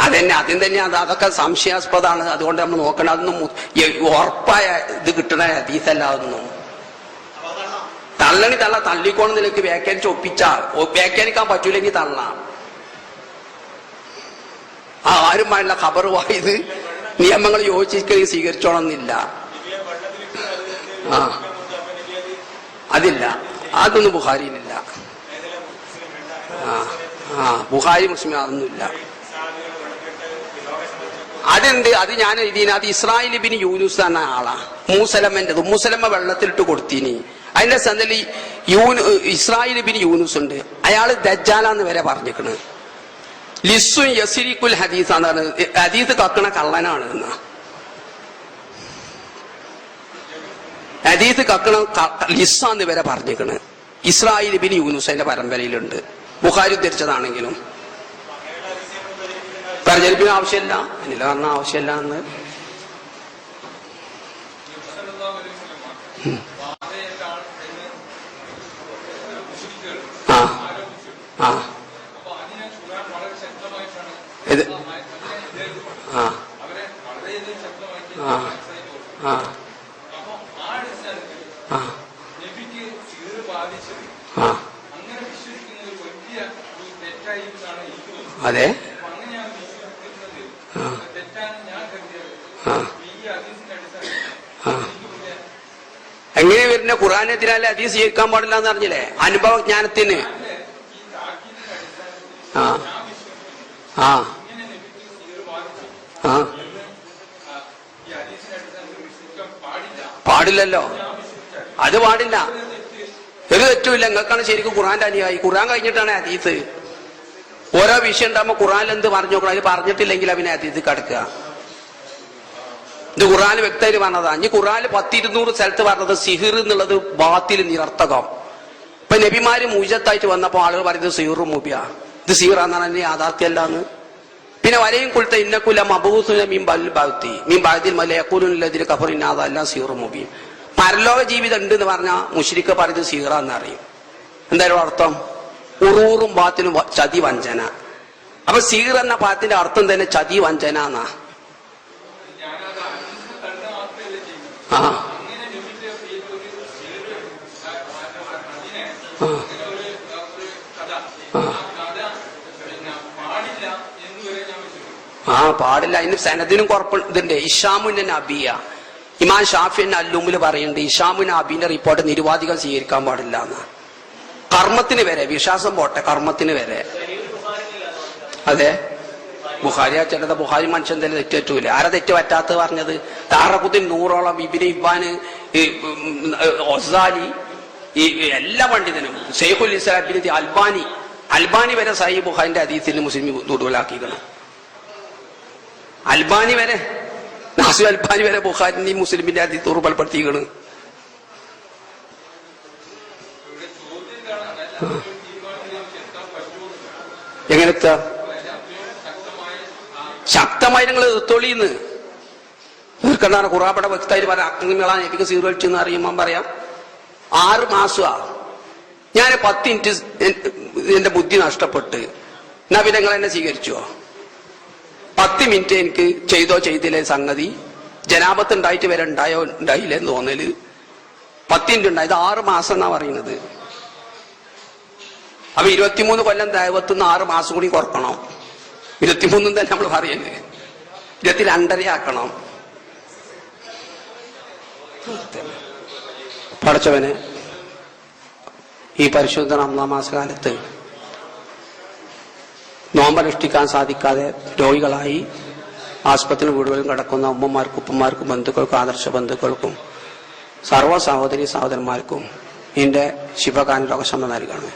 Speaker 1: അതന്നെ ആദ്യം തന്നെ അതൊക്കെ സംശയാസ്പദമാണ്. അതുകൊണ്ട് നമ്മൾ നോക്കണം. അതൊന്നും ഉറപ്പായ ഇത് കിട്ടണ ഹദീസല്ല. അതൊന്നും തള്ളിക്കോണം നിനക്ക് വ്യാഖ്യാനിച്ച് ഒപ്പിച്ചാൽ വ്യാഖ്യാനിക്കാൻ പറ്റൂലെങ്കിൽ തള്ളാം. ആരും വേണ്ട ഖബറുവായത് നിയമങ്ങൾ യോജിച്ച് സ്വീകരിച്ചോണമെന്നില്ല. ആ അതില്ല, അതൊന്നും ബുഖാരിയിലില്ല. ബുഖാരി മുസ്ലിം അതൊന്നുമില്ല. അതുണ്ട്, അത് ഞാൻ ഇതിനകത്ത് ഇസ്രായേൽ ബിൻ യൂനുസ് എന്ന ആളാ, മൂസലമ്മൻ്റെത്. മൂസലമ്മ വെള്ളത്തിലിട്ട് കൊടുത്തീനി. അതിന്റെ സന്ധയിൽ ഇസ്രായേൽ ബിൻ യൂനുസ് ഉണ്ട്, അയാള് ദജ്ജാലാന്ന് വരെ പറഞ്ഞിരിക്കണ്. ലിസ്സുൻ യസിരിക്കുൽ ഹദീസ് ആണ്, ഹദീസ് കക്കണ കള്ളനാണ് എന്നാ. ഹദീസ് കക്കണ ലിസ്സാന്ന് വരെ പറഞ്ഞിരിക്കണ്. ഇസ്രായേൽ ബിൻ യൂനുസ് അതിന്റെ പരമ്പരയിലുണ്ട്, ബുഖാരി ഉദ്ധരിച്ചതാണെങ്കിലും. പ്രചരിപ്പിന് ആവശ്യമില്ല, എന്നില്ല പറഞ്ഞ ആവശ്യമില്ല എന്ന്. ആ ആ ഇത് ആ ആ ആ ആ ആ അതെ. എങ്ങനെ വരുന്ന ഖുർആനെതിരാലെ ഹദീസ് സ്വീകരിക്കാൻ പാടില്ല എന്ന് അറിഞ്ഞില്ലേ? അനുഭവജ്ഞാനത്തിന്. ആ ആ ആ പാടില്ലല്ലോ, അത് പാടില്ല, ഒരു തെറ്റുമില്ല. നിങ്ങൾക്കാണ് ശരിക്കും ഖുർആന്റെ അനുയായി. ഖുർആൻ കഴിഞ്ഞിട്ടാണ് ഹദീസ്. ഓരോ വിഷയം ഉണ്ടാകുമ്പോൾ ഖുർആനിൽ എന്ത് പറഞ്ഞു നോക്കണം, അത് പറഞ്ഞിട്ടില്ലെങ്കിൽ അവനെ ഹദീസ് കടക്കുക. ഇത് ഖുർആൻ വ്യക്തമായിട്ട് പറഞ്ഞതാ. ഇനി ഖുർആൻ 10-200 സ്ഥലത്ത് പറഞ്ഞത് സിഹിർ എന്നുള്ളത് ബാത്തിൽ നിരർത്ഥകം. ഇപ്പൊ നബിമാര് മുജത്തായിട്ട് വന്നപ്പോ ആളുകൾ പറയുന്നത് സിഹിറും മുബിയ. ഇത് സീറാന്നാണ് എന്നെ യാഥാർത്ഥ്യമല്ലാന്ന്. പിന്നെ വലയും കുൽത്ത ഇന്നക്കുല മബൂസുന മീൻ ഭാഗത്തി മീൻ ഭാഗത്തിൽ മലയക്കൂലിന് കഫറിനാഥ എല്ലാം സീറു മുബീൻ. പരലോക ജീവിതം ഉണ്ട് എന്ന് പറഞ്ഞാൽ മുശ്രിക്ക് പറയുന്നത് സീറാന്നറിയും. എന്തായാലും അർത്ഥം ഉറൂറും ബാത്തിനും ചതി വഞ്ചന. അപ്പൊ സീർ എന്ന പാത്തിന്റെ അർത്ഥം തന്നെ ചതി വഞ്ചന എന്നാ. ആ പാടില്ല. അതിന് സനദിനും കുറപ്പ് ഇതുണ്ട്. ഇഷാമുൻ അബിയ ഇമാം ഷാഫി അല്ലൂമിൽ പറയുന്നുണ്ട് ഇഷാമുൻ അബിന്റെ റിപ്പോർട്ട് നിരുവാധികം സ്വീകരിക്കാൻ പാടില്ല എന്ന്. കർമ്മത്തിന് വരെ, വിശ്വാസം പോട്ടെ, കർമ്മത്തിന് വരെ. അതെ, ബുഖാരിയാ ചിലത് ബുഖാരി മനുഷ്യൻ തന്നെ തെറ്റൂല. ആരാ തെറ്റ് പറ്റാത്തത് പറഞ്ഞത്? താറക്കുത്തിൽ 100ഓളം ഇബ്നു ഇബ്ബാന്, ഒസാലി, ഈ എല്ലാ പണ്ഡിതനും, ശൈഖുൽ ഇസ്ലാം ഇബ്നു അൽബാനി വരെ സഹീഹ് ബുഖാരിന്റെ ഹദീസിൽ മുസ്ലിം ദുർബലാക്കിക്കണം. അൽബാനി വരെ, നാസിർ അൽബാനി വരെ ബുഖാരിന്റെയും മുസ്ലിമിന്റെ ഹദീസ് ദുർബലപ്പെടുത്തിക്കണം. എങ്ങനത്തെ ശക്തമായി നിങ്ങൾ എത്തോളിന്ന് തീർക്കണ്ടാണ്. ഖുറാബയുടെ വ്യക്തമായിട്ട് പറയാം. അക്രമികളാണ് എനിക്ക് സീറോ അടിച്ചെന്ന് അറിയുമ്പോൾ പറയാം 6 മാസമാ ഞാൻ 10 മിനിറ്റ് എന്റെ ബുദ്ധി നഷ്ടപ്പെട്ട്. എന്നാ പിന്നെ നിങ്ങൾ എന്നെ സ്വീകരിച്ചോ? 10 മിനിറ്റ് എനിക്ക് ചെയ്തോ ചെയ്തില്ലേ സംഗതി. ജനാപത്ത് ഉണ്ടായിട്ട് വരെ ഉണ്ടായോ ഉണ്ടായില്ലെന്ന് തോന്നല്. 10 മിനിറ്റ് ഉണ്ടായത് 6 മാസം എന്നാ പറയുന്നത്. അപ്പൊ 23 കൊല്ലം ദൈവത്തുനിന്ന് 6 മാസം കൂടി കുറക്കണം. 23 തന്നെ നമ്മൾ പറയുന്നത് 22.5 ആക്കണം. പടച്ചവന് ഈ പരിശുദ്ധ റമദാൻ മാസകാലത്ത് നോമ്പനുഷ്ഠിക്കാൻ സാധിക്കാതെ രോഗികളായി ആസ്പത്രി വീടുകളിൽ കിടക്കുന്ന ഉമ്മമാർക്കും ഉപ്പമാർക്കും ബന്ധുക്കൾക്കും ആദർശ ബന്ധുക്കൾക്കും സർവ്വ സഹോദരി സഹോദരന്മാർക്കും ഇതിന്റെ ശിവകാനുരോഗശമനം നൽകണമേ.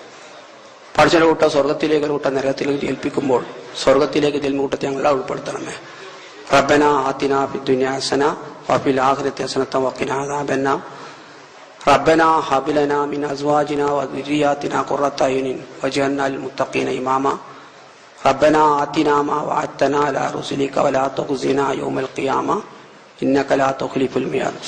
Speaker 1: പഠിച്ചൊരു കൂട്ടം സ്വർഗത്തിലേക്ക് ഒരു കൂട്ടം നരകത്തിലേക്ക് ഏൽപ്പിക്കുമ്പോൾ സ്വർഗത്തിലേക്ക് ജന്മകൂട്ടത്തെ ഞങ്ങളെ ഉൾപ്പെടുത്തണമേ. റബ്ബന ആതിനാ ഫിദ്ദുനിയ ഹസന വഫിൽ ആഖിറതി ഹസനത വഖിനാ അദാബന്നാർ. റബ്ബന ഹബ് ലനാ മിൻ അസ്വാജിനാ വദുരിയാതിനാ ഖുറത അയുനിൻ വജ്അൽനാ ലിൽ മുത്തഖീന ഇമാമ. റബ്ബന ആതിനാ മാ വഅദ്തനാ അലാ റുസുലിക വലാ തുഖ്സിനാ യൗമൽ ഖിയാമ ഇന്നക ലാ തുഖ്ലിഫുൽ മിയാദ്.